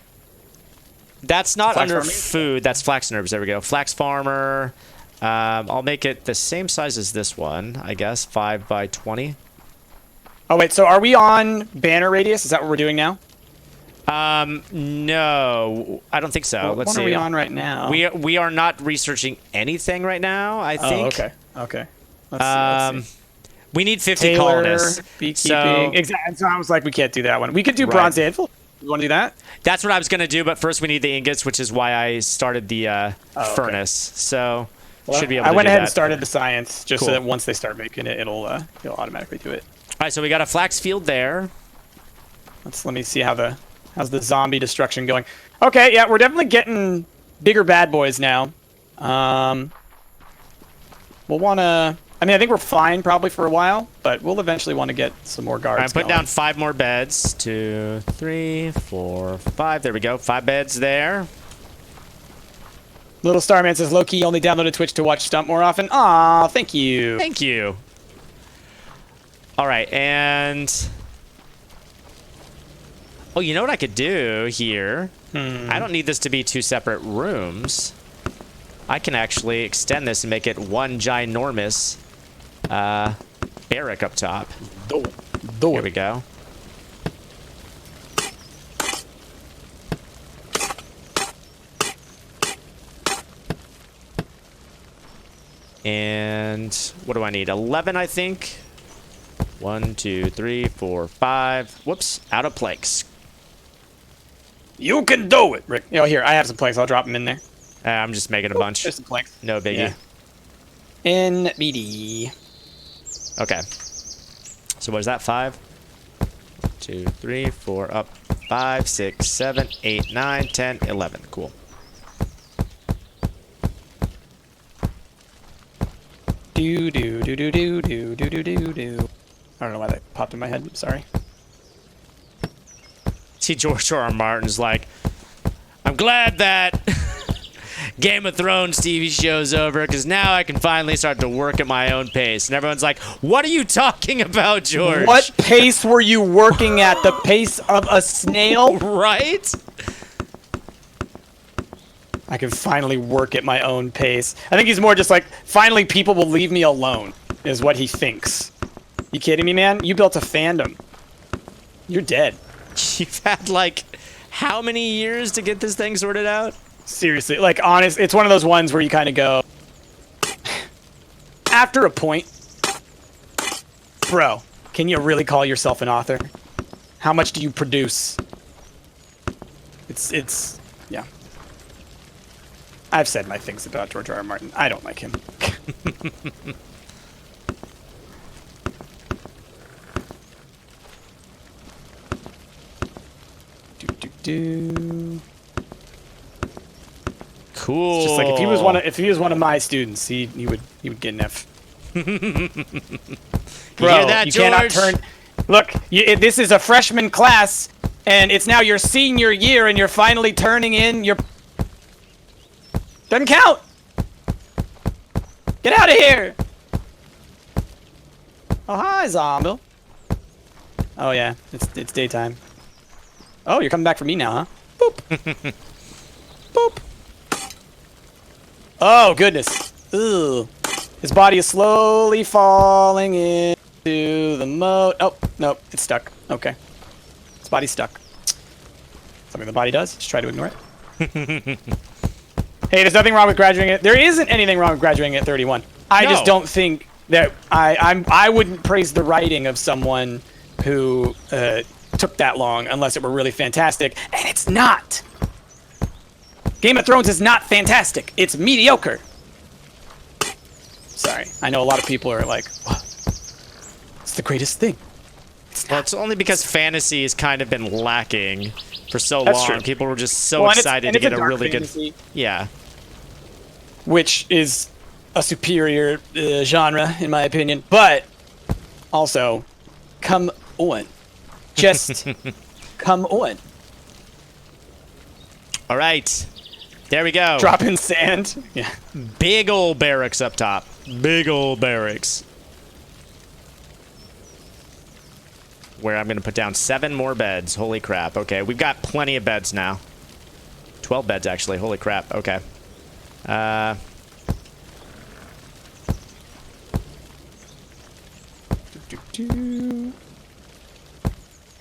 That's not Flax under farming? food. That's flax and herbs. There we go. Flax farmer. I'll make it the same size as this one, I guess. 5 by 20. Oh wait, so are we on banner radius? Is that what we're doing now? No, I don't think so. What Let's one see. are we on right now? We are not researching anything right now. I think. Oh, okay. Let's see. We need 50 Taylor, colonists. beekeeping. So Exactly. So I was like, we can't do that one. We could do Right. bronze anvil. You want to do that? that's what I was gonna do, but first we need the ingots, which is why I started the okay. furnace. So should be able I to went do ahead that. and started the science just Cool. so that once they start making it, it'll automatically do it. All right, so we got a flax field there. Let me see how's the zombie destruction going. Okay, yeah, we're definitely getting bigger bad boys now. We'll want to. I mean, I think we're fine probably for a while, but we'll eventually want to get some more guards. I'm putting going. down 5 more beds. 2, 3, 4, 5. There we go. 5 beds there. Little Starman says, low-key only downloaded Twitch to watch Stump more often. Aw, thank you. Thank you. All right, and oh, you know what I could do here? I don't need this to be 2 separate rooms. I can actually extend this and make it one ginormous barrack up top. Here we go. And what do I need? 11, I think. 1, 2, 3, 4, 5. Whoops, out of planks. You can do it, Rick. Oh, here, I have some planks. I'll drop them in there. I'm just making a bunch. There's some planks. No biggie. Yeah. NBD. Okay. So what is that? 5, 2, 3, 4, up. 5, 6, 7, 8, 9, 10, 11. Cool. Do do do do do do do do do do. I don't know why that popped in my head. I'm sorry. See, George R. R. Martin's like, I'm glad that Game of Thrones TV show's over because now I can finally start to work at my own pace. And everyone's like, what are you talking about, George? What pace were you working at? The pace of a snail? Right? I can finally work at my own pace. I think he's more just like, finally people will leave me alone, is what he thinks. You kidding me, man? You built a fandom. You're dead. You've had like how many years to get this thing sorted out? Seriously, like, honest, it's one of those ones where you kind of go, after a point, bro, can you really call yourself an author? How much do you produce? It's, yeah. I've said my things about George R. R. Martin. I don't like him. do. Cool. It's just like if he was one of my students, he would get an F. Bro, you hear that, cannot George? turn. Look, this is a freshman class, and it's now your senior year, and you're finally turning in your. Doesn't count. Get out of here. Oh hi, Zombie. Oh yeah, it's daytime. Oh, you're coming back for me now, huh? Boop. Boop. Oh, goodness. Ugh. His body is slowly falling into the moat. Oh, nope. It's stuck. Okay. His body's stuck. Something the body does. Just try to ignore it. Hey, there's nothing wrong with graduating at... There isn't anything wrong with graduating at 31. I just No. don't think that... I wouldn't praise the writing of someone who took that long unless it were really fantastic. And it's not. Game of Thrones is not fantastic. It's mediocre. Sorry. I know a lot of people are like, "What? It's the greatest thing." Well, it's only because fantasy has kind of been lacking for so That's long. true. People were just so Well, and excited to it's a get a dark really fantasy, good. Yeah. which is a superior genre in my opinion. But also, come on, just come on. All right. There we go. Drop in sand. Yeah. Big old barracks up top. Big old barracks. Where I'm going to put down 7 more beds. Holy crap. Okay, we've got plenty of beds now. 12 beds, actually. Holy crap. Okay.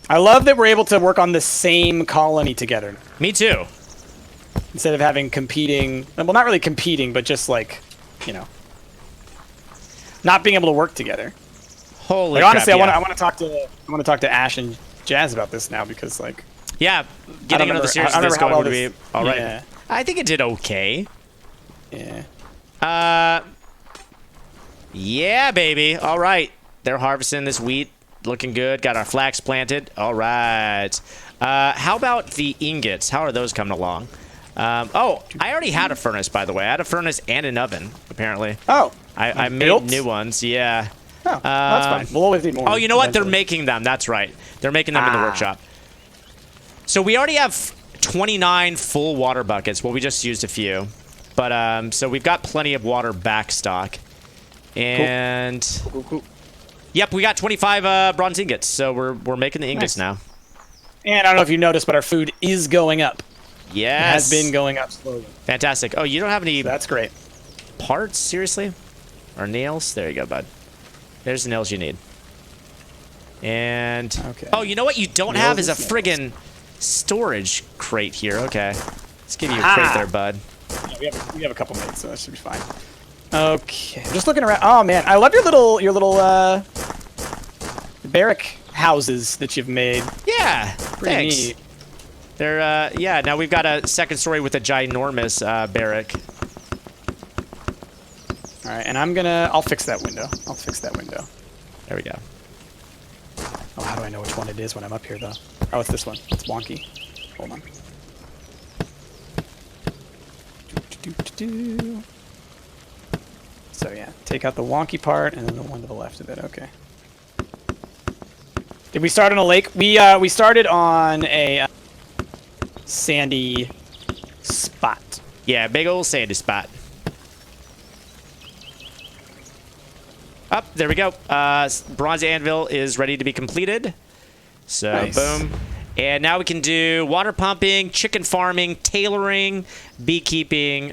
I love that we're able to work on the same colony together Me too. instead of having competing. Well, not really competing, but just like, you know, not being able to work together. Holy Like crap. honestly, yeah. I want to talk to Ash and Jazz about this now because like Yeah, getting another series of this going would be all right. Yeah. I think it did okay. Yeah. Yeah, baby. All right. They're harvesting this wheat. Looking good. Got our flax planted. All right. How about the ingots? How are those coming along? Oh, I already had a furnace, by the way. I had a furnace and an oven, apparently. Oh. I made built? new ones. Yeah. Oh, that's fine. We'll always need more. Oh, you know what? They're eventually. making them. That's right. They're making them in the Ah. workshop. So we already have 29 full water buckets. Well, we just used a few. But, so we've got plenty of water back stock. And... Cool. Yep, we got 25 bronze ingots, so we're making the ingots Nice. now. And I don't know if you noticed, but our food is going up. It Yes. has been going up slowly. Fantastic. Oh, you don't have any So that's great. parts, seriously? Or nails? There you go, bud. There's the nails you need. And... Okay. Oh, you know what you don't have is a Nails is friggin' storage crate here. Okay. Let's give you a Aha. crate there, bud. Yeah, we have a couple minutes, so that should be fine. Okay, I'm just looking around. Oh man, I love your little barrack houses that you've made. Yeah, Pretty thanks. neat. They're, yeah, now we've got a second story with a ginormous barrack. All right, and I'll fix that window. There we go. Oh, how do I know which one it is when I'm up here though? Oh, it's this one. It's wonky. Hold on. So yeah, take out the wonky part and then the one to the left of it. Okay. Did we start on a lake? We started on a sandy spot. Yeah, big old sandy spot. Up, there we go. Bronze anvil is ready to be completed. So, Nice. boom. And now we can do water pumping, chicken farming, tailoring, beekeeping.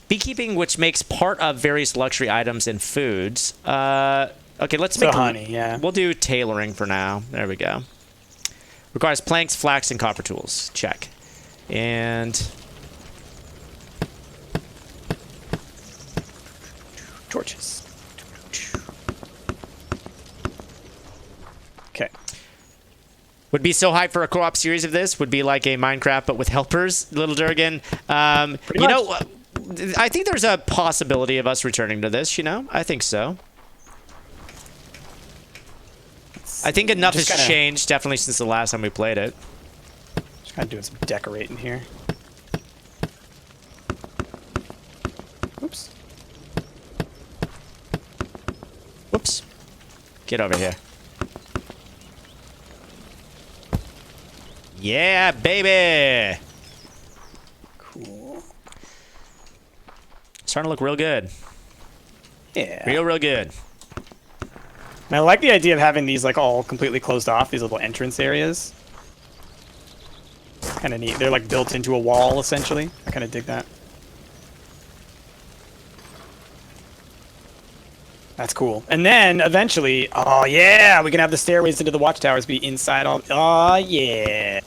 Beekeeping, which makes part of various luxury items and foods. Okay, let's So make honey, yeah. We'll do tailoring for now. There we go. Requires planks, flax, and copper tools. Check. And Torches. Okay. would be so hyped for a co-op series of this. Would be like a Minecraft, but with helpers, Little Durgan. You know, I think there's a possibility of us returning to this, you know? I think so. I think enough has Just kinda- changed, definitely since the last time we played it. Just kind of doing some decorating here. Oops. Whoops. Get over here. Yeah, baby! Cool. Starting to look real good. Yeah. Real good. And I like the idea of having these like all completely closed off, these little entrance areas. Kind of neat. They're like built into a wall, essentially. I kind of dig that. That's cool. And then eventually, oh yeah, we can have the stairways into the watchtowers be inside all. Oh yeah.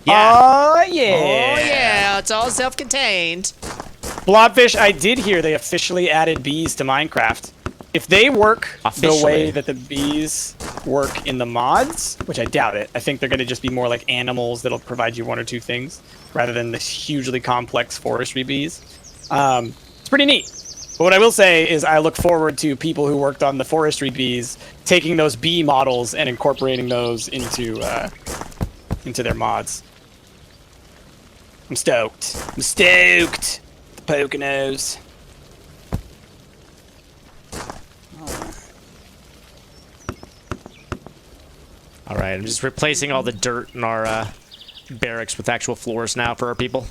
Yeah. Oh yeah. Oh, yeah, it's all self-contained. Blobfish, I did hear they officially added bees to Minecraft. If they work the Officially. way that the bees work in the mods, which I doubt it, I think they're going to just be more like animals that'll provide you one or two things, rather than the hugely complex forestry bees. It's pretty neat. But what I will say is I look forward to people who worked on the forestry bees taking those bee models and incorporating those into their mods. I'm stoked. I'm stoked. The Poconos. All right, I'm just replacing all the dirt in our barracks with actual floors now for our people.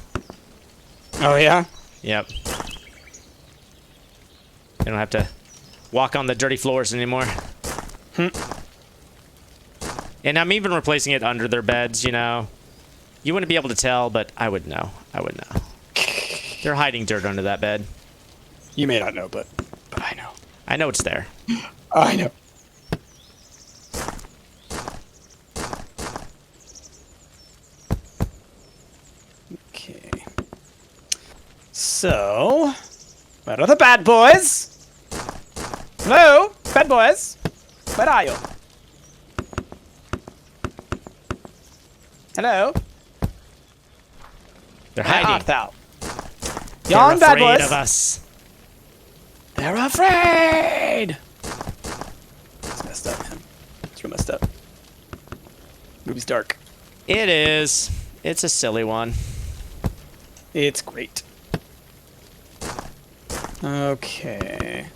Oh yeah? Yep. They don't have to walk on the dirty floors anymore. And I'm even replacing it under their beds, you know. You wouldn't be able to tell, but I would know. I would know. They're hiding dirt under that bed. You may not know, but I know. I know it's there. I know. Okay. So, where are the bad boys? Hello, bad boys. Where are you? Hello. They're Where hiding. art thou? They're Yon bad afraid boys. of us. They're afraid. It's messed up, man. It's real messed up. Movie's dark. It is. It's a silly one. It's great. Okay.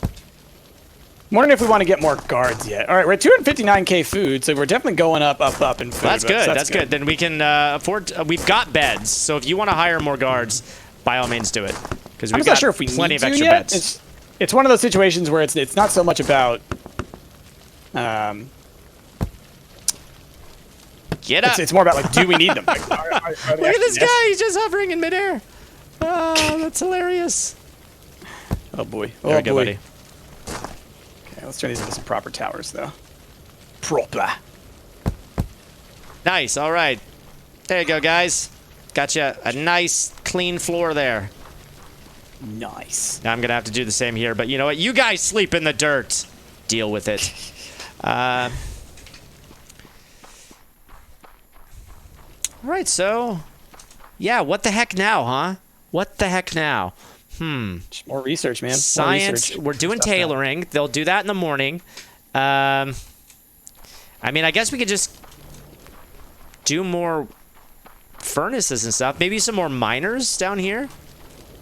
I'm wondering if we want to get more guards yet. All right, we're at 259k food, so we're definitely going up in food. That's but good. That's good. Then we can afford. We've got beds, so if you want to hire more guards, by all means do it. Because I'm we've not got sure if we plenty need of to extra yet. beds. It's one of those situations where it's not so much about. Get up! It's more about like, do we need them? Like, are they Look at this actually guy. He's just hovering in midair. Oh, that's hilarious. Oh boy. There Oh we go, boy. buddy. Okay, let's turn these into some proper towers, though. Proper. Nice. All right. There you go, guys. Got you a nice, clean floor there. Nice. Now I'm gonna have to do the same here, but you know what? You guys sleep in the dirt. Deal with it. All right. So, yeah. What the heck now, huh? What the heck now? Just more research, man. More Science. research. We're doing Stuff now. tailoring. They'll do that in the morning. I mean, I guess we could just do more furnaces and stuff. Maybe some more miners down here.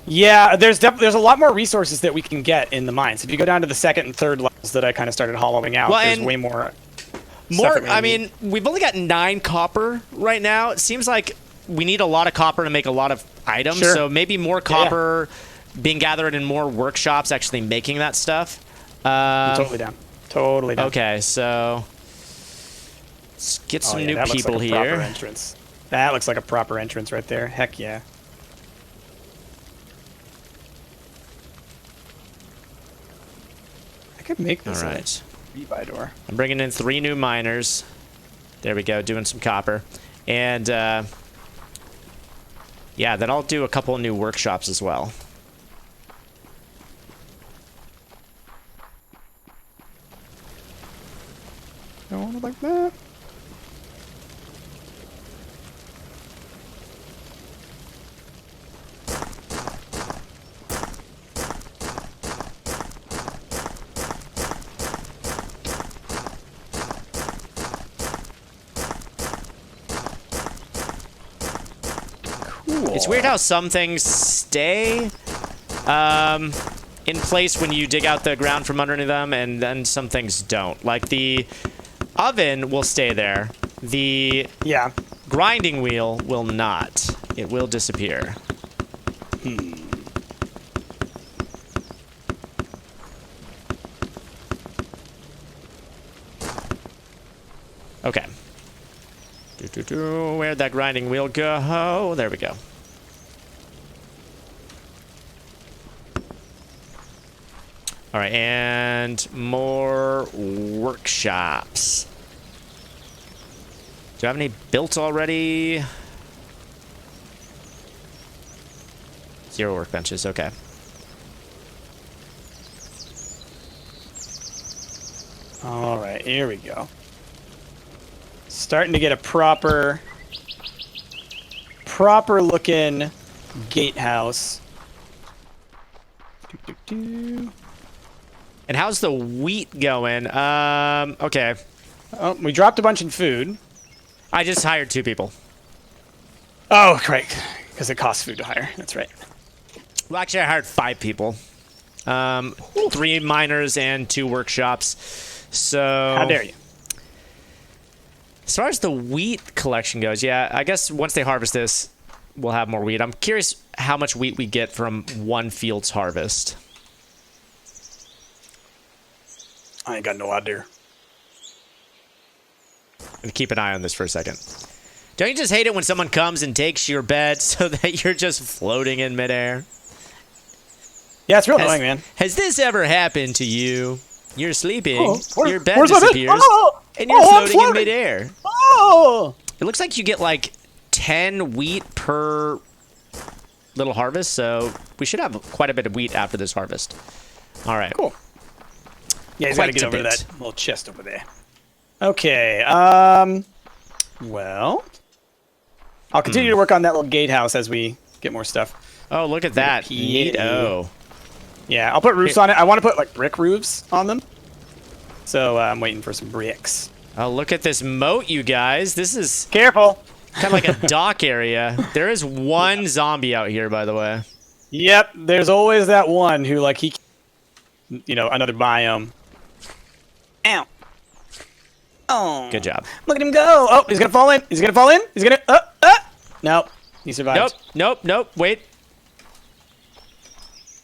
Yeah, there's a lot more resources that we can get in the mines. If you go down to the second and third levels that I kind of started hollowing out, Well, there's and way more. More. that we I need. mean, we've only got 9 copper right now. It seems like we need a lot of copper to make a lot of items. Sure. So maybe more copper being gathered in more workshops, actually making that stuff. I'm totally down. Totally down. Okay, so let's get some Oh, yeah, new that looks people like a here. proper entrance. That looks like a proper entrance right there. Heck yeah. I could make All this right. a rebuy door. I'm bringing in 3 new miners. There we go, doing some copper. And, yeah, then I'll do a couple of new workshops as well. Don't want it like that. Cool. It's weird how some things stay in place when you dig out the ground from underneath them, and then some things don't. Like the oven will stay there. The Yeah. grinding wheel will not. It will disappear. Okay. Where'd that grinding wheel go? There we go. All right, and more workshops. Do you have any built already? 0 workbenches, okay. All right, here we go. Starting to get a proper looking gatehouse. Do-do-do. And how's the wheat going? Okay. Oh, we dropped a bunch in food. I just hired 2 people. Oh, correct. Because it costs food to hire. That's right. Well, actually, I hired 5 people. 3 miners and 2 workshops. So... How dare you? As far as the wheat collection goes, yeah, I guess once they harvest this, we'll have more wheat. I'm curious how much wheat we get from one field's harvest. I ain't got no idea. And keep an eye on this for a second. Don't you just hate it when someone comes and takes your bed so that you're just floating in midair? Yeah, it's real annoying, man. Has this ever happened to you? You're sleeping, your bed where's my bed? disappears, and you're I'm floating in floating. midair. Oh! It looks like you get like 10 wheat per little harvest, so we should have quite a bit of wheat after this harvest. All right. Cool. Yeah, he's got to Quite get a over to bit. that little chest over there. Okay, well... I'll continue to work on that little gatehouse as we get more stuff. Oh, look at that. Yeah. Neato. Yeah, I'll put roofs on it. I want to put, like, brick roofs on them. So, I'm waiting for some bricks. Oh, look at this moat, you guys. This is Careful! kind of like a dock area. There is one zombie out here, by the way. Yep, there's always that one who, like, he... You know, another biome. Ow. Oh. Good job. Look at him go! Oh, he's gonna fall in! He's gonna fall in! He's gonna... Nope. He survived. Nope. Wait.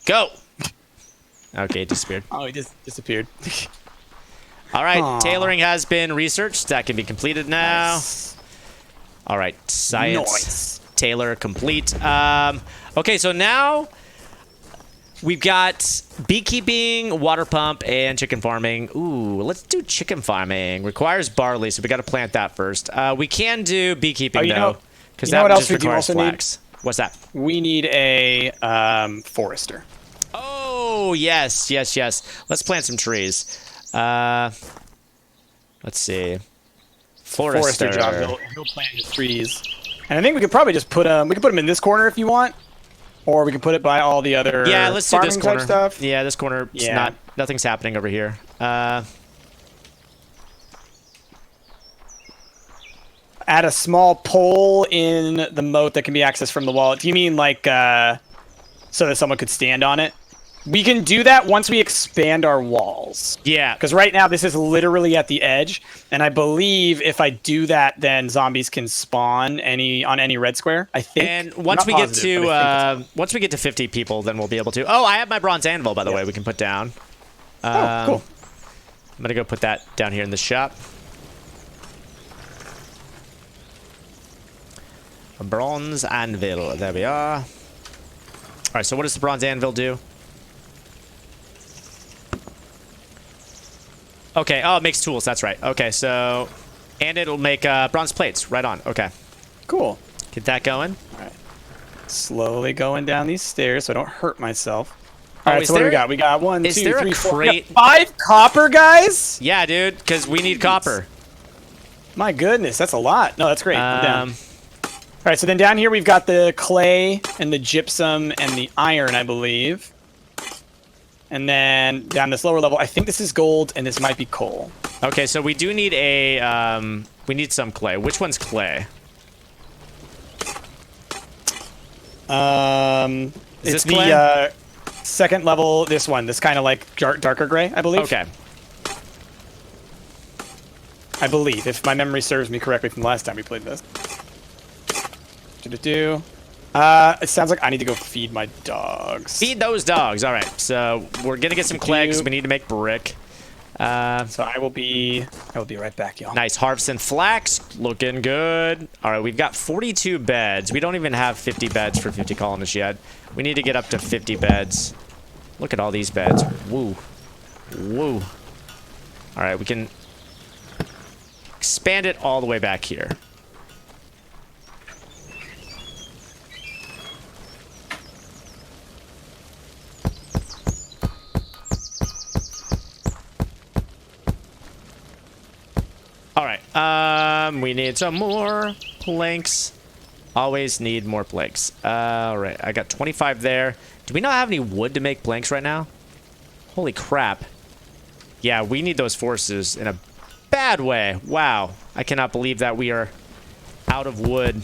Go. Okay, it disappeared. Oh, he just disappeared. All right, Aw. tailoring has been researched. That can be completed now. Nice. All right, science. Nice. Tailor complete. Okay, so now we've got beekeeping, water pump, and chicken farming. Ooh, let's do chicken farming. Requires barley, so we got to plant that first. We can do beekeeping, Oh, you though, know- because you know that what else just we do requires also need? flax. What's that? We need a forester. Oh, yes. Let's plant some trees. Let's see. Forester. Job. He'll plant his trees. And I think we could probably just put them in this corner if you want. Or we can put it by all the other Yeah, let's do this farming corner. type stuff. Yeah, this corner. Yeah. Nothing's happening over here. Add a small pole in the moat that can be accessed from the wall. Do you mean like so that someone could stand on it? We can do that once we expand our walls. Yeah. Because right now this is literally at the edge, and I believe if I do that, then zombies can spawn on any red square. I think. And once I'm we not get positive, but I think to once we get to 50 people, then we'll be able to. Oh, I have my bronze anvil, by the way. We can put down. that's- oh, cool. I'm gonna go put that down here in the shop. A bronze anvil. There we are. All right. So what does the bronze anvil do? Okay. Oh, it makes tools. That's right. Okay. So, and it'll make bronze plates. Right on. Okay. Cool. Get that going. All right. Slowly going down these stairs so I don't hurt myself. All right. is So what do we there- got? We got one, is 2, there a 3, 4. We crate- got 5 copper, guys. Yeah, dude. Because we need copper. My goodness, that's a lot. No, that's great. I'm down. Um, All right, so then down here we've got the clay and the gypsum and the iron, I believe. And then down this lower level, I think this is gold and this might be coal. Okay, so we do need we need some clay. Which one's clay? It's this the clay? second level. This one, this kind of like darker gray, I believe. Okay. I believe, if my memory serves me correctly from the last time we played this. It sounds like I need to go feed my dogs. Feed those dogs. All right. So we're gonna get some clay because Do- we need to make brick. So I will be right back, y'all. Nice harvesting flax. Looking good. All right, we've got 42 beds. We don't even have 50 beds for 50 colonists yet. We need to get up to 50 beds. Look at all these beds. Woo. Woo. All right, we can expand it all the way back here. All right. We need some more planks. Always need more planks. All right. I got 25 there. Do we not have any wood to make planks right now? Holy crap. Yeah, we need those forces in a bad way. Wow. I cannot believe that we are out of wood.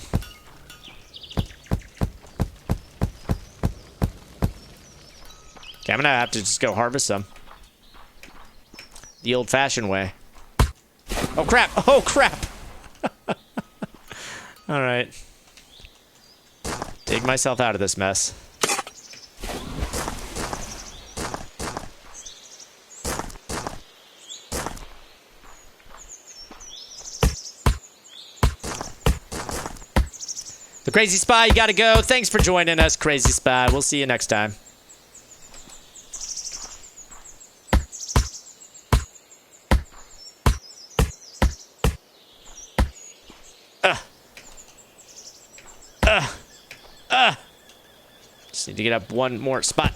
Okay, I'm gonna have to just go harvest some. The old-fashioned way. Oh, crap! Oh, crap! Alright. Dig myself out of this mess. The Crazy Spy, you gotta go. Thanks for joining us, Crazy Spy. We'll see you next time. Just need to get up one more spot.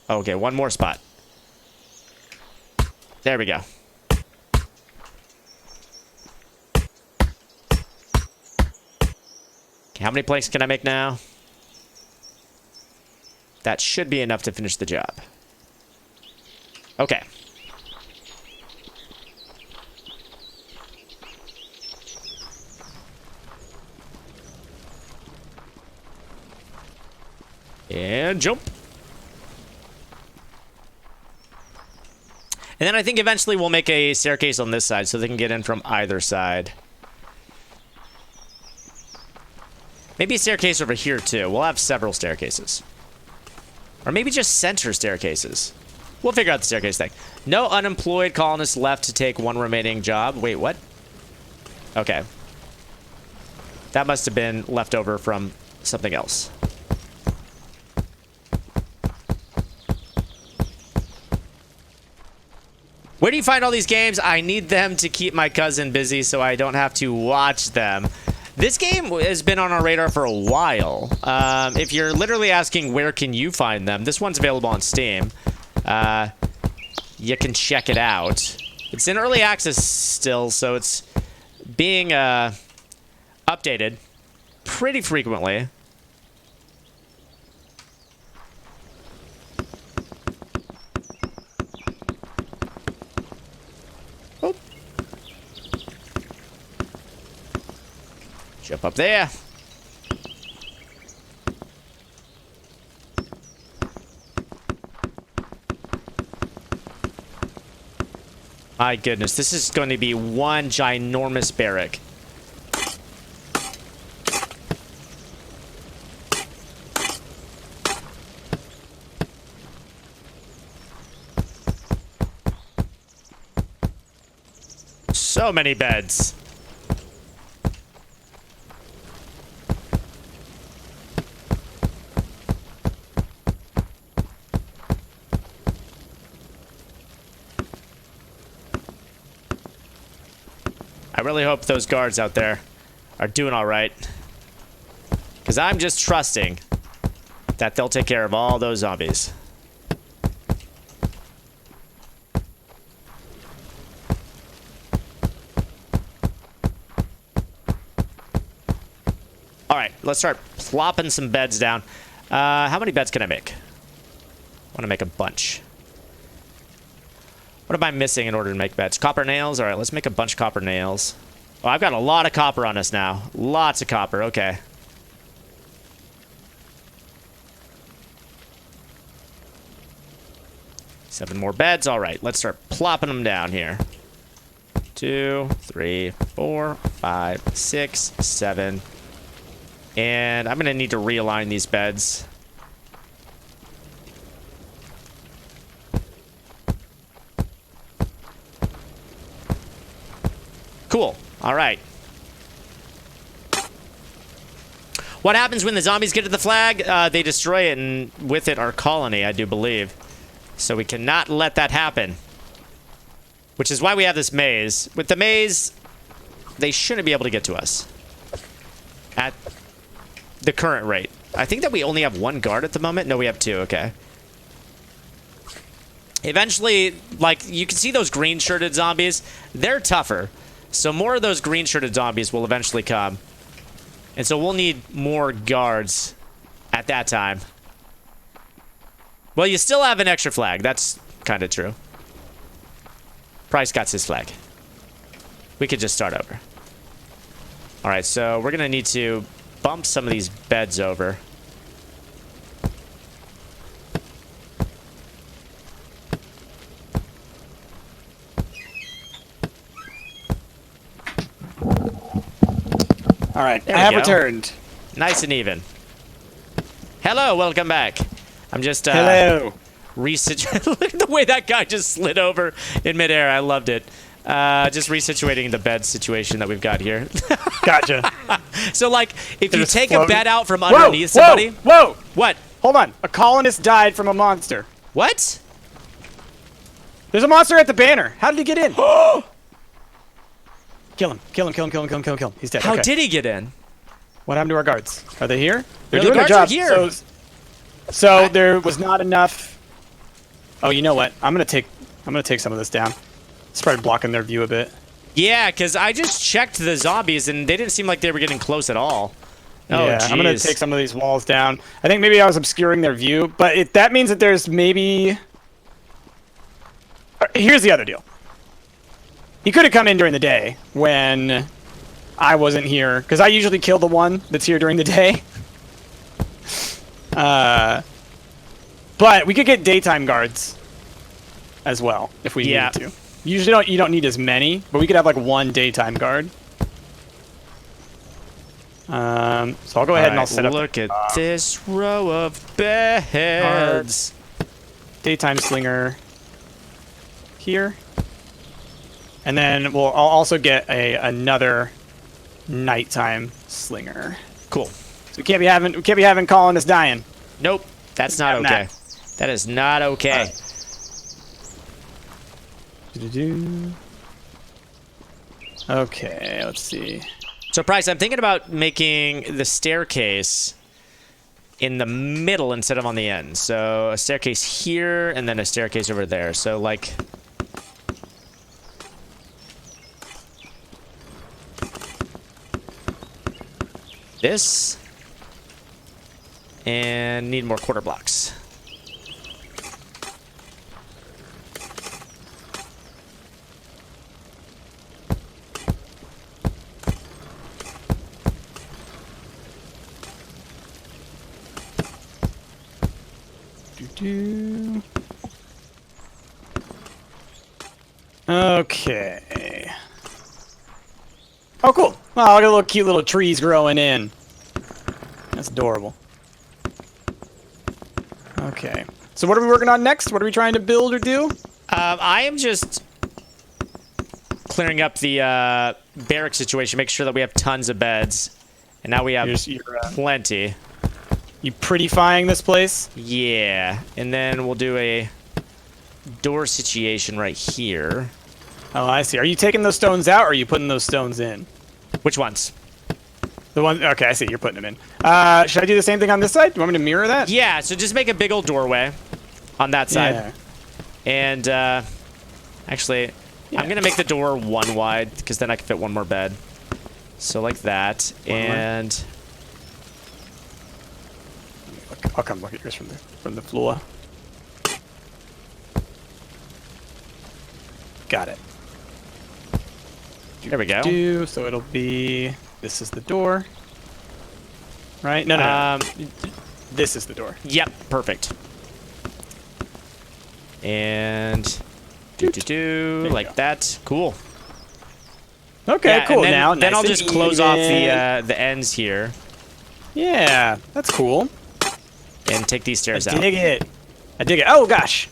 Okay, one more spot. There we go. Okay, how many planks can I make now? That should be enough to finish the job. Okay. And jump. And then I think eventually we'll make a staircase on this side so they can get in from either side. Maybe a staircase over here too. We'll have several staircases. Or maybe just center staircases. We'll figure out the staircase thing. No unemployed colonists left to take one remaining job. Wait, what? Okay. That must have been left over from something else. Where do you find all these games? I need them to keep my cousin busy so I don't have to watch them. This game has been on our radar for a while. If you're literally asking where can you find them, this one's available on Steam. You can check it out. It's in early access still, so it's being updated pretty frequently. Jump up there. My goodness, this is going to be one ginormous barrack. So many beds. I really hope those guards out there are doing all right. Because I'm just trusting that they'll take care of all those zombies. All right, let's start plopping some beds down. How many beds can I make? I want to make a bunch. What am I missing in order to make beds? Copper nails? All right, let's make a bunch of copper nails. Oh, I've got a lot of copper on us now. Lots of copper. Okay. Seven more beds. All right, let's start plopping them down here. 2, 3, 4, 5, 6, 7. And I'm going to need to realign these beds. Cool. All right. What happens when the zombies get to the flag? They destroy it, and with it our colony, I do believe. So we cannot let that happen. Which is why we have this maze. With the maze, they shouldn't be able to get to us. At the current rate. I think that we only have one guard at the moment. No, we have 2. Okay. Eventually, like, you can see those green-shirted zombies. They're tougher. So more of those green-shirted zombies will eventually come. And so we'll need more guards at that time. Well, you still have an extra flag. That's kind of true. Price got his flag. We could just start over. All right, so we're going to need to bump some of these beds over. All right, There I we have go. returned. Nice and even. Hello, welcome back. I'm just Hello. Look at the way that guy just slid over in midair. I loved it. Just resituating the bed situation that we've got here. Gotcha. So, like, if you just take a floating. bed out from Whoa, underneath somebody... Whoa! What? Hold on. A colonist died from a monster. What? There's a monster at the banner. How did he get in? Kill him. Kill him. Kill him. Kill him. Kill him. Kill him. Kill him. He's dead. How Okay. did he get in? What happened to our guards? Are they here? They're No, the doing their guards job. are here. So there was not enough. Oh, you know what? I'm gonna take some of this down. It's probably blocking their view a bit. Yeah, because I just checked the zombies, and they didn't seem like they were getting close at all. Oh, Yeah, I'm gonna jeez. take some of these walls down. I think maybe I was obscuring their view, but that means that there's maybe. Here's the other deal. He could have come in during the day when I wasn't here, because I usually kill the one that's here during the day. But we could get daytime guards as well if we Yeah. needed to. Usually you don't need as many, but we could have like one daytime guard. So I'll go ahead and I'll set up Look at this row of beds. daytime slinger here, and then I'll also get another nighttime slinger. Cool. So we can't be having colonists dying. Nope, that's not Have okay. that. That is not okay. Okay, let's see. So, Price, I'm thinking about making the staircase in the middle instead of on the end. So, a staircase here and then a staircase over there. So, like... this. And need more quarter blocks. Okay. Oh, cool. Oh, look at little cute little trees growing in. That's adorable. Okay. So what are we working on next? What are we trying to build or do? I am just clearing up the barrack situation, make sure that we have tons of beds. And now we have You're plenty. you prettifying this place? Yeah. And then we'll do a door situation right here. Oh, I see. Are you taking those stones out, or are you putting those stones in? Which ones? The one. Okay, I see. You're putting them in. Should I do the same thing on this side? Do you want me to mirror that? Yeah, so just make a big old doorway on that side. Yeah. And actually, Yeah. I'm going to make the door one wide because then I can fit one more bed. So like that. One more. And I'll come look at yours from the floor. Got it. there we go. So it'll be. This is the door. Right? No. This is the door. Yep, perfect. And you like go. that. Cool. Okay, Yeah, cool. and then, Now, then nice I'll and just close off even. the ends here Yeah, that's cool. and take these stairs I out. dig it. I dig it. Oh gosh.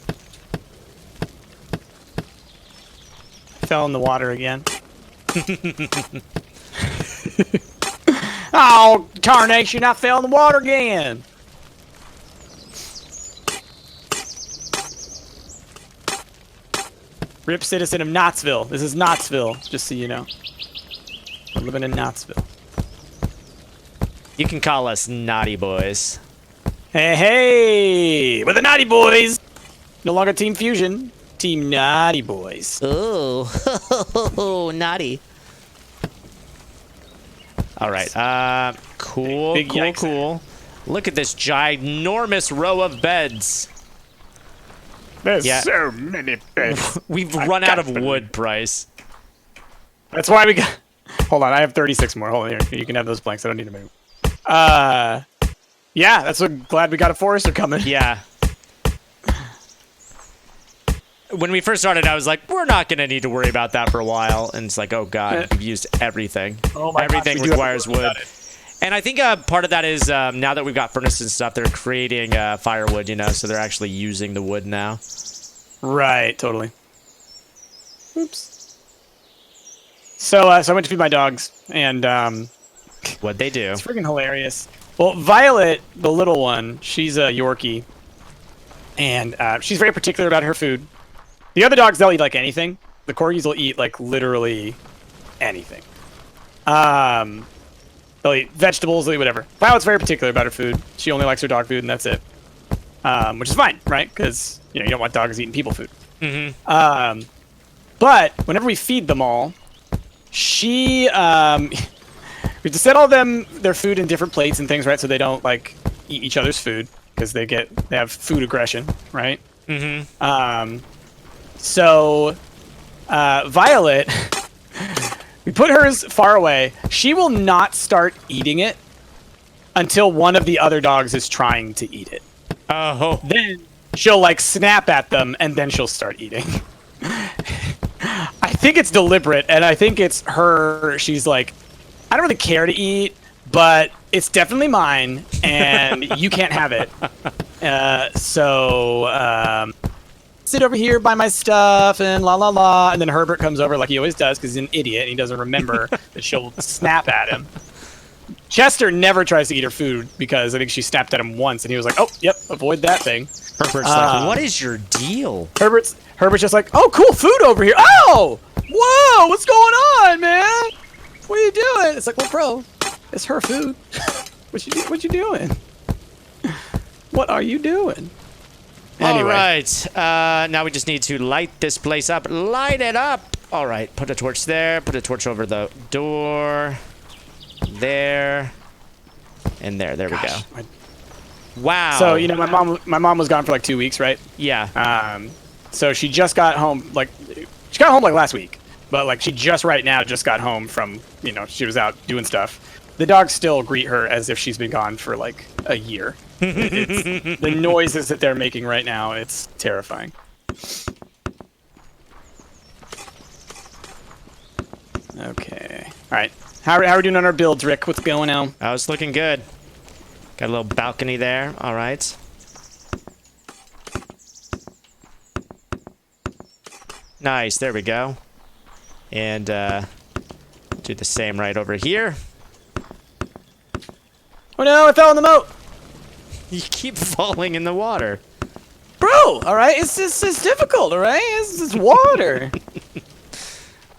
Fell in the water again. Oh, tarnation, I fell in the water again. Rip citizen of Knoxville. This is Knoxville, just so you know. We're living in Knoxville. You can call us naughty boys. Hey, hey! We're the Naughty Boys! No longer Team Fusion. Team Naughty Boys. Oh, naughty. All right. Cool, Big cool, yikes. cool. Look at this ginormous row of beds. There's Yeah. so many beds. We've run out of wood, Bryce. That's why we got. Hold on, I have 36 more. Hold on, here. You can have those blanks. I don't need to move. Yeah, that's what. Glad we got a forester coming. Yeah. When we first started, I was like, we're not going to need to worry about that for a while. And it's like, oh, God, we've used everything. Oh my gosh, everything we do have to requires worry wood. about it. And I think part of that is now that we've got furnaces and stuff, they're creating firewood, you know, so they're actually using the wood now. Right, totally. Oops. So I went to feed my dogs, and What'd they do? it's freaking hilarious. Well, Violet, the little one, she's a Yorkie, and she's very particular about her food. The other dogs, they'll eat like anything. The corgis will eat like literally anything. They'll eat vegetables, they'll eat whatever. Violet's very particular about her food. She only likes her dog food, and that's it. Which is fine, right? Because you don't want dogs eating people food. Mm-hmm. But whenever we feed them all, she we have to set all their food in different plates and things, right? So they don't like eat each other's food because they have food aggression, right? Mm-hmm. So Violet, we put hers far away. She will not start eating it until one of the other dogs is trying to eat it. Oh. Then she'll like snap at them and then she'll start eating. I think it's deliberate, and I think it's her. She's like, I don't really care to eat, but it's definitely mine, and you can't have it. So sit over here by my stuff and la la la. And then Herbert comes over like he always does because he's an idiot and he doesn't remember that she'll snap at him. Chester never tries to eat her food because I think she snapped at him once and he was like, oh, yep, avoid that thing. Herbert's like, what is your deal? Herbert's just like, oh, cool food over here. Oh, whoa, what's going on, man? What are you doing? It's like, well, bro, it's her food. What you doing? What are you doing? Anyway. All right. Now we just need to light this place up. Light it up. All right. Put a torch there. Put a torch over the door. There. And there. There we go. Wow. So, my mom was gone for like 2 weeks, right? Yeah. So she just got home, she got home last week, but like she just right now just got home from, she was out doing stuff. The dogs still greet her as if she's been gone for like a year. The noises that they're making right now, it's terrifying. Okay. All right. How are we doing on our builds, Rick? What's going on? Oh, it's looking good. Got a little balcony there. All right. Nice. There we go. And do the same right over here. Oh no, I fell in the moat. You keep falling in the water. Bro, all right? It's difficult, all right? It's water.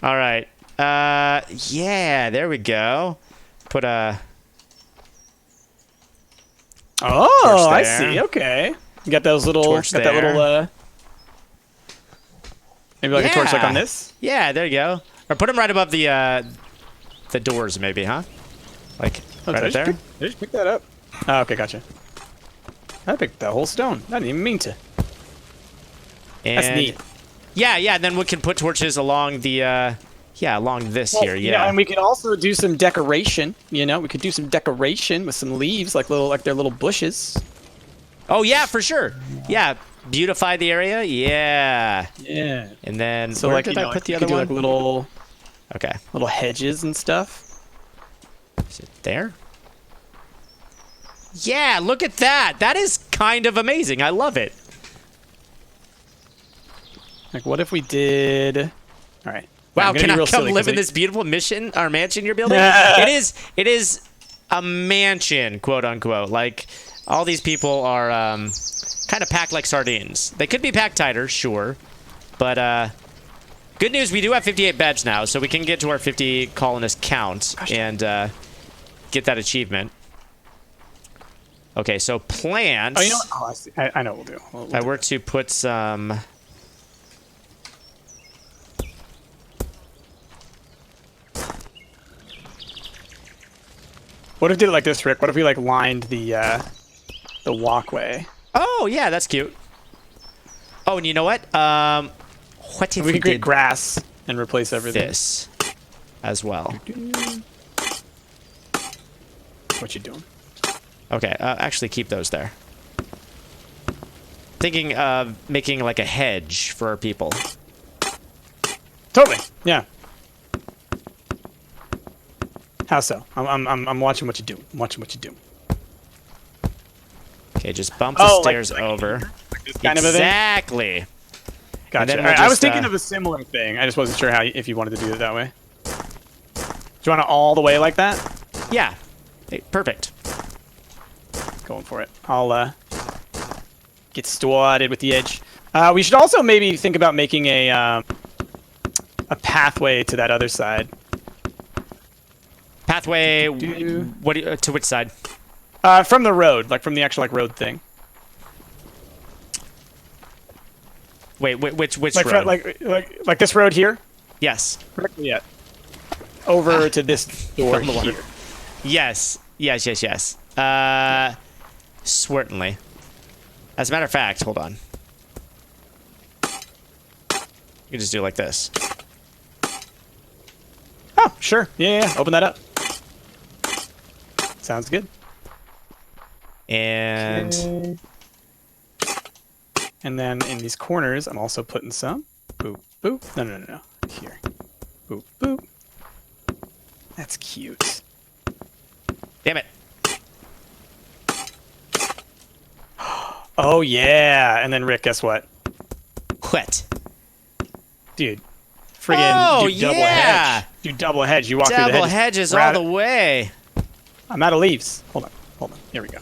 All right. Yeah, there we go. Put a... Oh, I there. see. Okay. You got those little... Torch got that there. little, maybe like a torch like Yeah. on this? Yeah, there you go. Or put them right above the doors, maybe, huh? Like, right up there? Did I just pick that up? Oh, okay, gotcha. I picked that whole stone. I didn't even mean to. And That's neat. Yeah, and then we can put torches along the, along this here, yeah. And we could also do some decoration, we could do some decoration with some leaves, like their little bushes. Oh, yeah, for sure. Yeah, beautify the area, yeah. Yeah. And then, So, where like, did I put the you other could do, one? like, little Okay. hedges and stuff. Is it there? Yeah, look at that. That is kind of amazing. I love it. Like, what if we did... All right. Wow, I'm gonna can be I real come silly live 'cause in this beautiful mansion you're building? It is a mansion, quote unquote. Like, all these people are kind of packed like sardines. They could be packed tighter, sure. But good news, we do have 58 beds now, so we can get to our 50 colonist count and get that achievement. Okay, so plants. Oh, you know what? Oh, I see. I know what we'll do. If I were to put some... What if we did it like this, Rick? What if we, like, lined the the walkway. Oh yeah, that's cute. Oh, and you know what? What if We we can create did grass and replace everything. this as well? What you doing? Okay, actually keep those there. Thinking of making like a hedge for our people. Totally. Yeah. How so? I'm watching what you do. I'm watching what you do. Okay, just bump the Oh, stairs over. This kind of a thing. Exactly. Gotcha. then All we'll right, I was just, thinking of a similar thing. I just wasn't sure if you wanted to do it that way. Do you want it all the way like that? Yeah. Hey, perfect. Going for it. I'll get started with the edge. We should also maybe think about making a pathway to that other side. Pathway. Do- What? To which side? From the road, like from the actual road thing. Wait, which Like road? like this road here. Yes. Yeah. Over to this door From the water. here. Yes. Certainly. As a matter of fact, hold on. You can just do it like this. Oh, sure. Yeah. Open that up. Sounds good. And And then in these corners, I'm also putting some. Boop, boop. No. Here. Boop, boop. That's cute. damn it. Oh, yeah. And then, Rick, guess what? What? Dude. Friggin' Oh, do double yeah. hedge. Do double hedge. You walk through the Double hedges. hedges We're all out the of- way. I'm out of leaves. Hold on. Here we go.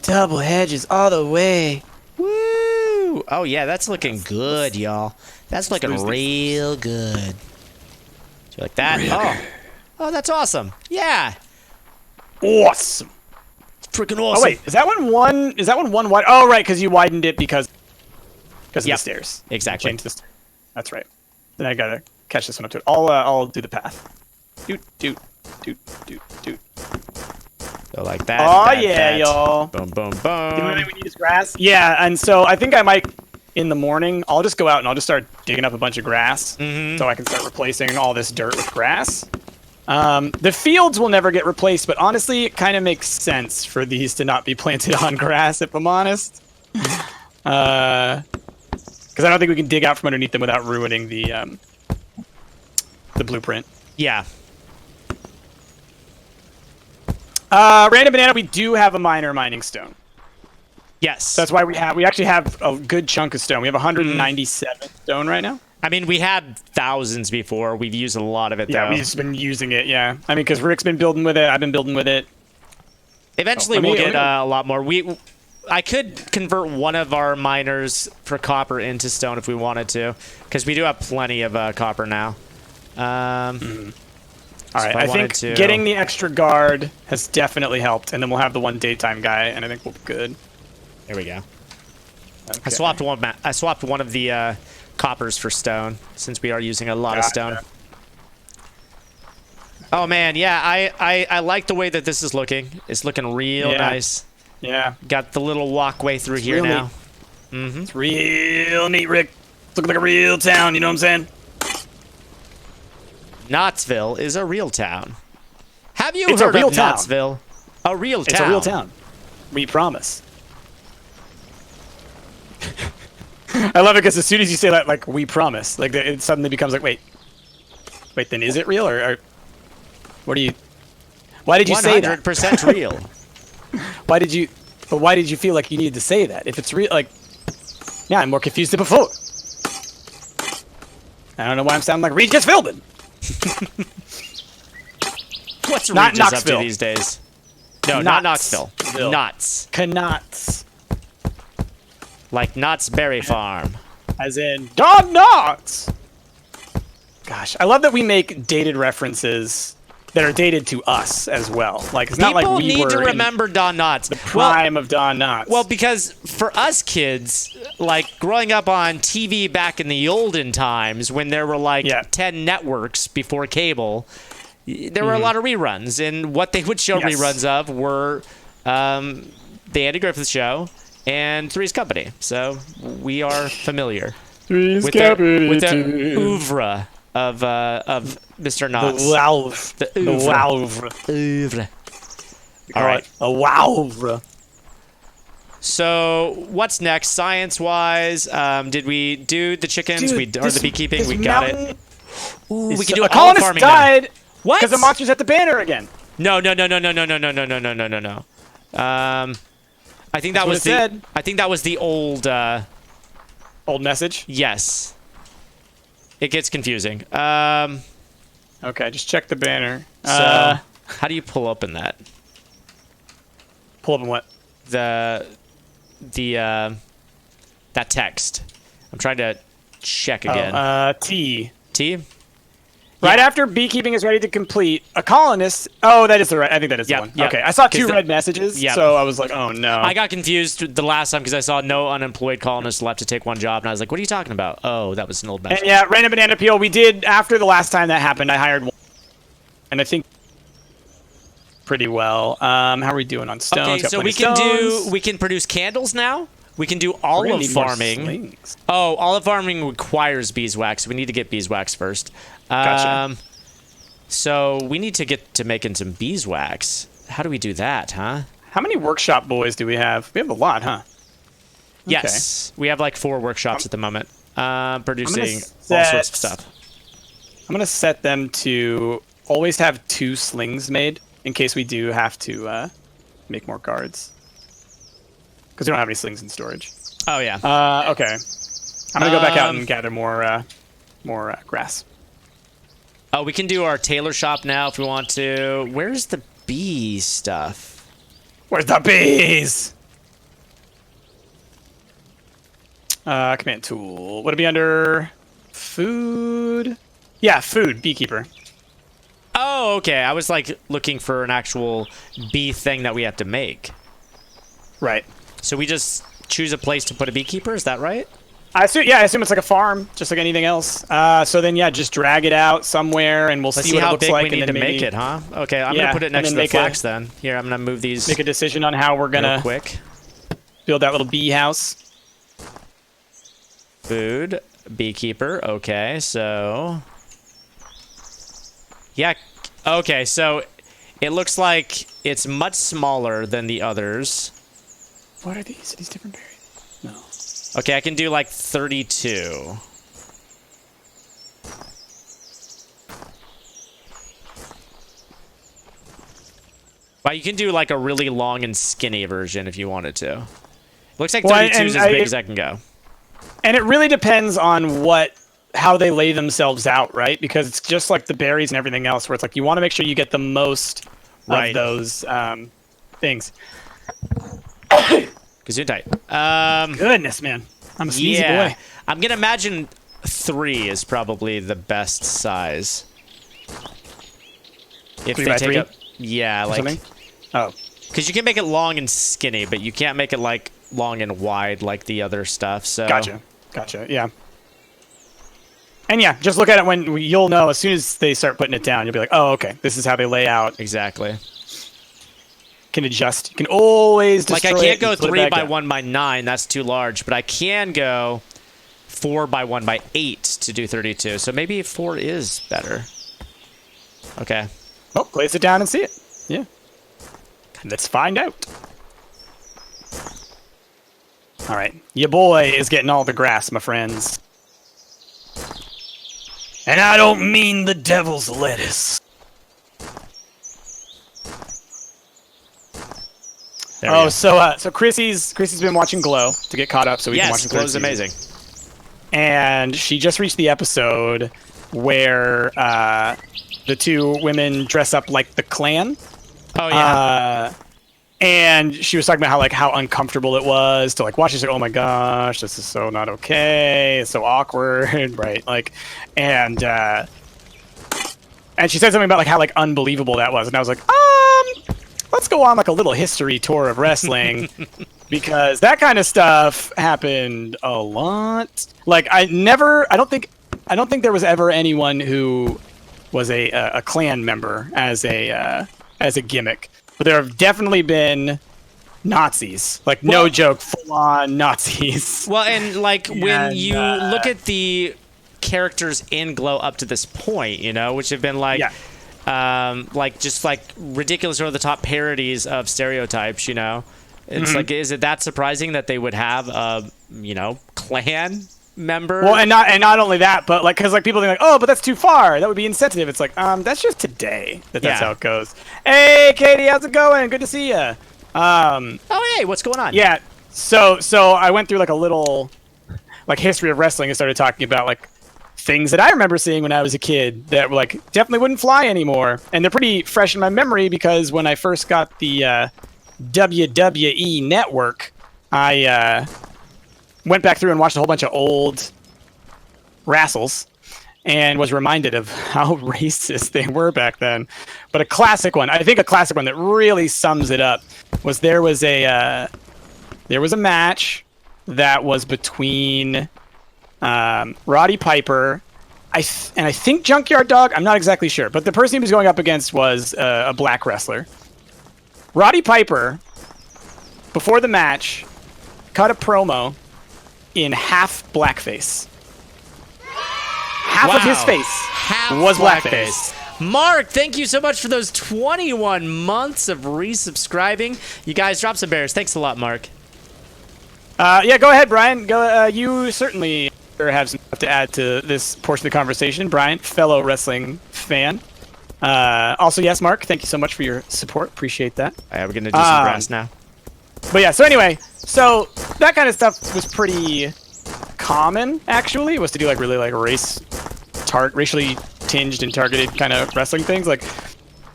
Double hedges all the way. Woo! Oh yeah, that's looking good, y'all. That's looking lose these. real good. Do you like that? Oh, that's awesome. Yeah, Awesome. freaking awesome. Oh, wait. Is that one wide? Oh, right, because you widened it because of the Yep, stairs. exactly. Change the stairs. That's right. Then I gotta catch this one up to it. I'll do the path. Doot. So like that. Oh, that, yeah, that. y'all. Boom, boom, You know boom. what we need is grass. Yeah, and so I think I might, in the morning, I'll just go out and I'll just start digging up a bunch of grass so I can start replacing all this dirt with grass. The fields will never get replaced, but honestly, it kind of makes sense for these to not be planted on grass, if I'm honest. Because I don't think we can dig out from underneath them without ruining the blueprint. Yeah. Random banana, we do have a minor mining stone. Yes. That's why we actually have a good chunk of stone. We have 197 stone right now. I mean, we had thousands before. We've used a lot of it, Yeah, though. we've just been using it. Yeah, I mean, because Rick's been building with it. I've been building with it. Eventually, let me- we'll let get me- a lot more. I could convert one of our miners for copper into stone if we wanted to, because we do have plenty of copper now. All right, if I I wanted think to- getting the extra guard has definitely helped, and then we'll have the one daytime guy, and I think we'll be good. There we go. Okay. I swapped one. I swapped one of the coppers for stone, since we are using a lot of stone. Gotcha. Oh man, yeah, I like the way that this is looking. It's looking real Yeah. nice. Yeah, Got the little walkway through here real now. it's real neat, Rick. It's looking like a real town. You know what I'm saying? Knottsville is a real town. Have you It's a heard real of town. Knottsville? A real town. It's a real town. We promise. I love it because as soon as you say that, like, we promise, like, it suddenly becomes like, wait, then is it real or what do you? Why did you say that? 100% real. Why did you feel like you needed to say that? If it's real, like, yeah, I'm more confused than before. I don't know why I'm sounding like Regis Philbin. What's Not Regis up to Knoxville. these days? No, not Knots. Knoxville. Knots. Knots, Like Knott's Berry Farm. as in Don Knotts. Gosh, I love that we make dated references that are dated to us as well. Like, it's not People like we need were to in remember Don Knotts. the prime of Don Knotts. Well, because for us kids, like growing up on TV back in the olden times when there were like Yeah. 10 networks before cable, there were a lot of reruns. And what they would show Yes. reruns of were the Andy Griffith Show, and Three's Company. So we are familiar Three's with Company. the oeuvre of Mr. Knotts. The valve. The The oeuvre. valve. Oeuvre. All right. A valve. So what's next, science-wise? Did we do the chickens? Or the beekeeping? We got it. Ooh, we can do a olive colonist farming now. died What? because the monsters at the banner again. No. I think that what was it the. said. I think that was the old. Old message. Yes. It gets confusing. Okay, just check the banner. So how do you pull open that? Pull up on what? That text. I'm trying to check again. T. T. Right after beekeeping is ready to complete, a colonist. Oh, that is the right. I think that is Yep, the one. yep. Okay, I saw 'Cause two the- red messages, Yep. so I was like, oh no. I got confused the last time because I saw no unemployed colonists left to take one job, and I was like, "What are you talking about?" Oh, that was an old message. And yeah, random banana peel. We did after the last time that happened. I hired one, and I think pretty well. How are we doing on stones? Okay, Got so plenty we can produce candles now. We can do We're gonna olive need more farming. slings. Oh, olive farming requires beeswax, so we need to get beeswax first. Gotcha. So we need to get to making some beeswax. How do we do that, huh? How many workshop boys do we have? We have a lot, huh? Yes, we have like 4 workshops at the moment, producing all set- sorts of stuff. I'm gonna set them to always have 2 slings made in case we do have to make more guards. Because we don't have any slings in storage. Oh yeah. Okay. I'm gonna go back out and gather more grass. Oh, we can do our tailor shop now if we want to. Where's the bee stuff? Where's the bees? Command tool. Would it be under food? Yeah, food. Beekeeper. Oh, okay. I was like looking for an actual bee thing that we have to make. Right. So we just choose a place to put a beekeeper. Is that right? I assume it's like a farm, just like anything else. So then, yeah, just drag it out somewhere, and we'll Let's see see what it how looks big like, we need and to then make maybe it, huh? Okay, I'm Yeah, gonna put it and next then to the make a- flax then. Here, I'm gonna move these make a decision on how we're real gonna quick. build that little bee house. Food, beekeeper. Okay, so yeah. Okay, so it looks like it's much smaller than the others. What are these? Are these different berries? No. Okay, I can do like 32. But you can do like a really long and skinny version if you wanted to. Looks like Well, 32 is and as big as I can go. And it really depends on how they lay themselves out, right? Because it's just like the berries and everything else, where it's like you want to make sure you get the most Right. of those things. Gesundheit. Goodness, man, I'm a sneezy Yeah. boy. I'm going to imagine 3 is probably the best size. If 3 they by take 3? up. Yeah, Or like. something? Oh, Because you can make it long and skinny, but you can't make it like long and wide like the other stuff. So gotcha. Yeah. And yeah, just look at it you'll know as soon as they start putting it down. You'll be like, oh, okay, this is how they lay out. Exactly. Can adjust. You can always Like I destroy can't it go and put it 3 back by down. 1 by 9. That's too large. But I can go 4 by 1 by 8 to do 32. So maybe 4 is better. Okay. Oh, place it down and see it. Yeah. Let's find out. All right. Your boy is getting all the grass, my friends. And I don't mean the devil's lettuce. There we Oh, go. so Chrissy's been watching Glow to get caught up, so we can watch Yes, the third Glow's season. amazing. And she just reached the episode where the 2 women dress up like the Klan. Oh, yeah. And she was talking about how uncomfortable it was to watch this. Like, oh my gosh, this is so not okay. It's so awkward, right? And she said something about how unbelievable that was, and I was like, let's go on a little history tour of wrestling because that kind of stuff happened a lot. I don't think there was ever anyone who was a Klan member as a gimmick. But there have definitely been Nazis. Like, no joke, full-on Nazis. Well, and like when And, you look at the characters in Glow up to this point, you know, which have been like, like just like ridiculous over the top parodies of stereotypes, you know, it's like, is it that surprising that they would have a, you know, Klan member? Well, and not only that, but like, because like people think like, oh, but that's too far. That would be insensitive. It's like, that's just today that's how it goes. Hey, Katie, how's it going? Good to see you. Oh, hey, what's going on? Yeah. So I went through like a little like history of wrestling and started talking about like things that I remember seeing when I was a kid that were like definitely wouldn't fly anymore, and they're pretty fresh in my memory because when I first got the WWE Network, I went back through and watched a whole bunch of old wrestles and was reminded of how racist they were back then. But a classic one, I think a classic one that really sums it up, was there was a match that was between Roddy Piper, and I think Junkyard Dog. I'm not exactly sure, but the person he was going up against was a black wrestler. Roddy Piper, before the match, cut a promo in half blackface. Half of his face was blackface. Mark, thank you so much for those 21 months of resubscribing. You guys drop some bears. Thanks a lot, Mark. Yeah, go ahead, Brian. Go. You certainly have some stuff to add to this portion of the conversation. Brian, fellow wrestling fan. Also, yes, Mark, thank you so much for your support. Appreciate that. All right, we're going to do some grass now. But yeah, so anyway, so that kind of stuff was pretty common, actually, was to do like really like racially tinged and targeted kind of wrestling things. Like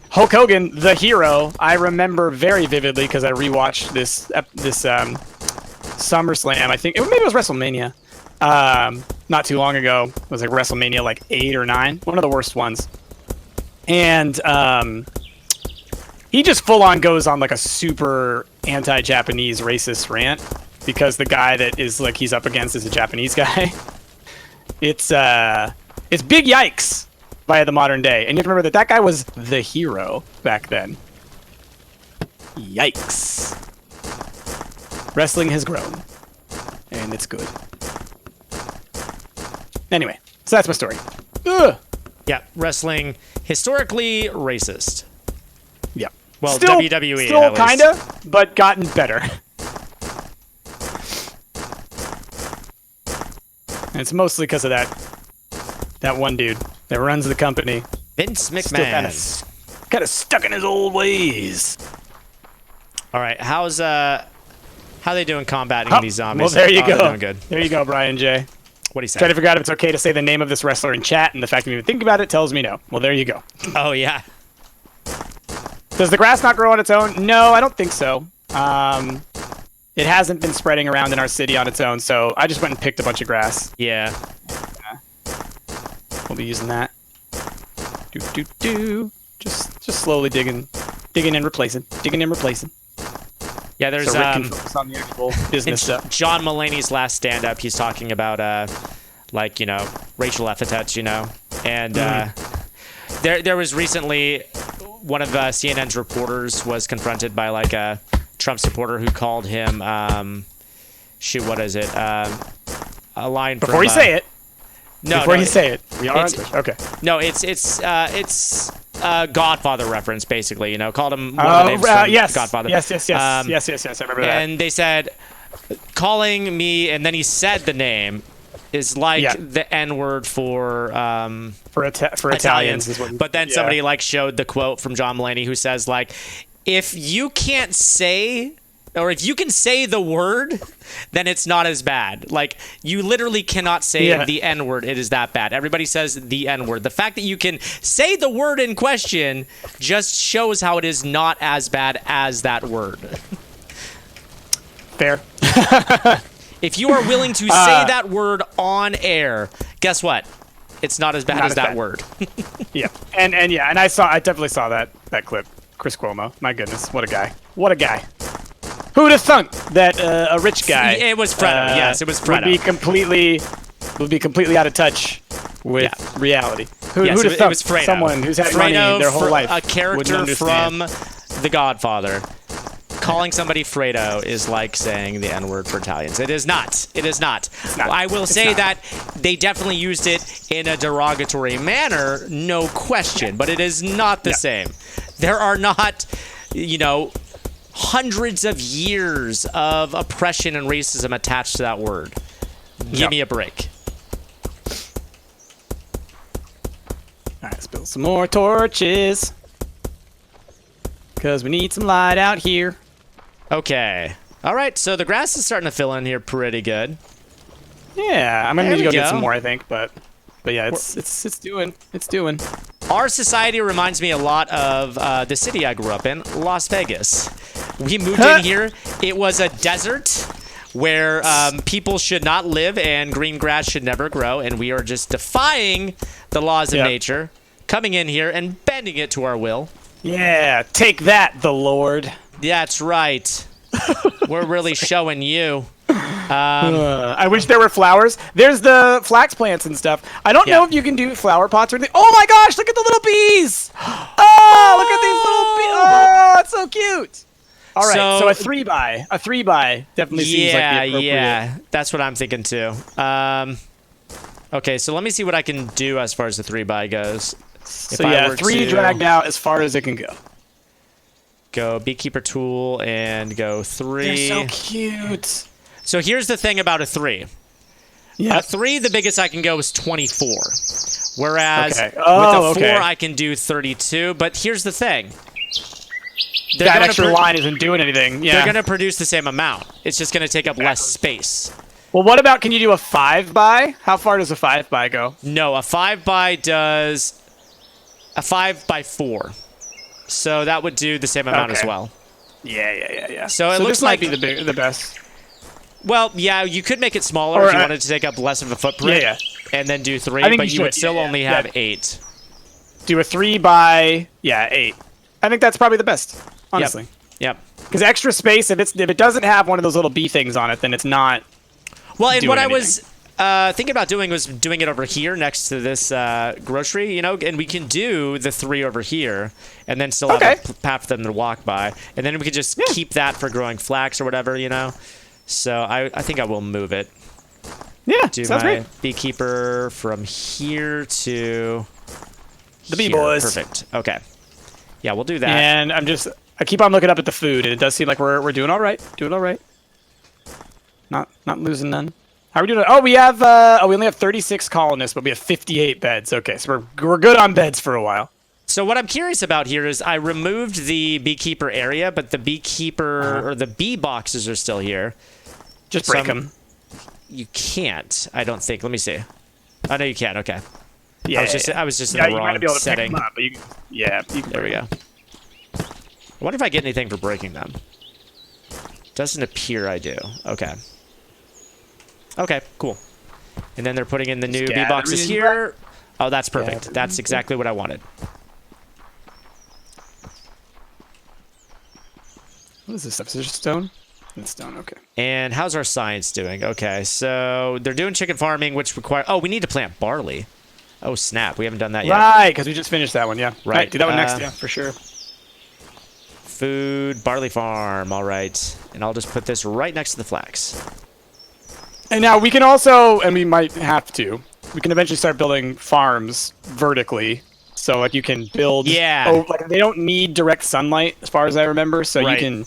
Hulk Hogan, the hero, I remember very vividly because I rewatched this SummerSlam. I think maybe it was WrestleMania. Not too long ago. It was like WrestleMania like 8 or 9, one of the worst ones. And he just full on goes on like a super anti-Japanese racist rant because the guy that is like he's up against is a Japanese guy. It's big yikes by the modern day, and you have to remember that guy was the hero back then. Yikes. Wrestling has grown, and it's good. Anyway, so that's my story. Ugh. Yeah, wrestling historically racist. Yeah. Well, still, WWE still at least. kinda, but gotten better. And it's mostly because of that one dude that runs the company. Vince Still McMahon. kind of stuck in his old ways. All right, how they doing combating these zombies? Well, there you go. They're doing good. There you go, Brian J. What do you say? Trying to figure out if it's okay to say the name of this wrestler in chat, and the fact that you even think about it tells me no. Well, there you go. Oh yeah. Does the grass not grow on its own? No, I don't think so. It hasn't been spreading around in our city on its own, so I just went and picked a bunch of grass. Yeah. We'll be using that. Just slowly digging and replacing. Yeah, there's So Rick can focus on the actual business stuff. John Mulaney's last stand-up. He's talking about like, you know, racial epithets, you know, and there was recently one of CNN's reporters was confronted by like a Trump supporter who called him what is it? A line Before from, you say it. No, Before no, you say it. We are on it's- Twitch. Okay. No, it's a Godfather reference, basically. You know, called him one of the names from yes. Godfather. Yes. Yes. I remember that. And they said, calling me, and then he said the name, is like the N-word for Italians. Is what, but then somebody like showed the quote from John Mulaney who says like, if you can't say, or if you can say the word, then it's not as bad. Like, you literally cannot say the N-word. It is that bad. Everybody says the N-word. The fact that you can say the word in question just shows how it is not as bad as that word. Fair. If you are willing to say that word on air, guess what? It's not as bad as that word. Yeah. And I definitely saw that clip. Chris Cuomo. My goodness. What a guy. Who'd have thunk that a rich guy It was Fredo. Yes, it was Fredo. would be completely out of touch with reality. Who'd have it thunk was Fredo. someone who's had Fredo, money their whole life? a character wouldn't understand. from The Godfather, calling somebody Fredo is like saying the N-word for Italians. It is not. It is not. not. I will It's say not. that they definitely used it in a derogatory manner, no question, but it is not the Yeah. same. There are not, hundreds of years of oppression and racism attached to that word. Give Yep. me a break. All right, let's build some more torches. Because we need some light out here. Okay. All right, so the grass is starting to fill in here pretty good. Yeah, I'm gonna There need to we go get go. some more, I think, but yeah, it's doing. Our society reminds me a lot of the city I grew up in, Las Vegas. We moved in here. It was a desert where people should not live and green grass should never grow, and we are just defying the laws of Yeah. nature, coming in here and bending it to our will. Yeah, take that, the Lord. That's right. We're really showing you. I wish there were flowers. There's the flax plants and stuff. I don't Yeah. know if you can do flower pots or anything. Oh my gosh, look at the little bees! Oh, look at these little bees! Oh, it's so cute. All right, So- so a 3x definitely seems like the appropriate. Yeah, that's what I'm thinking too. Okay, so let me see what I can do as far as the 3x goes. So yeah, 3 dragged out as far as it can go. Go beekeeper tool and go 3. They're so cute. So here's the thing about a 3. Yeah. A 3, the biggest I can go is 24. Whereas Okay. with Oh, a 4, okay. I can do 32. But here's the thing. They're That gonna extra pro- line isn't doing anything. Yeah. They're going to produce the same amount. It's just going to take up less space. Well, what about, can you do a 5x? How far does a 5x go? No, a 5x does a 5x4. So that would do the same amount as Okay. well. Yeah. So it looks this might like- be the best. Well, yeah, you could make it smaller Or if you I- wanted to take up less of a footprint. Yeah. And then do 3, I think but you you would should, still yeah, only yeah. have 8. Do a 3x, 8. I think that's probably the best, honestly. Yep. Because extra space, if it doesn't have one of those little bee things on it, then it's not. Well, and doing what I was thinking about doing was doing it over here next to this grocery, and we can do the 3 over here, and then still have Okay. a path for them to walk by, and then we could just keep that for growing flax or whatever, So I think I will move it. Yeah, Do sounds my great. beekeeper from here to The bee here. boys. Perfect. Okay. Yeah, we'll do that. And I keep on looking up at the food, and it does seem like we're doing all right. Doing all right. Not losing none. How are we doing? Oh, we have we only have 36 colonists, but we have 58 beds. Okay, so we're good on beds for a while. So what I'm curious about here is I removed the beekeeper area, but the beekeeper or the bee boxes are still here. Just break Some- them. You can't, I don't think. Let me see. Oh, no, you can. Okay. Yeah, I was just in yeah, the you wrong might be able to setting. pick them up, but you can There we go. I wonder if I get anything for breaking them. Doesn't appear I do. Okay. Okay, cool. And then they're putting in the new bee Scattering boxes here. Oh, that's perfect. Scattering. That's exactly what I wanted. What is this stuff? Is this stone? It's stone, okay. And how's our science doing? Okay, so they're doing chicken farming, which require... Oh, we need to plant barley. Oh, snap. We haven't done that yet. Right, because we just finished that one, yeah. Right, do that one next, uh, yeah, for sure. Food, barley farm. All right. And I'll just put this right next to the flax. And now we can also, and we might have to, we can eventually start building farms vertically. So like you can build, Yeah. Oh, like they don't need direct sunlight as far as I remember. So Right. you can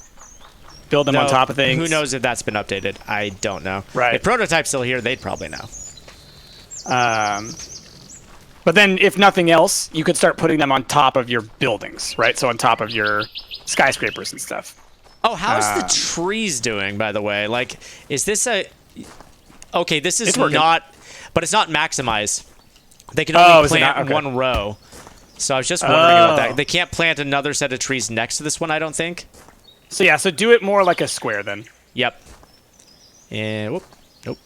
build them on No, top of things. Who knows if that's been updated? I don't know. Right. If Prototype's still here, they'd probably know. But then if nothing else, you could start putting them on top of your buildings, right? So on top of your skyscrapers and stuff. Oh, how's the trees doing, by the way? Like, is this a... Okay, this is It's working. not... But it's not maximize. They can Oh, only is it plant not? Okay. one row. So I was just wondering about Oh. that. They can't plant another set of trees next to this one, I don't think. So yeah, so do it more like a square then. Yep. And... Whoop. Nope.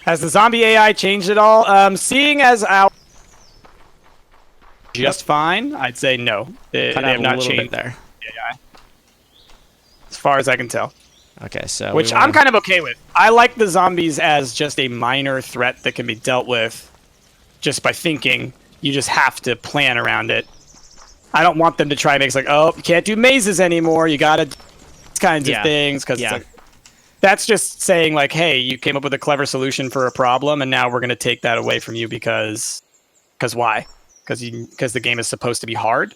Has the zombie AI changed at all? Seeing as our just fine, I'd say no. They Cut have out a not little changed bit there. AI, as far as I can tell. Okay, so... Which I'm kind of okay with. I like the zombies as just a minor threat that can be dealt with just by thinking. You just have to plan around it. I don't want them to try and make it like, oh, you can't do mazes anymore. You gotta do these kinds of Yeah. things because Yeah. it's like that's just saying like, hey, you came up with a clever solution for a problem, and now we're gonna take that away from you because why? Because the game is supposed to be hard.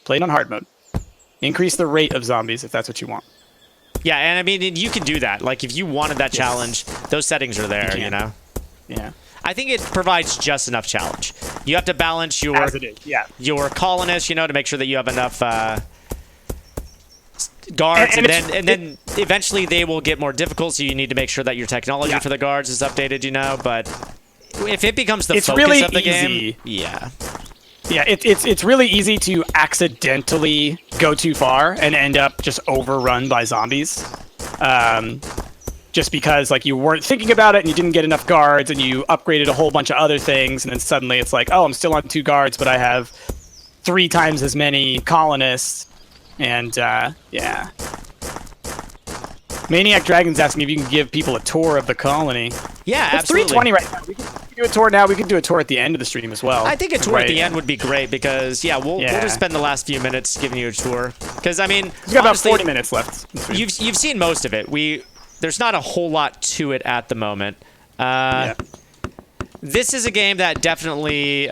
Play it on hard mode. Increase the rate of zombies if that's what you want. Yeah, and I mean, you can do that. Like, if you wanted that challenge, those settings are there, can. you know? Yeah. I think it provides just enough challenge. You have to balance your As it is. Yeah. your colonists, you know, to make sure that you have enough guards, And and then eventually they will get more difficult, so you need to make sure that your technology Yeah. for the guards is updated, you know, but if it becomes the It's focus really of the game, easy. yeah. Yeah, it's really easy to accidentally go too far and end up just overrun by zombies. Just because like you weren't thinking about it and you didn't get enough guards and you upgraded a whole bunch of other things and then suddenly it's like, oh, I'm still on 2 guards, but I have 3 times as many colonists. And yeah. Maniac Dragon's asking if you can give people a tour of the colony. Yeah, It's absolutely. 3:20 right now. We can do a tour now. We can do a tour at the end of the stream as well. I think a tour at Right. the end would be great because, yeah, we'll Yeah. just spend the last few minutes giving you a tour. Because, I mean, We've got about honestly, 40 minutes left. in the stream. You've seen most of it. There's not a whole lot to it at the moment. Yeah. This is a game that definitely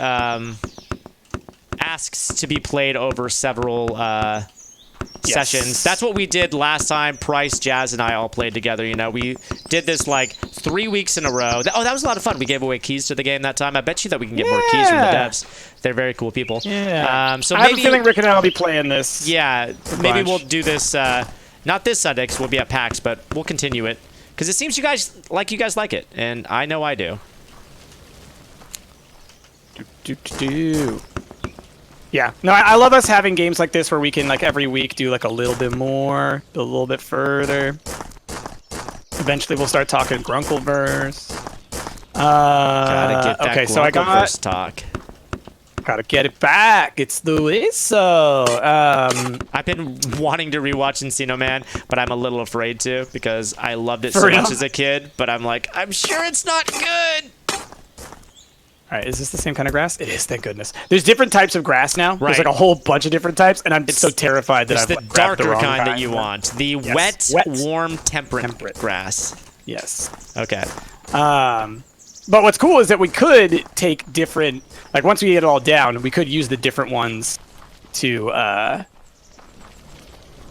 asks to be played over several sessions. That's what we did last time. Price, Jazz, and I all played together. You know, we did this like 3 weeks in a row. That was a lot of fun. We gave away keys to the game that time. I bet you that we can get more keys from the Yeah. devs. They're very cool people. Yeah. So I have a maybe, feeling Rick and I will be playing this. yeah, maybe bunch. we'll do this. Not this Sunday because we'll be at PAX, but we'll continue it because it seems you guys like it, and I know I do. Yeah. No, I love us having games like this where we can like every week do like a little bit more, a little bit further. Eventually we'll start talking Grunkleverse. Gotta get that okay, so I got Grunkleverse talk. gotta get it back. It's the way so. I've been wanting to rewatch Encino Man, but I'm a little afraid to because I loved it For so real? much as a kid. But I'm like, I'm sure it's not good. All right, is this the same kind of grass? It is, thank goodness. There's different types of grass now. Right. There's like a whole bunch of different types, and I'm so terrified that It's I've the like, grabbed the darker wrong kind that you want. The Yes, wet, wet. warm, temperate Temperate. grass. Yes. Okay. But what's cool is that we could take different, like once we get it all down, we could use the different ones to,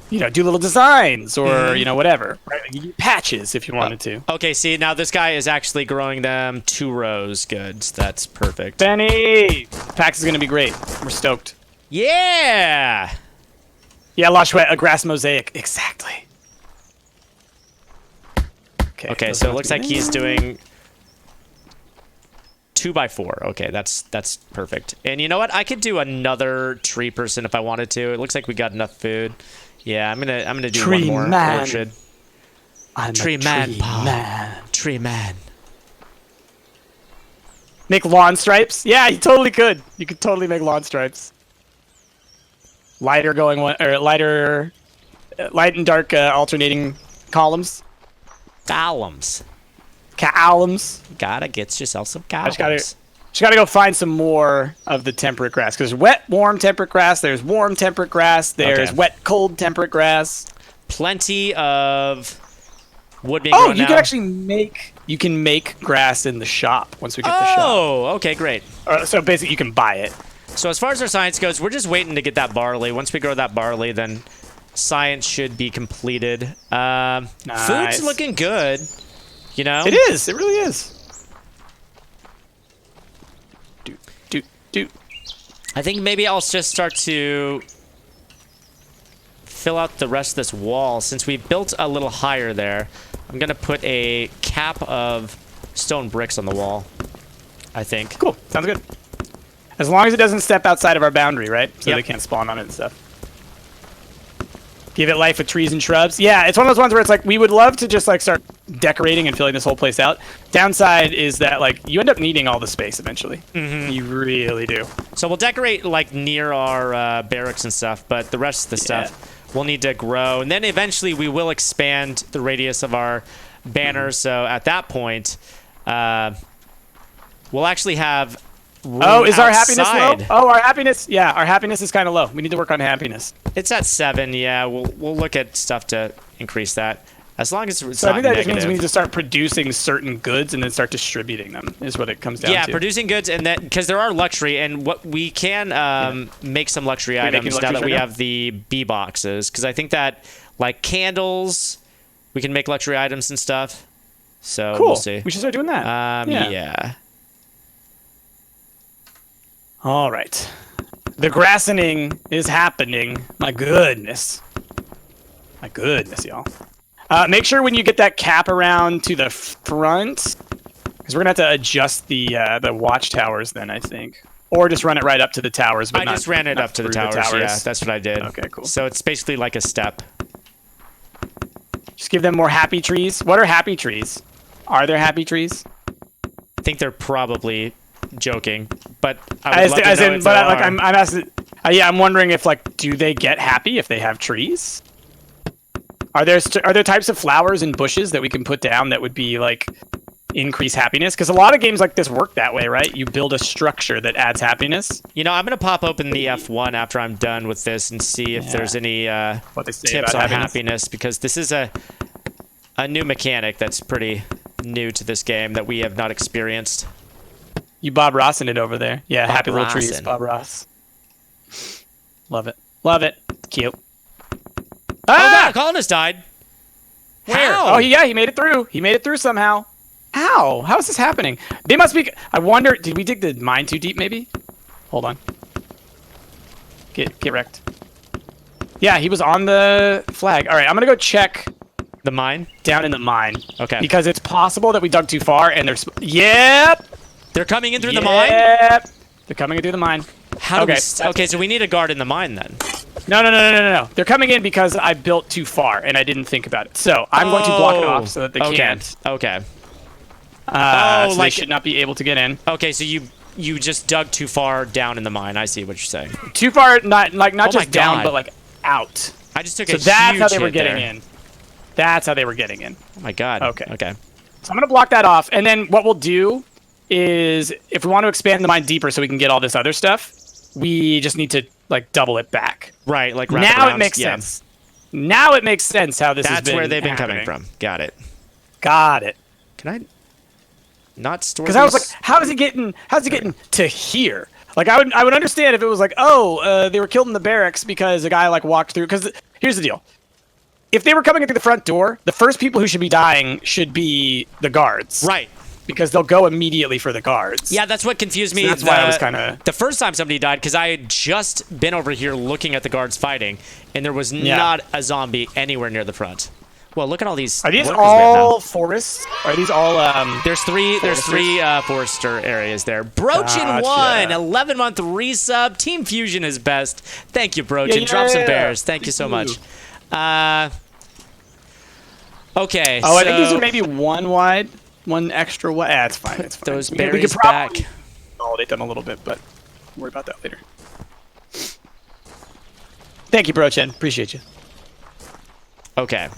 do little designs or, whatever. Right? Like, you can do patches if you wanted to. Okay, see, now this guy is actually growing them 2 rows. Good. That's perfect. Benny! PAX is going to be great. We're stoked. Yeah! Yeah, La Chouette, a grass mosaic. Exactly. Okay, so it looks like he's doing 2x4. Okay, that's perfect. And you know what? I could do another tree person if I wanted to. It looks like we got enough food. Yeah, I'm gonna do Tree one more man. orchard. I'm Tree a man, tree Paul. man. Tree man. Make lawn stripes? Yeah, you totally could. You could totally make lawn stripes. Lighter going one, or lighter, light and dark alternating columns. Columns. Columns. Gotta get yourself some just columns. gotta go find some more of the temperate grass. Because there's wet, warm temperate grass. There's warm temperate grass. There's Okay. wet, cold temperate grass. Plenty of wood being Oh, grown you now. can actually make grass in the shop once we get the shop. Oh, okay, great. So basically, you can buy it. So as far as our science goes, we're just waiting to get that barley. Once we grow that barley, then science should be completed. Nice. Food's looking good. You know? It is. It really is. Do. I think maybe I'll just start to fill out the rest of this wall. Since we built a little higher there, I'm going to put a cap of stone bricks on the wall, I think. Cool. Sounds good. As long as it doesn't step outside of our boundary, right? So Yep. they can't spawn on it and stuff. Give it life with trees and shrubs. Yeah, it's one of those ones where it's like we would love to just like start decorating and filling this whole place out. Downside is that like you end up needing all the space eventually. Mm-hmm. You really do. So we'll decorate like near our barracks and stuff, but the rest of the stuff we'll need to grow. And then eventually we will expand the radius of our banner. So at that point, we'll actually have Oh, is our happiness low? outside. Oh, our happiness. Yeah, our happiness is kind of low. We need to work on happiness. It's at 7. Yeah, we'll look at stuff to increase that. As long as it's So I not think that just negative. means we need to start producing certain goods and then start distributing them. Is what it comes down Yeah, to. producing goods, and then because there are luxury, and what we can make some luxury making items now luxuries that we right now? have the B boxes. Because I think that like candles, we can make luxury items and stuff. So Cool. we'll see. We should start doing that. Yeah. All right. The grassening is happening. My goodness. My goodness, y'all. Make sure when you get that cap around to the front, because we're gonna have to adjust the watchtowers then, I think, or just run it right up to the towers. But I not- just ran it not up to the through towers. Yeah, that's what I did. Okay, cool. So it's basically like a step. Just give them more happy trees. What are happy trees? Are there happy trees? I think they're probably joking, but I would love to As know in, if but they like are. I'm asking. Yeah, I'm wondering if like, do they get happy if they have trees? Are there types of flowers and bushes that we can put down that would be like increase happiness? Because a lot of games like this work that way, right? You build a structure that adds happiness. You know, I'm gonna pop open the F1 after I'm done with this and see if Yeah. there's any What they say tips about on happiness. happiness, because this is a new mechanic that's pretty new to this game that we have not experienced. You Bob Rossin it over there. Yeah, Bob happy little trees, Rossin. Bob Ross. Love it. Love it. Cute. Oh Ah! god, colonist died. Where? How? Oh, yeah, he made it through. He made it through somehow. How? How is this happening? They must be. I wonder. Did we dig the mine too deep? Maybe. Hold on. Get wrecked. Yeah, he was on the flag. All right, I'm gonna go check The mine? down in the mine. Okay. Because it's possible that we dug too far and there's. Yep. They're coming in through the mine? Yep. They're coming in through the mine. How do we Okay. okay, so we need a guard in the mine then. No. They're coming in because I built too far and I didn't think about it. So I'm going to block it off so that they okay. can't. Okay. So they like- should not be able to get in. Okay, so you just dug too far down in the mine. I see what you're saying. Too far, not Oh my just down, God. but like out. I just took So a that's huge how they were hit getting there. in. That's how they were getting in. Oh my god. Okay. Okay. So I'm gonna block that off, and then what we'll do is, if we want to expand the mine deeper so we can get all this other stuff, we just need to like double it back. Right, like wrap Now around. it makes Yeah. sense. Now it makes sense how this has That's been where they've been happening. coming from. Got it. Got it. Can I not store Because I was like, these? how's he getting to here? Like I would understand if it was like, oh, they were killed in the barracks because a guy like walked through. Because here's the deal: if they were coming in through the front door, the first people who should be dying should be the guards, Right. Because they'll go immediately for the guards. Yeah, that's what confused me. So that's why I was kinda- The first time somebody died, because I had just been over here looking at the guards fighting, and there was not a zombie anywhere near the front. Well, look at all these. Are these workers we have now. all forests? Are these all There's three forester areas there. Brochin won 11-month resub. Team Fusion is best. Thank you, Brochin. Yeah, Drop some yeah. bears. Thank you so much. Okay. Oh, I think these so are maybe one wide, one extra wide. Ah, it's fine. It's fine. those We could berries probably back. consolidate them a little bit, but we'll worry about that later. Thank you, Brochen. Appreciate you. Okay.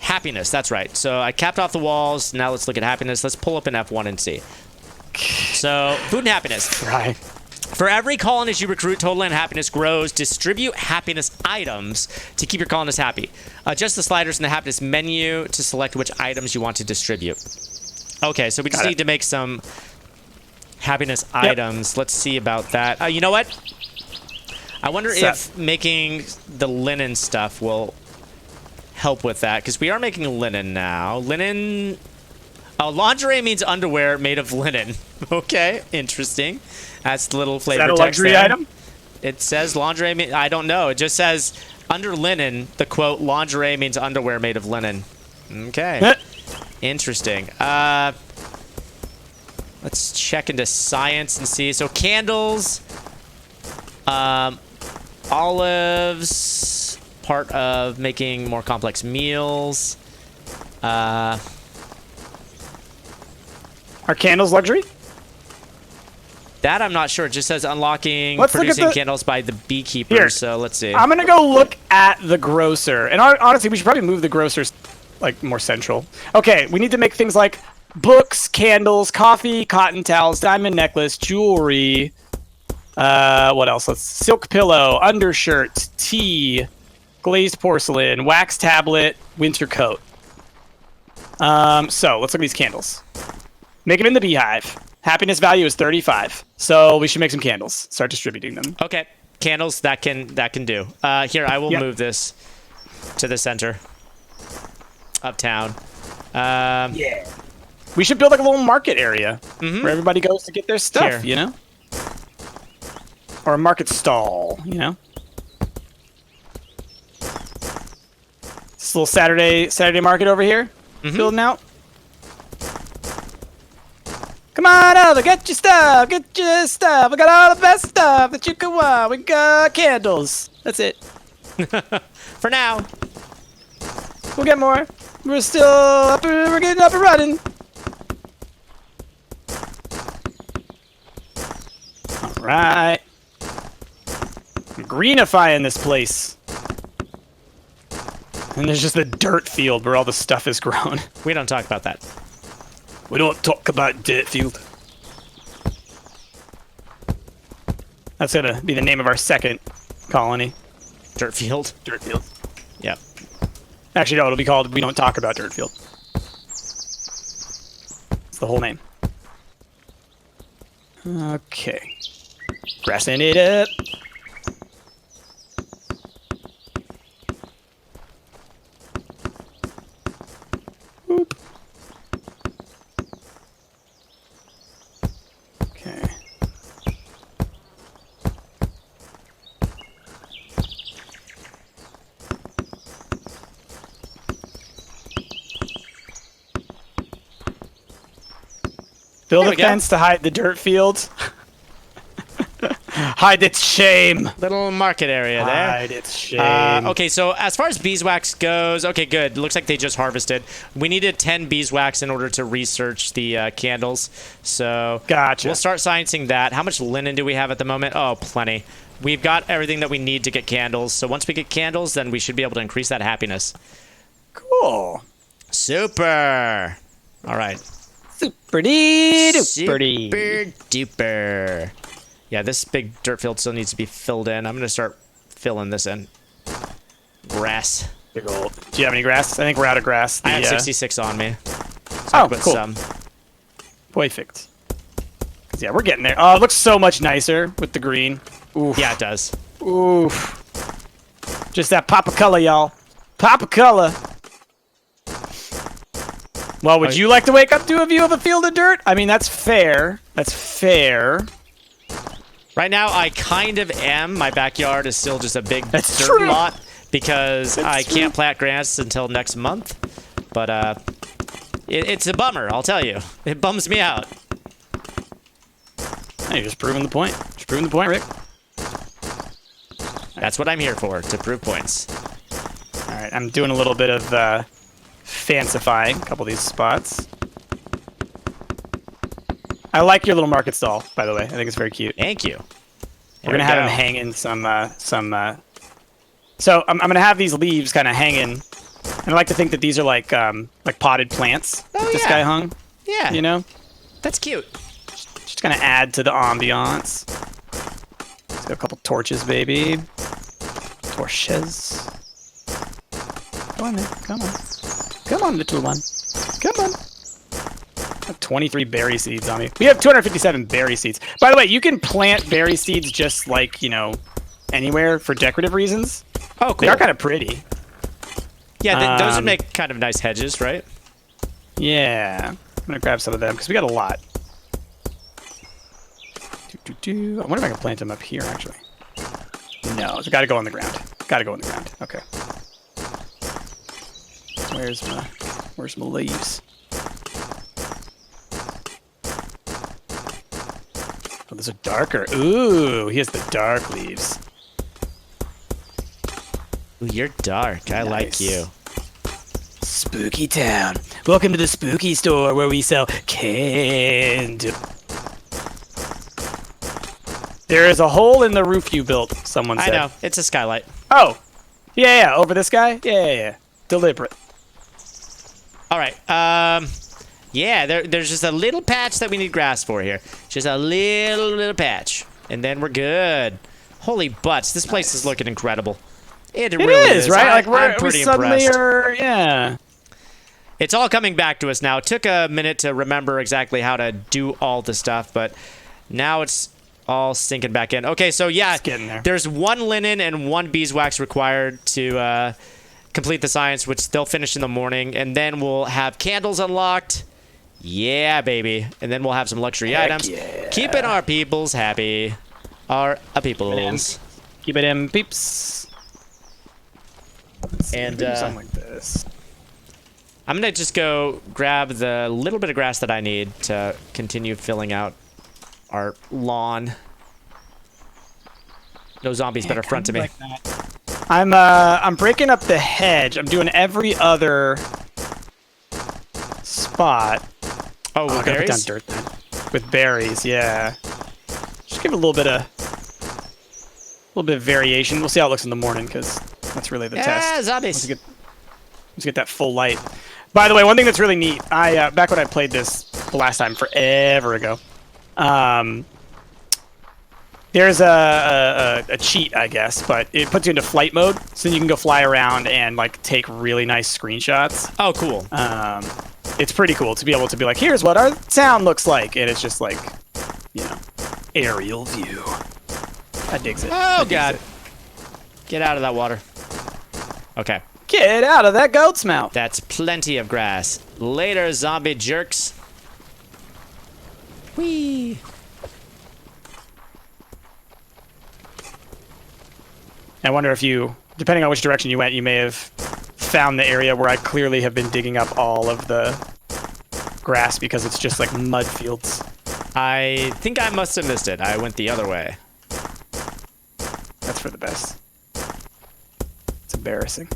Happiness. That's right. So I capped off the walls. Now let's look at happiness. Let's pull up an F1 and see. So food and happiness. Right. For every colonist you recruit, total and happiness grows. Distribute happiness items to keep your colonists happy. Adjust the sliders in the happiness menu to select which items you want to distribute. Okay, so we just need to make some happiness items. Let's see about that. You know what? I wonder if making the linen stuff will help with that, because we are making linen now. Linen... Oh, lingerie means underwear made of linen. Okay, interesting. That's the little flavor Is that a text luxury there. item? It says lingerie. I don't know. It just says under linen, the quote, lingerie means underwear made of linen. Okay. Interesting. Let's check into science and see. So candles, olives, part of making more complex meals. Are candles luxury? That I'm not sure. It just says unlocking Let's look at producing the- candles by the beekeeper. Here. So let's see. I'm gonna go look at the grocer, and honestly, we should probably move the grocers like more central. Okay, we need to make things like books, candles, coffee, cotton towels, diamond necklace, jewelry. What else? Silk pillow, undershirt, tea, glazed porcelain, wax tablet, winter coat. So let's look at these candles. Make them in the beehive. Happiness value is 35. So we should make some candles. Start distributing them. Okay, candles that can do. Here, I will move this to the center. Uptown. Yeah. We should build like a little market area where everybody goes to get their stuff, you know? Or a market stall, you know? This little Saturday market over here, building out. Come on over, get your stuff, get your stuff. We got all the best stuff that you can want. We got candles. That's it. For now. We'll get more. We're still up, we're getting up and running. All right. I'm greenifying this place. And there's just a dirt field where all the stuff is grown. We don't talk about that. We don't talk about dirt field. That's gonna be the name of our second colony. Dirt field. Dirt field. Yep. Actually, no, it'll be called We Don't Talk About Dirt Field. It's the whole name. Okay. Grassing it up. Oop. Okay. Build a fence to hide the dirt field. Hide its shame. Little market area there. Hide its shame. Okay, so as far as beeswax goes, okay, good. Looks like they just harvested. We needed 10 beeswax in order to research the candles. So Gotcha. We'll start sciencing that. How much linen do we have at the moment? Oh, plenty. We've got everything that we need to get candles. So once we get candles, then we should be able to increase that happiness. Cool. Super. All right. Super duper. Super duper. Yeah, this big dirt field still needs to be filled in. I'm going to start filling this in. Grass. Big old. Do you have any grass? I think we're out of grass. I have 66 on me. So Oh, I put cool. some. Perfect. Yeah, we're getting there. Oh, it looks so much nicer with the green. Oof. Yeah, it does. Oof. Just that pop of color, y'all. Pop of color. Well, would you like to wake up to a view of a field of dirt? I mean, that's fair. That's fair. Right now, I kind of am. My backyard is still just a big That's dirt true. lot because That's I true. can't plant grass until next month. But it's a bummer, I'll tell you. It bums me out. Hey, you're just proving the point. Just proving the point, Rick. That's what I'm here for, to prove points. All right, I'm doing a little bit of fancifying a couple of these spots. I like your little market stall, by the way. I think it's very cute. Thank you. We're gonna have him hanging some. So I'm gonna have these leaves kind of hanging, and I like to think that these are like potted plants. Oh, This yeah. guy hung. Yeah, You know, that's cute. just gonna add to the ambiance. Let's go a couple torches, baby. Torches. Come on, man. Come on. Come on, little one. Come on. I have 23 berry seeds on me. We have 257 berry seeds. By the way, you can plant berry seeds just like, anywhere for decorative reasons. Oh, cool. They are kind of pretty. Yeah, those would Um, make kind of nice hedges, right? Yeah. I'm going to grab some of them because we got a lot. I wonder if I can plant them up here, actually. No, it's got to go on the ground. Got to go on the ground. Okay. Where's my leaves? Oh, those are darker. Ooh, he has the dark leaves. Ooh, you're dark. I like Nice. you. Spooky town. Welcome to the spooky store where we sell candy. There is a hole in the roof you built, someone I said. know. It's a skylight. Oh. Yeah, over this guy? Yeah. Deliberate. All right. Yeah, there's just a little patch that we need grass for here. Just a little patch. And then we're good. Holy butts, this place is looking incredible. It really is, right? I'm we pretty suddenly impressed. are, yeah. It's all coming back to us now. It took a minute to remember exactly how to do all the stuff, but now it's all sinking back in. Okay, so yeah, It's getting there. there's 1 linen and 1 beeswax required to complete the science, which they'll finish in the morning, and then we'll have candles unlocked. Yeah, baby. And then we'll have some luxury items. yeah. Keeping our peoples happy. Our peoples. Keep it in, peeps. And Do something like this. I'm going to just go grab the little bit of grass that I need to continue filling out our lawn. No zombies better front to me. Like that. I'm breaking up the hedge. I'm doing every other spot. Oh, I with gotta put down berries? dirt then. With berries, yeah. Just give it a little bit of variation. We'll see how it looks in the morning, because that's really the Yeah, test. zombies. Let's get that full light. By the way, one thing that's really neat, I back when I played this the last time forever ago, there's a cheat, I guess, but it puts you into flight mode, so then you can go fly around and like take really nice screenshots. Oh, cool. It's pretty cool to be able to be like, here's what our sound looks like, and it's just like, you know, aerial view. I digs it. Oh, God. Get out of that water. Okay. Get out of that goat's mouth. That's plenty of grass. Later, zombie jerks. Whee! I wonder if you, depending on which direction you went, you may have found the area where I clearly have been digging up all of the grass because it's just like mud fields. I think I must have missed it. I went the other way. That's for the best. It's embarrassing.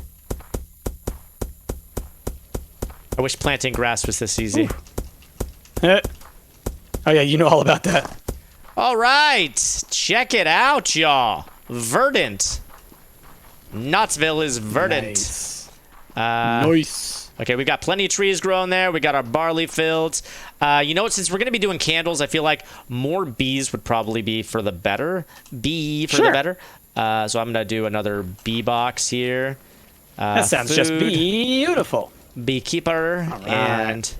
I wish planting grass was this easy. Oh yeah, you know all about that. All right. Check it out, y'all. Verdant. Knottsville is verdant. Nice. Nice. Okay, we got plenty of trees growing there. We got our barley fields. You know what? Since we're going to be doing candles, I feel like more bees would probably be for the better. Bee for the Sure. better. So I'm going to do another bee box here. That sounds just food, beautiful. Beekeeper. right. And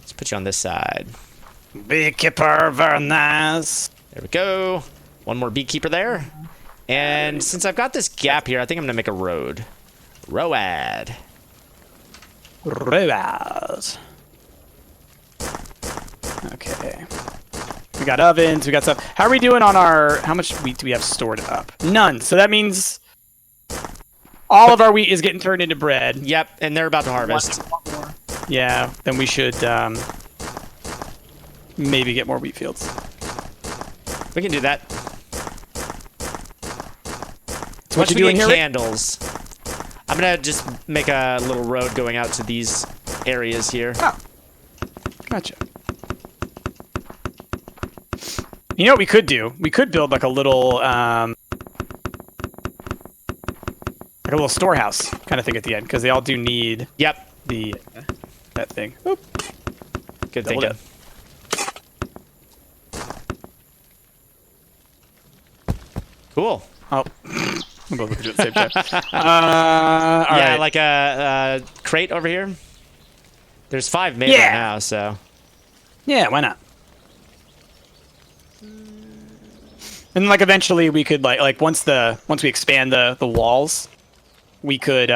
let's put you on this side. Beekeeper, very nice. There we go. One more beekeeper there. And since I've got this gap here, I think I'm going to make a road. Road. Roas. Okay. We got ovens, we got stuff. How are we doing on our, how much wheat do we have stored up? None. So that means all of our wheat is getting turned into bread. Yep, and they're about to harvest. Yeah, then we should maybe get more wheat fields. We can do that. So what Once you we doing get here, Rick? candles, I'm gonna just make a little road going out to these areas here. Oh, gotcha. You know what we could do? We could build like a little storehouse kind of thing at the end, because they all do need Yep, the that thing. Oop. good Double thinking. Cool. Oh, we'll both look at it at the same time. All Yeah, right. like a crate over here. There's 5 made Yeah. right now, so Yeah, why not? And like eventually we could like once we expand the walls, we could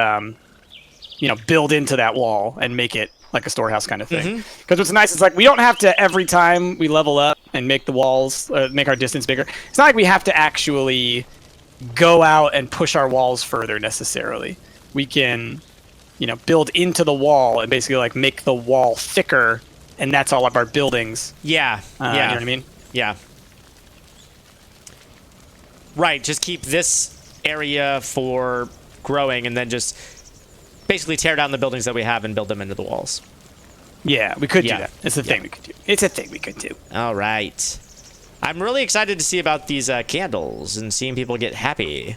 build into that wall and make it like a storehouse kind of thing. Because what's nice is like we don't have to every time we level up and make the walls make our distance bigger. It's not like we have to actually go out and push our walls further necessarily. We can build into the wall and basically like make the wall thicker, and that's all of our buildings. yeah, You know what I mean? Yeah. Right, just keep this area for growing and then just basically tear down the buildings that we have and build them into the walls. Yeah, we could Yeah. do that. It's a thing we could do. It's a thing we could do. All right. I'm really excited to see about these candles and seeing people get happy.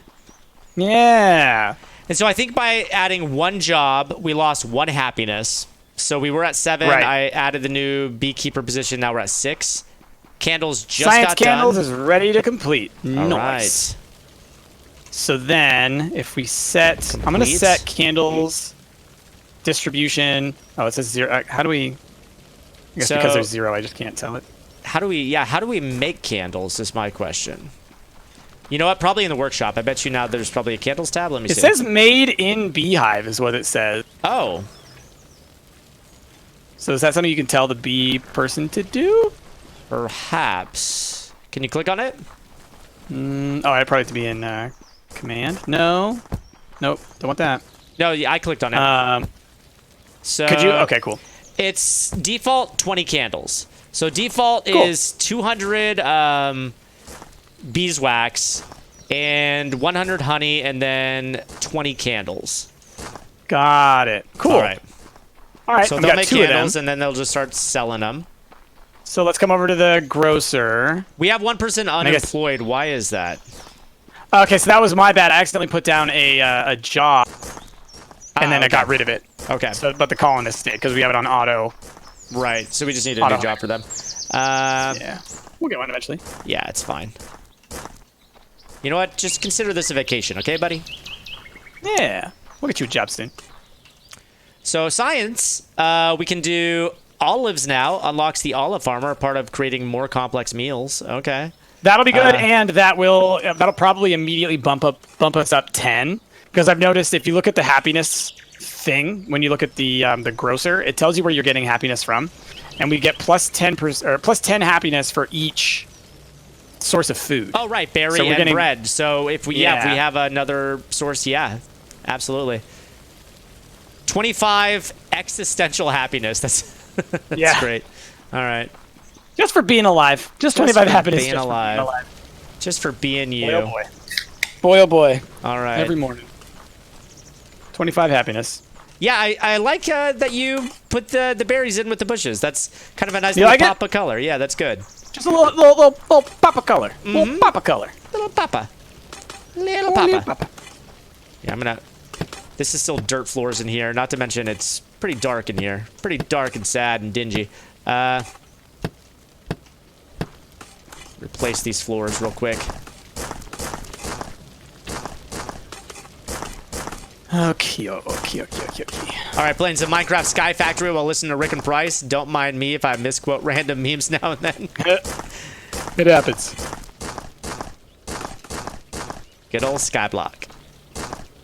Yeah. And so I think by adding 1 job, we lost 1 happiness. So we were at 7. Right. I added the new beekeeper position. Now we're at 6. Candles just Science got candles done. is ready to complete. All Nice. right. So then, if we set, I'm gonna Complete. set candles distribution. Oh, it says 0. How do we? I guess So- because there's 0, I just can't tell it. How do we make candles is my question. You know what? Probably in the workshop. I bet you now there's probably a candles tab. Let me It see. says made in Beehive is what it says. Oh, So is that something you can tell the bee person to do? perhaps. Can you click on it? Oh, I probably have to be in command. No, nope, don't want that. No, yeah, I clicked on it. So so could you? Okay, cool. It's default 20 candles. So default Cool. is 200 beeswax and 100 honey and then 20 candles. Got it. Cool. All right. All right. So I've they'll got make 2 of them. candles and then they'll just start selling them. So let's come over to the grocer. We have one person guess- unemployed. Why is that? Okay, so that was my bad. I accidentally put down a job, and then I okay. got rid of it. Okay. So, but the colonist did because we have it on auto. Right. So we just need a Auto. new job for them. Yeah, we'll get one eventually. Yeah, it's fine. You know what? Just consider this a vacation, okay, buddy? Yeah, we'll get you a job soon. So science, we can do olives now. Unlocks the olive farmer, part of creating more complex meals. Okay. That'll be good, and that'll probably immediately bump us up 10 because I've noticed if you look at the happiness thing when you look at the grocer, it tells you where you're getting happiness from, and we get plus 10% or plus 10 happiness for each source of food. Oh, right, berry So we're and getting- bread. So if we Yeah. if we have another source, yeah, absolutely. 25 existential happiness. That's that's Yeah. great. All right, Just for being alive. Just 25 for happiness. being just for alive. just for being you. Boy, oh boy. Boy, oh boy. All right. Every morning. 25 happiness. Yeah, I like that you put the berries in with the bushes. That's kind of a nice You little like it? pop of color. Yeah, that's good. Just a little pop of color. Little pop of color. Little papa. Little Oh, papa. little papa. Yeah, I'm gonna. This is still dirt floors in here. Not to mention it's pretty dark in here. Pretty dark and sad and dingy. Replace these floors real quick. Okay. All All right, playing some Minecraft Sky Factory while listening to Rick and Price. Don't mind me if I misquote random memes now and then. It happens. Good old Skyblock.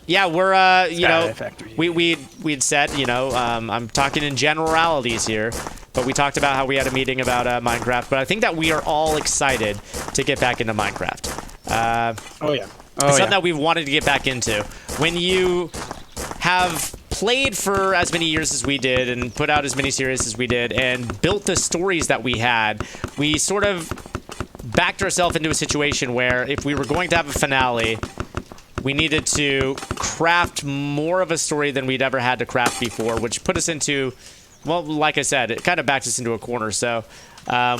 Yeah, we're you Sky know, Factory. we'd said, you know, I'm talking in generalities here, but we talked about how we had a meeting about Minecraft. But I think that we are all excited to get back into Minecraft. Oh yeah. It's something that we've wanted to get back into. When you have played for as many years as we did and put out as many series as we did and built the stories that we had, we sort of backed ourselves into a situation where if we were going to have a finale, we needed to craft more of a story than we'd ever had to craft before, which put us into, well, like I said, it kind of backed us into a corner. So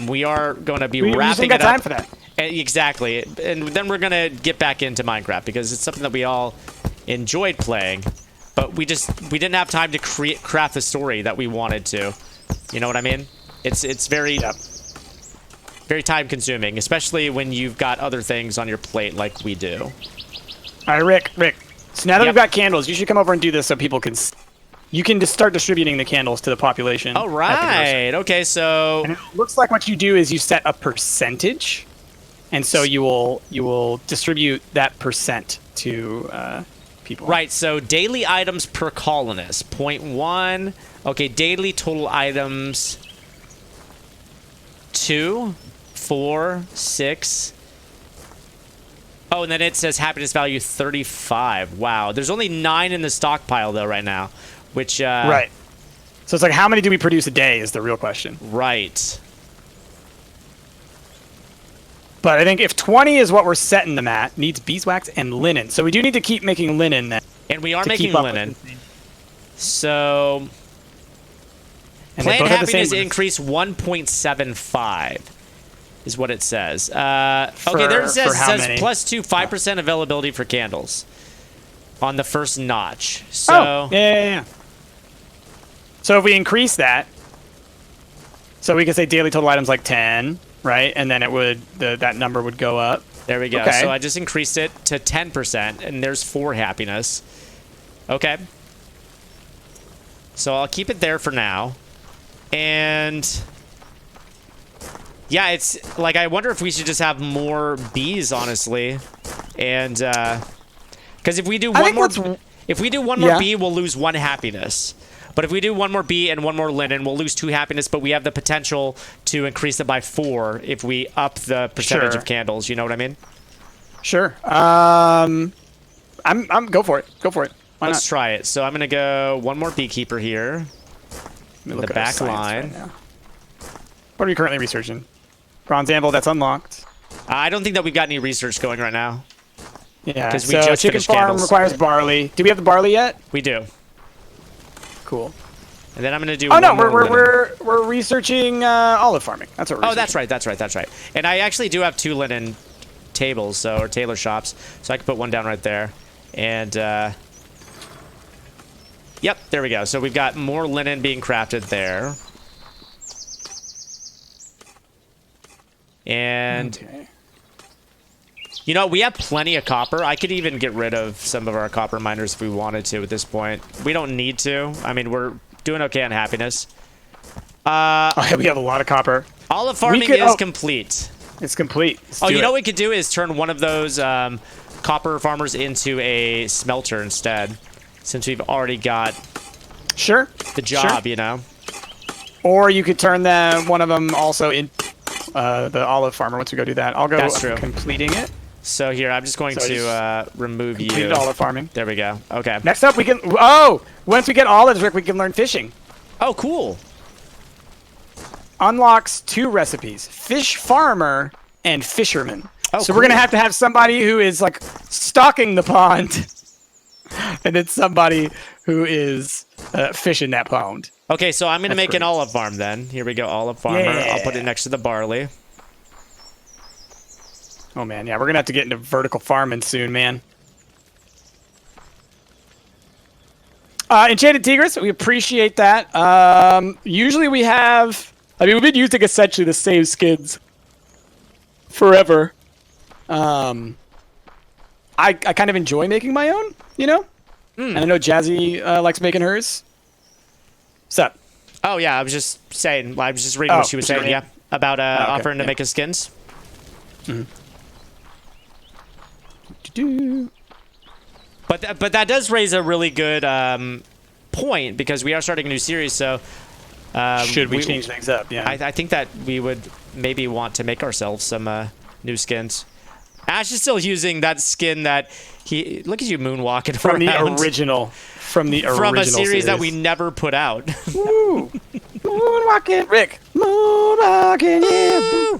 we are going to be we just wrapping ain't got it up. time for that. Exactly. And then we're going to get back into Minecraft because it's something that we all enjoyed playing, but we didn't have time to craft the story that we wanted to. You know what I mean? It's very very time consuming, especially when you've got other things on your plate like we do. All right, Rick. So now that Yep. we've got candles, you should come over and do this so people can. You can just start distributing the candles to the population. All at the grocery. right. Okay. So And it looks like what you do is you set a percentage, and so you will distribute that percent to people. right. So daily items per colonist, 0.1. Okay. Daily total items. 2, 4, 6. Oh, and then it says happiness value 35. Wow. There's only 9 in the stockpile though right now, which Right. So it's like, how many do we produce a day is the real question. Right. But I think if 20 is what we're setting them at, needs beeswax and linen. So we do need to keep making linen then. And we are to making keep up with linen. the thing. So And they planned both have the same happiness increase 1.75 is what it says. Okay, there it for how says many? plus 2, 5% availability for candles on the first notch. So Oh, yeah. So if we increase that, so we can say daily total items like 10, right? And then it would that number would go up. There we go. Okay. So I just increased it to 10%, and there's 4 happiness. Okay. So I'll keep it there for now. And yeah, it's like, I wonder if we should just have more bees, honestly. And because if we do one more, if we do one more bee, we'll lose 1 happiness. But if we do 1 more bee and 1 more linen, we'll lose 2 happiness, but we have the potential to increase it by 4 if we up the percentage of candles. You know what I mean? Sure. I'm go for it. Go for it. Why Let's not? try it. So I'm gonna go 1 more beekeeper here. In the back line. Right, what are you currently researching? Bronze anvil, that's unlocked. I don't think that we've got any research going right now. Yeah. Because we so just chicken finished farm candles. requires barley. Do we have the barley yet? We do. Cool. And then I'm gonna do. Oh no, one more linen. we're researching olive farming. That's what we're. Oh, that's right. That's right. That's right. And I actually do have 2 linen tables, or tailor shops, so I can put one down right there. And yep, there we go. So we've got more linen being crafted there. And Okay. you know, we have plenty of copper. I could even get rid of some of our copper miners if we wanted to at this point. We don't need to. I mean, we're doing okay on happiness. Oh, yeah, we have a lot of copper. Olive farming could- is oh. complete. It's complete. Let's Oh, do you know it. what we could do is turn one of those copper farmers into a smelter instead, since we've already got Sure. the job, Sure. you know? Or you could turn one of them also in the olive farmer once we go do that. I'll go That's true. completing it. So here, I'm just going So to remove you. Completed olive farming. There we go. Okay. Next up, we can. Oh, once we get olives, Rick, we can learn fishing. Oh, cool. Unlocks 2 recipes: fish farmer and fisherman. Oh, so we're gonna cool. have somebody who is like stocking the pond, and then somebody who is fishing that pond. Okay, so I'm going to That's make an great. olive farm then. Here we go, olive farmer. I'll put it Yeah. next to the barley. Oh man, yeah, we're gonna have to get into vertical farming soon, man. Enchanted Tigris, we appreciate that. Usually we have, I mean, we've been using essentially the same skins forever. I kind of enjoy making my own, you know? And I know Jazzy likes making hers. What's up? Oh, yeah, I was just saying. I was just reading what she was just saying, reading yeah, about okay, offering to yeah. make us skins. But that does raise a really good point, because we are starting a new series, so... Should we change things up? Yeah. I think that we would maybe want to make ourselves some new skins. Ash is still using that skin that he... Look at you moonwalking from the around. original. From the original From a series that we series. never put out. Woo! Moonwalking, Rick. Moonwalking, yeah.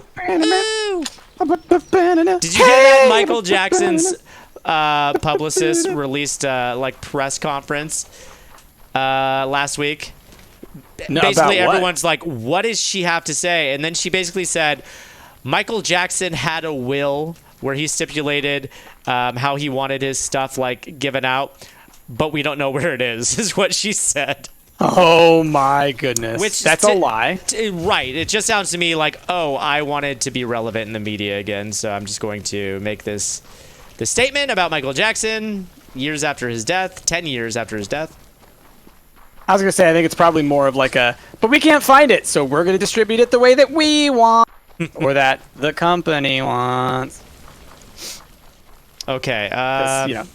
Did you hear that Michael Jackson's publicist released like press conference last week? No, Basically, about what? everyone's like, what does she have to say? And then she basically said, Michael Jackson had a will where he stipulated how he wanted his stuff like given out, but we don't know where it is what she said. Oh my goodness. Which That's a lie. Right. It just sounds to me like, oh, I wanted to be relevant in the media again, so I'm just going to make this statement about Michael Jackson years after his death, 10 years after his death. I was going to say, I think it's probably more of like a, but we can't find it, so we're going to distribute it the way that we want, or that the company wants. Okay. 'Cause, you know,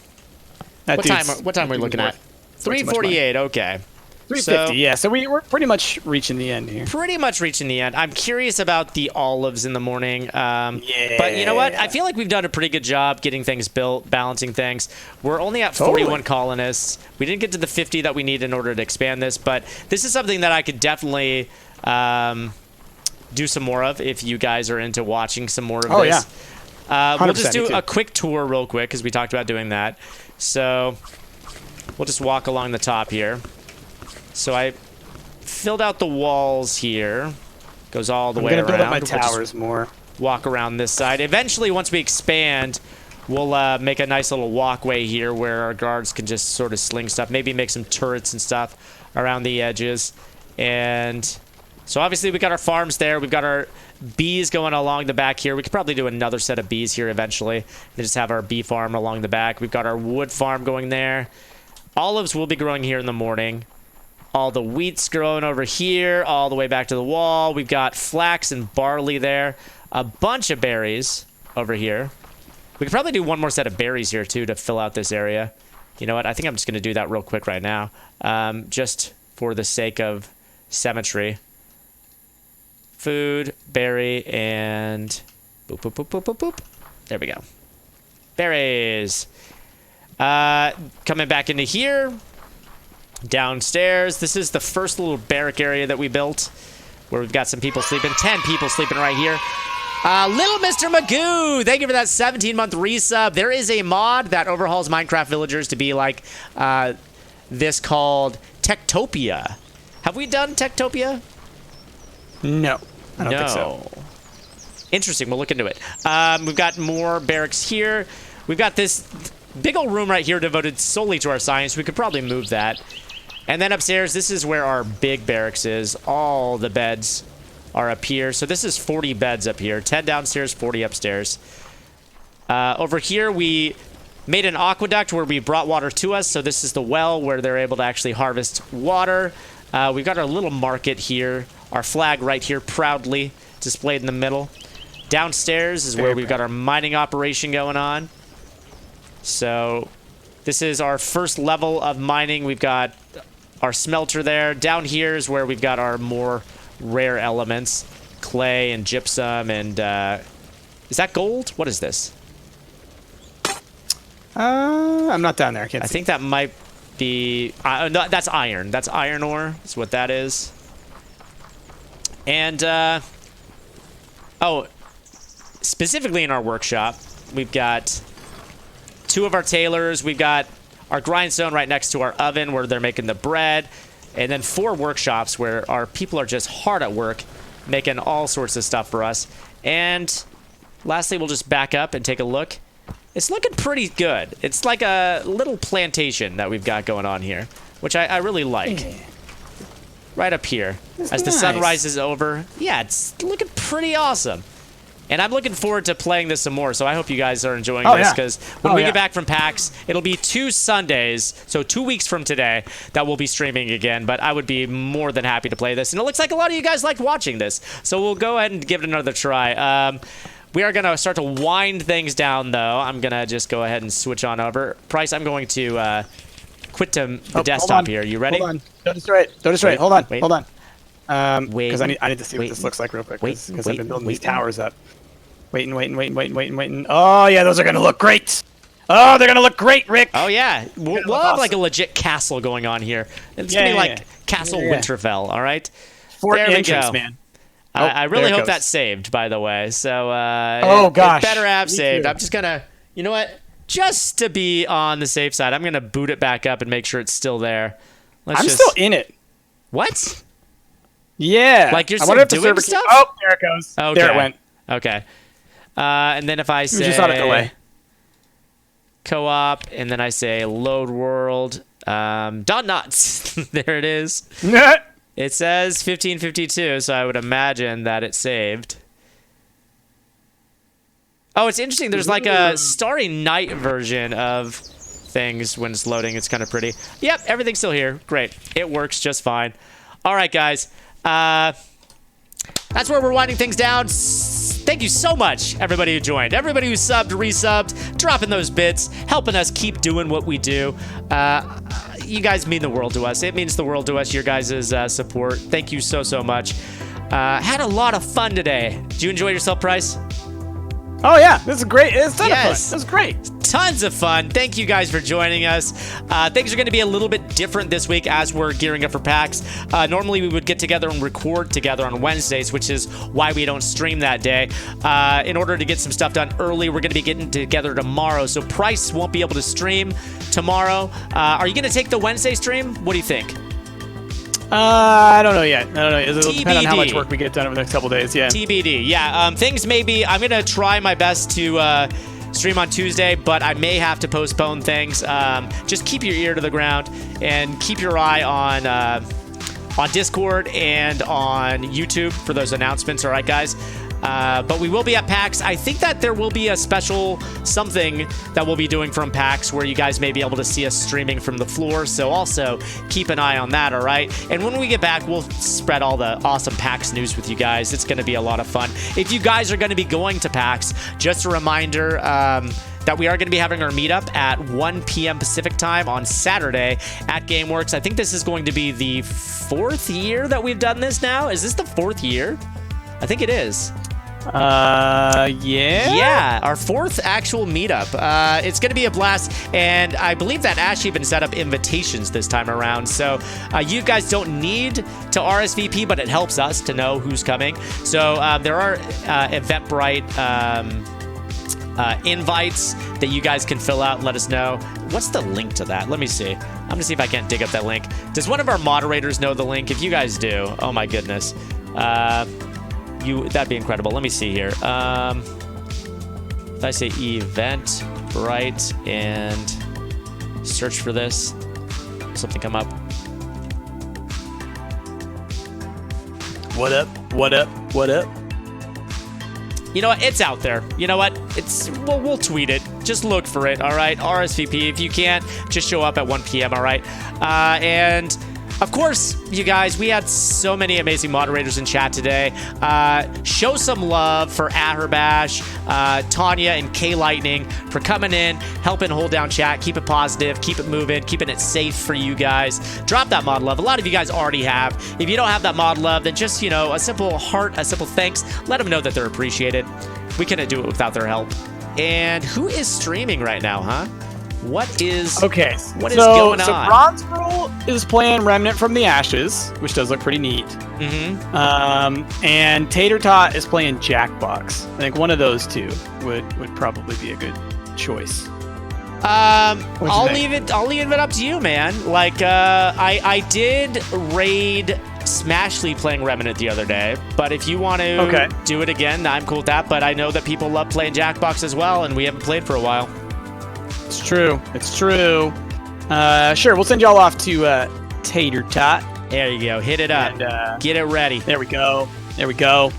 that What time are we looking at? way too much money. 3:48. Okay. 350, yeah. So we're pretty much reaching the end here. Pretty much reaching the end. I'm curious about the olives in the morning. But you know what? I feel like we've done a pretty good job getting things built, balancing things. We're only at 41 colonists. We didn't get to the 50 that we need in order to expand this, but this is something that I could definitely do some more of if you guys are into watching some more of this. Yeah. We'll just 100%, do me too. a quick tour real quick because we talked about doing that. So we'll just walk along the top here. So I filled out the walls here. Goes all the way I'm around. gonna build up my We'll just towers more. walk around this side. Eventually, once we expand, we'll make a nice little walkway here where our guards can just sort of sling stuff. Maybe make some turrets and stuff around the edges. And so obviously we got our farms there. We've got our bees going along the back here. We could probably do another set of bees here eventually. And just have our bee farm along the back. We've got our wood farm going there. Olives will be growing here in the morning. All the wheat's growing over here, all the way back to the wall. We've got flax and barley there. A bunch of berries over here. We could probably do one more set of berries here, too, to fill out this area. You know what? I think I'm just going to do that real quick right now. Just for the sake of symmetry. Food, berry, and boop, boop, boop, boop, boop, boop. There we go. Berries. Coming back into here. Downstairs. This is the first little barrack area that we built, where we've got some people sleeping. 10 people sleeping right here. Little Mr. Magoo, thank you for that 17-month resub. There is a mod that overhauls Minecraft villagers to be like this called Techtopia. Have we done Techtopia? No, I don't think so. Interesting. We'll look into it. We've got more barracks here. We've got this big old room right here devoted solely to our science. We could probably move that. And then upstairs, this is where our big barracks is. All the beds are up here. So this is 40 beds up here. 10 downstairs, 40 upstairs. Over here, we made an aqueduct where we brought water to us. So this is the well where they're able to actually harvest water. We've got our little market here. Our flag right here, proudly displayed in the middle. Downstairs is where we've got our mining operation going on. So this is our first level of mining. We've got our smelter there. Down here is where we've got our more rare elements. Clay and gypsum and... is that gold? What is this? I'm not down there. I think that might be... no, that's iron. That's iron ore. That's what that is. And... oh, specifically in our workshop, we've got 2 of our tailors. We've got our grindstone right next to our oven where they're making the bread. And then 4 workshops where our people are just hard at work making all sorts of stuff for us. And lastly, we'll just back up and take a look. It's looking pretty good. It's like a little plantation that we've got going on here, which I really like. Right up here. As the sun rises over. Yeah, it's looking pretty awesome. And I'm looking forward to playing this some more, so I hope you guys are enjoying this, because when we get back from PAX, it'll be 2 Sundays, so 2 weeks from today, that we'll be streaming again, but I would be more than happy to play this. And it looks like a lot of you guys liked watching this, so we'll go ahead and give it another try. We are going to start to wind things down, though. I'm going to just go ahead and switch on over. Price, I'm going to quit to the desktop here. You ready? Hold on. Don't destroy it. Don't destroy it. Hold on. Wait. Hold on. Wait. Because I need to see what this looks like real quick. Because I've been building these towers up. Waiting. Oh, yeah, those are going to look great. Oh, they're going to look great, Rick. Oh, yeah. We'll have awesome. like a legit castle going on here. It's going to be like Castle Winterfell, all right? Fort there we entrance, go. Man. I really hope that's saved, by the way. So, oh, gosh. It better have Me saved. too. I'm just going to, you know what? Just to be on the safe side, I'm going to boot it back up and make sure it's still there. I'm still in it. What? Yeah. Like you're I still wonder if the doing server stuff? Oh, there it goes. Okay. There it went. Okay. And then if I say... just on a delay. Co-op, and then I say load world. Dot nuts. There it is. It says 1552, so I would imagine that it saved. Oh, it's interesting. There's like a Starry Night version of things when it's loading. It's kind of pretty. Yep, everything's still here. Great. It works just fine. All right, guys. That's where we're winding things down. Thank you so much, everybody who joined. Everybody who subbed, resubbed, dropping those bits, helping us keep doing what we do. You guys mean the world to us. It means the world to us, your guys' support. Thank you so much. Had a lot of fun today. Did you enjoy yourself, Price? Oh, yeah. This is great. It's a ton of fun. Yes. This is great. Tons of fun. Thank you guys for joining us. Things are going to be a little bit different this week as we're gearing up for PAX. Normally we would get together and record together on Wednesdays, which is why we don't stream that day. In order to get some stuff done early, we're going to be getting together tomorrow. So Price won't be able to stream tomorrow. Are you going to take the Wednesday stream? What do you think? I don't know yet. It'll depend on how much TBD. work we get done over the next couple days. Yeah. TBD. Yeah. Things may be. I'm gonna try my best to stream on Tuesday, but I may have to postpone things. Just keep your ear to the ground and keep your eye on Discord and on YouTube for those announcements. All right, guys. But we will be at PAX. I think that there will be a special something that we'll be doing from PAX where you guys may be able to see us streaming from the floor. So also keep an eye on that, all right? And when we get back, we'll spread all the awesome PAX news with you guys. It's going to be a lot of fun. If you guys are going to be going to PAX, just a reminder that we are going to be having our meetup at 1 p.m. Pacific time on Saturday at GameWorks. I think this is going to be the 4th year that we've done this now. Is this the 4th year? I think it is. Yeah? Yeah, our 4th actual meetup. It's going to be a blast, and I believe that Ash even set up invitations this time around. So you guys don't need to RSVP, but it helps us to know who's coming. So there are Eventbrite invites that you guys can fill out and let us know. What's the link to that? Let me see. I'm going to see if I can't dig up that link. Does one of our moderators know the link? If you guys do, oh my goodness. That'd be incredible. Let me see here. If I say Eventbrite and search for this, something come up. What up? What up? What up? You know what? It's out there. You know what? We'll tweet it. Just look for it. All right. RSVP. If you can't, just show up at 1 p.m. All right. And of course, you guys, we had so many amazing moderators in chat today. Show some love for Aherbash, Tanya, and K Lightning for coming in, helping hold down chat, keep it positive, keep it moving, keeping it safe for you guys. Drop that mod love. A lot of you guys already have. If you don't have that mod love, then just, a simple heart, a simple thanks. Let them know that they're appreciated. We couldn't do it without their help. And who is streaming right now, huh? What is going on? So Bronze Girl is playing Remnant from the Ashes, which does look pretty neat. Mm-hmm. And Tater Tot is playing Jackbox. I think one of those two would probably be a good choice. I'll leave it up to you, man. Like, I did raid Smashly playing Remnant the other day, but if you want to do it again, I'm cool with that. But I know that people love playing Jackbox as well, and we haven't played for a while. It's true. It's true. Sure, we'll send y'all off to Tater Tot. There you go. Hit it up. And, get it ready. There we go. There we go.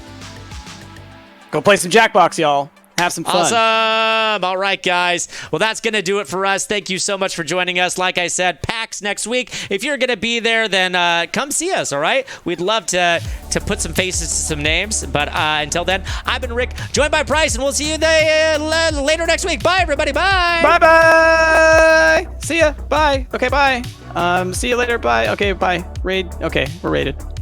Go play some Jackbox, y'all. Have some fun. Awesome. All right, guys. Well, that's going to do it for us. Thank you so much for joining us. Like I said, PAX next week. If you're going to be there, then come see us, all right? We'd love to put some faces to some names. But until then, I've been Rick, joined by Bryce, and we'll see you later next week. Bye, everybody. Bye. Bye-bye. See ya. Bye. Okay, bye. See you later. Bye. Okay, bye. Raid. Okay, we're raided.